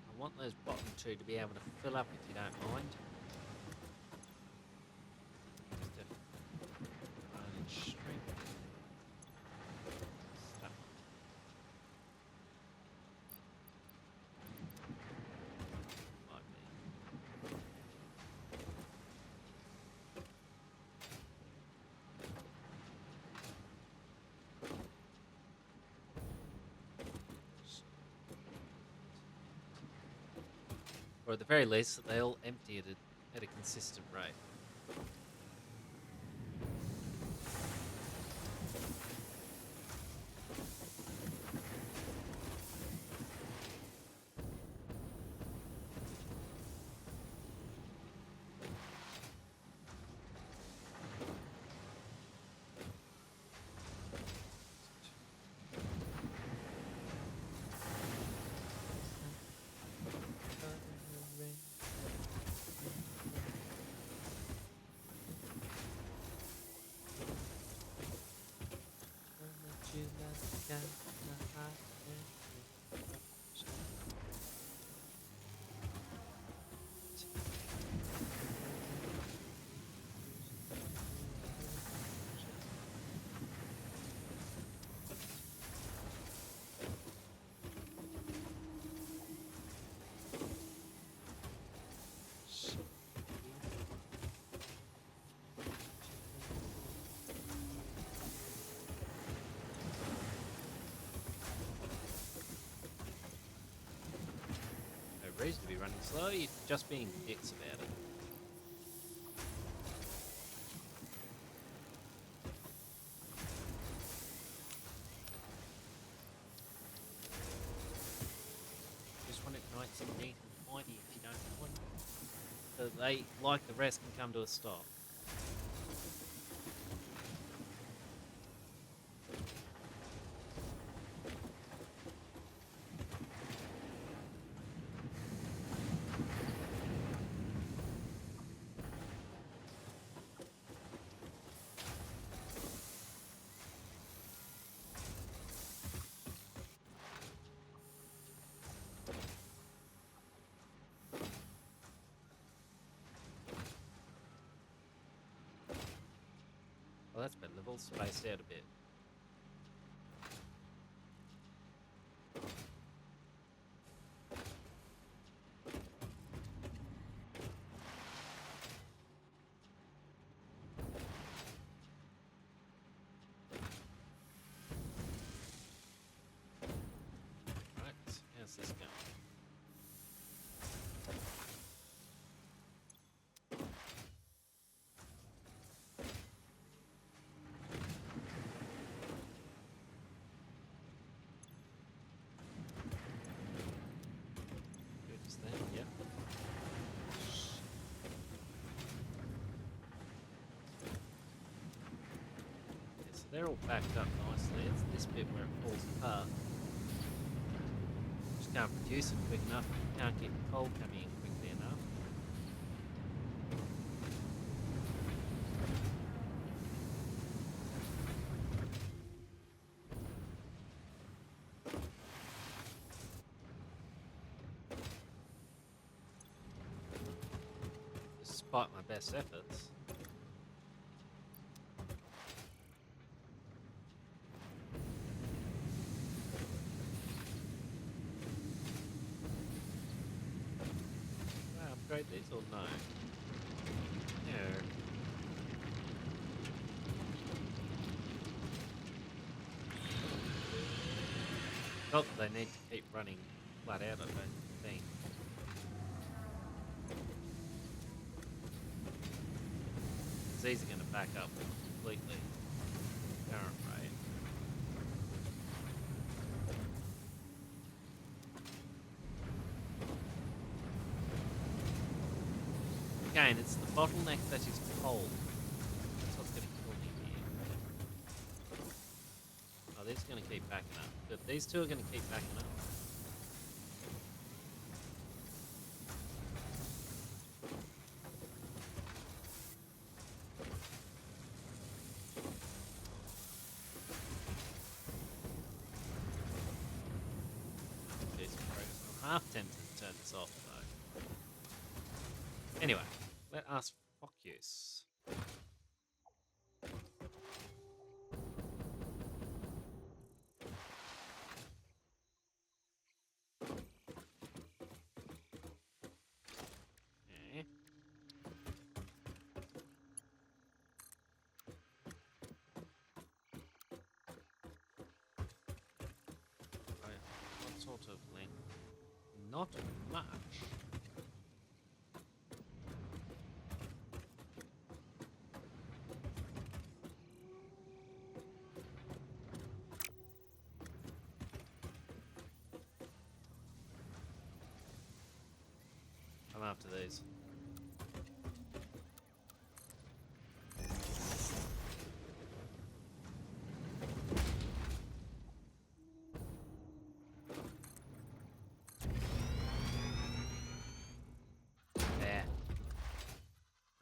I want those bottom two to be able to fill up if you don't mind. Just to run and shrink. Stuff. Might be. Or at the very least, that they all empty at a consistent rate. No reason to be running slow, you're just being dicks about it. Just want it nice and neat and tidy if you don't want it. So they, like the rest, can come to a stop. that's better. They've all spaced out a bit. Right, how's this going? Good as that, yep. Yeah, so they're all backed up nicely. It's this bit where it falls apart. Just can't produce it quick enough. Can't get coal coming in quickly enough. Despite my best efforts. Do I upgrade these or no? No. Not that they need to keep running flat out, I don't think. These are going to back up completely. Current rate. Again, it's the bottleneck that is cold. That's what's going to kill me here. Oh, these are going to keep backing up. But these two are going to keep backing up. Decent progress. I'm half tempted to turn this off, though. Anyway, let us focus. Okay. Right, what sort of length? Not much. I'm after these. There.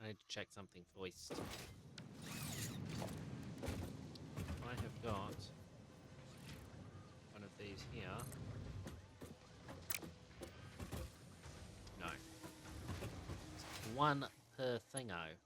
I need to check something first. I have got one of these here. No. It's one per thingo.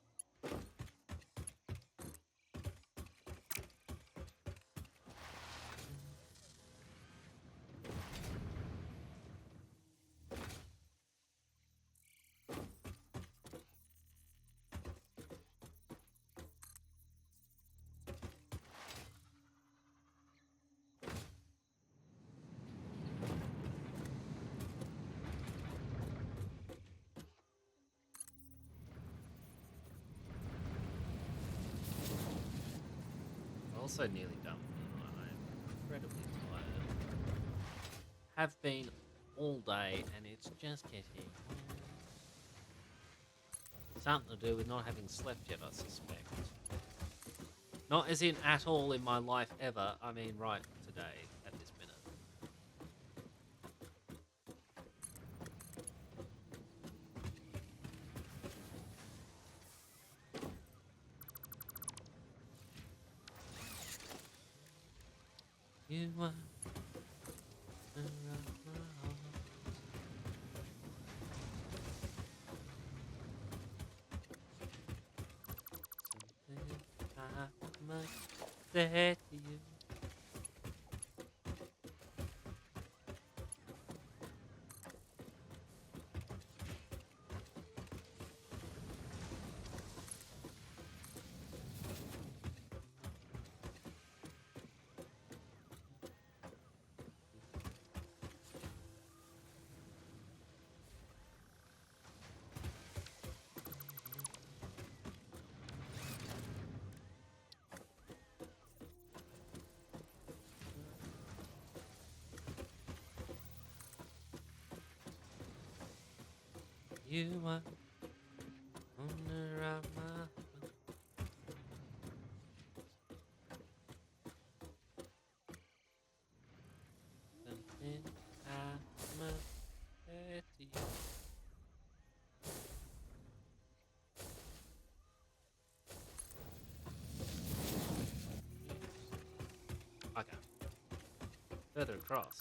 Also nearly done for the night. I'm incredibly tired. Have been all day, and it's just getting something to do with not having slept yet, I suspect. Not as in at all in my life ever. I mean right today, at this minute. You are the rock of my heart. Something about my say to you. You are owner of my heart. Something I must say to you. Okay. Further across.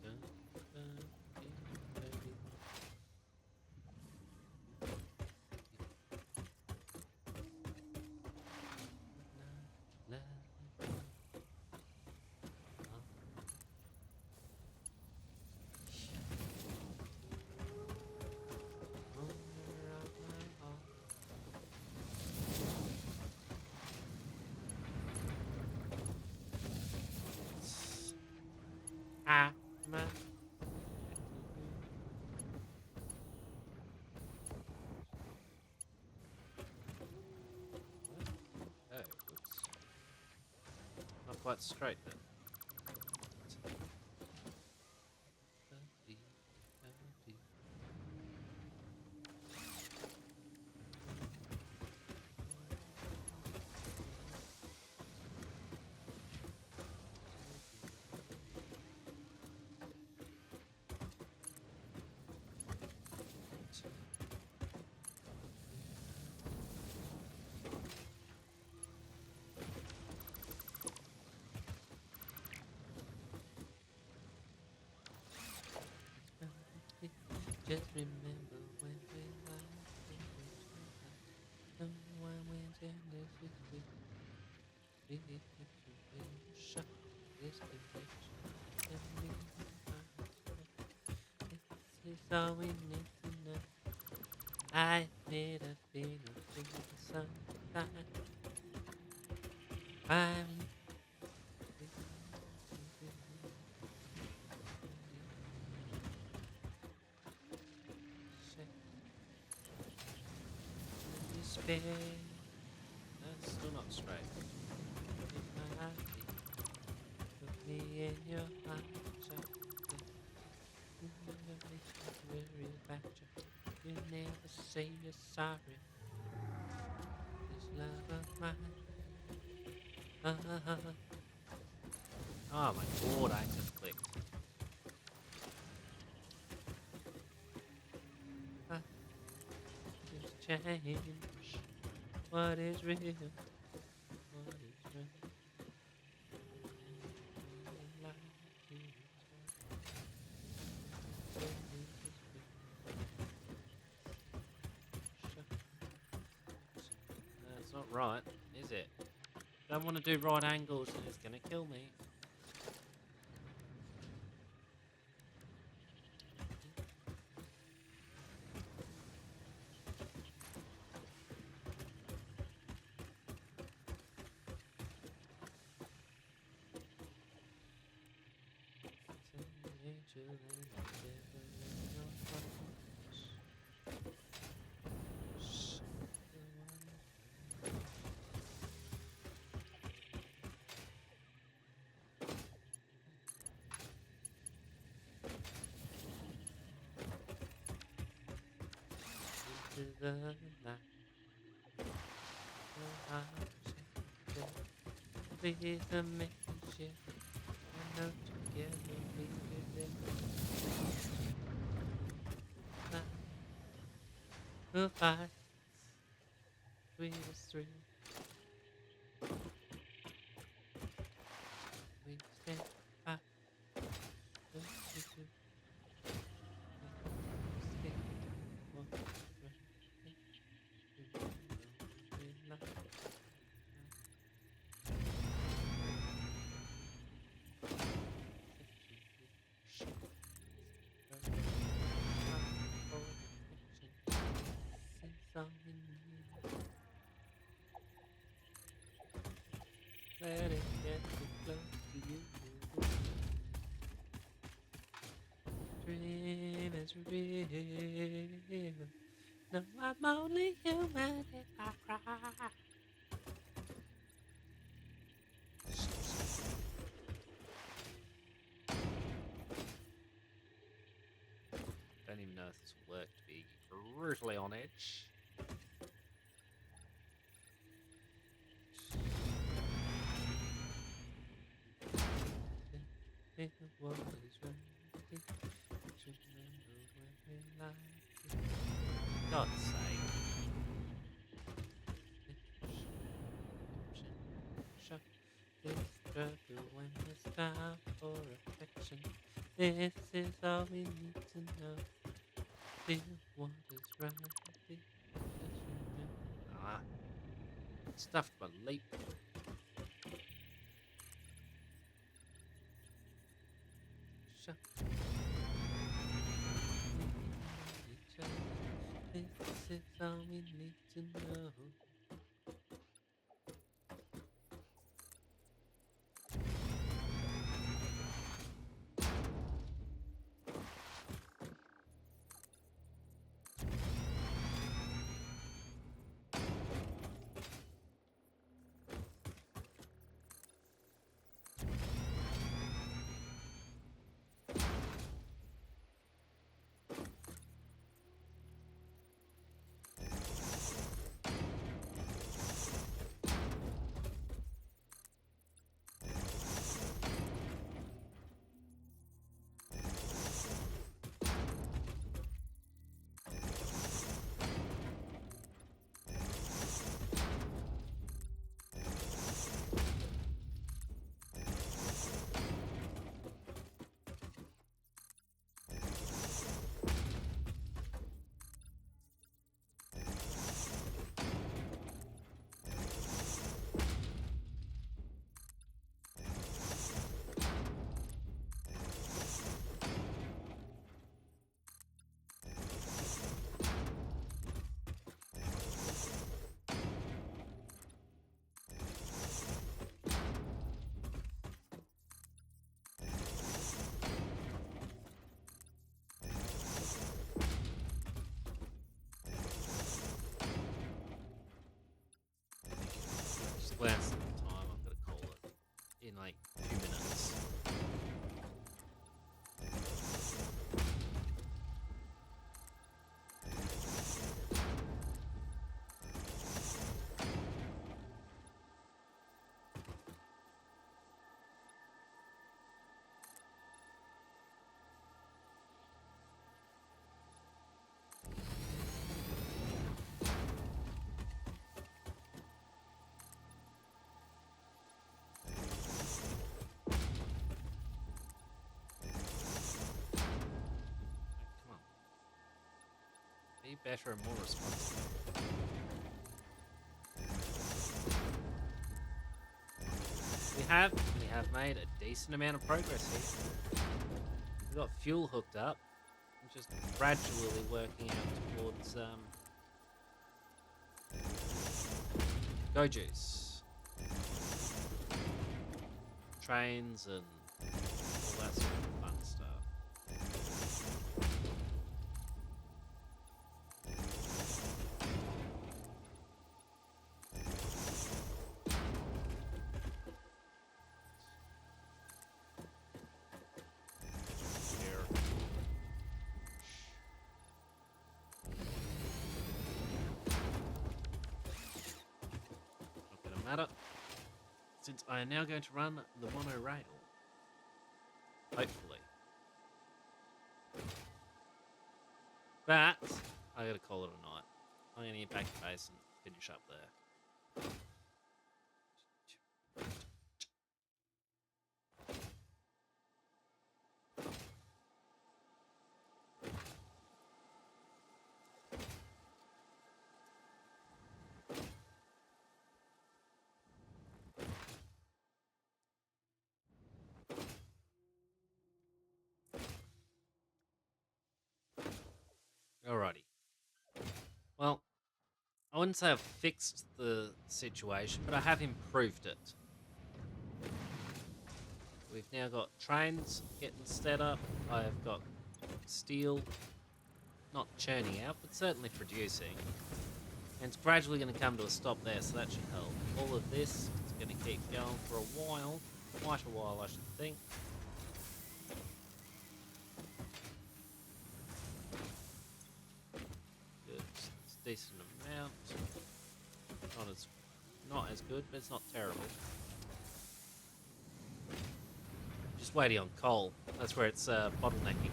Dun, dun, dee, dun, dee. La, la, la. Owner of my heart. I must say to you. What? Oh, whoops. Not quite straight then. Just remember when we last did each other. No one wins and this is we. We need to shut this connection. And we this is all we need to know. I made a feeling for the sunshine. I'm despair. That's still not straight. In my heartbeat, put me in your arms. You never make me worry about you. You never say you're sorry. This love of mine. Oh my lord, I just clicked. I just change. What is real? What is real? That's not right, is it? Don't want to do right angles and it's gonna kill me. Into the night, the heart please make me share. I know together we will live. We'll fight, sweetest thrill. We stand by, don't you do. We stay let it get too close to you. Dream is real. No, I'm only human if I cry. Don't even know if this will work, to be brutally on edge. What is right? Should remember when we lie. God's sake. Shut this struggle when it's time for affection. This is all we need to know. Feel what is right. Ah, stuffed my leap. Shut. This is all we need to know. Just glance at the time. I'm gonna call it in like 2 minutes. Come on. Be better and more responsible. We have made a decent amount of progress here. We've got fuel hooked up. I'm just gradually working out towards go juice, trains, and all that sort of fun stuff. Here. Not gonna matter, since I am now going to run the monorail. Hopefully. But I gotta call it a night. I'm gonna get back to base and finish up there. Alrighty. Well, I wouldn't say I've fixed the situation, but I have improved it. we've now got trains getting set up. I have got steel, not churning out, but certainly producing. And it's gradually going to come to a stop there, so that should help. All of this is going to keep going for a while. Quite a while, I should think. Good. It's a decent amount. Not as good, but it's not terrible. Just waiting on coal. That's where it's bottlenecking.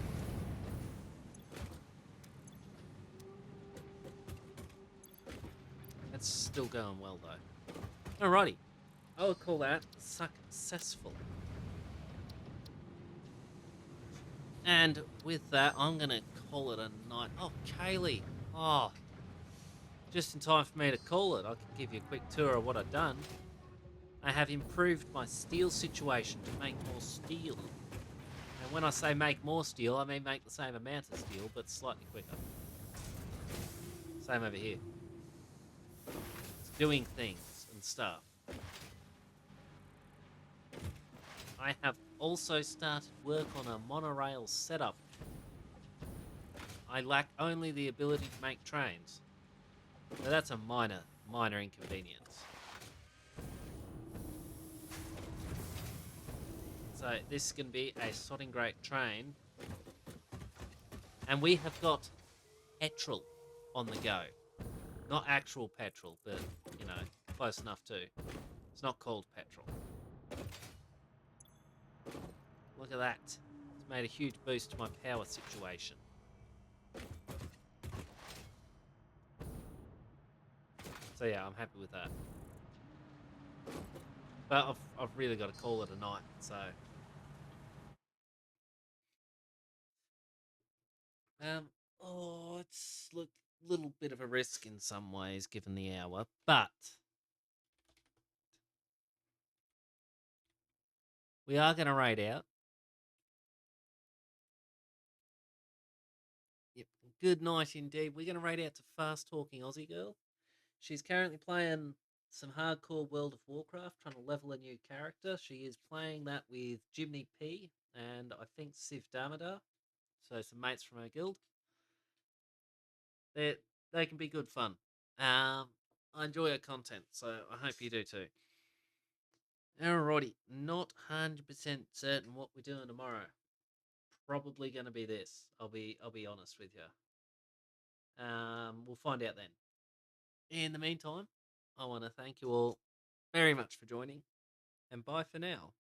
It's still going well though. Alrighty. I would call that successful. And with that, I'm going to call it a night. Oh, Kaylee. Oh, just in time for me to call it. I can give you a quick tour of what I've done. I have improved my steel situation to make more steel. And when I say make more steel, I mean make the same amount of steel, but slightly quicker. Same over here. It's doing things and stuff. I have also started work on a monorail setup. I lack only the ability to make trains. So that's a minor inconvenience. So this is going to be a sodding great train. And we have got petrol on the go. Not actual petrol, but, you know, close enough too. It's not called petrol. Look at that. It's made a huge boost to my power situation. So yeah, I'm happy with that. But I've really got to call it a night, so... it's a little bit of a risk in some ways, given the hour, but... we are going to raid out. Yep, good night indeed. We're going to raid out to Fast Talking Aussie Girl. She's currently playing some hardcore World of Warcraft, trying to level a new character. She is playing that with YimmY P and I think Civ Damodar, so some mates from her guild. They can be good fun. I enjoy her content, so I hope you do too. Alrighty, not 100% certain what we're doing tomorrow. Probably going to be this. I'll be honest with you. We'll find out then. In the meantime, I want to thank you all very much for joining, and bye for now.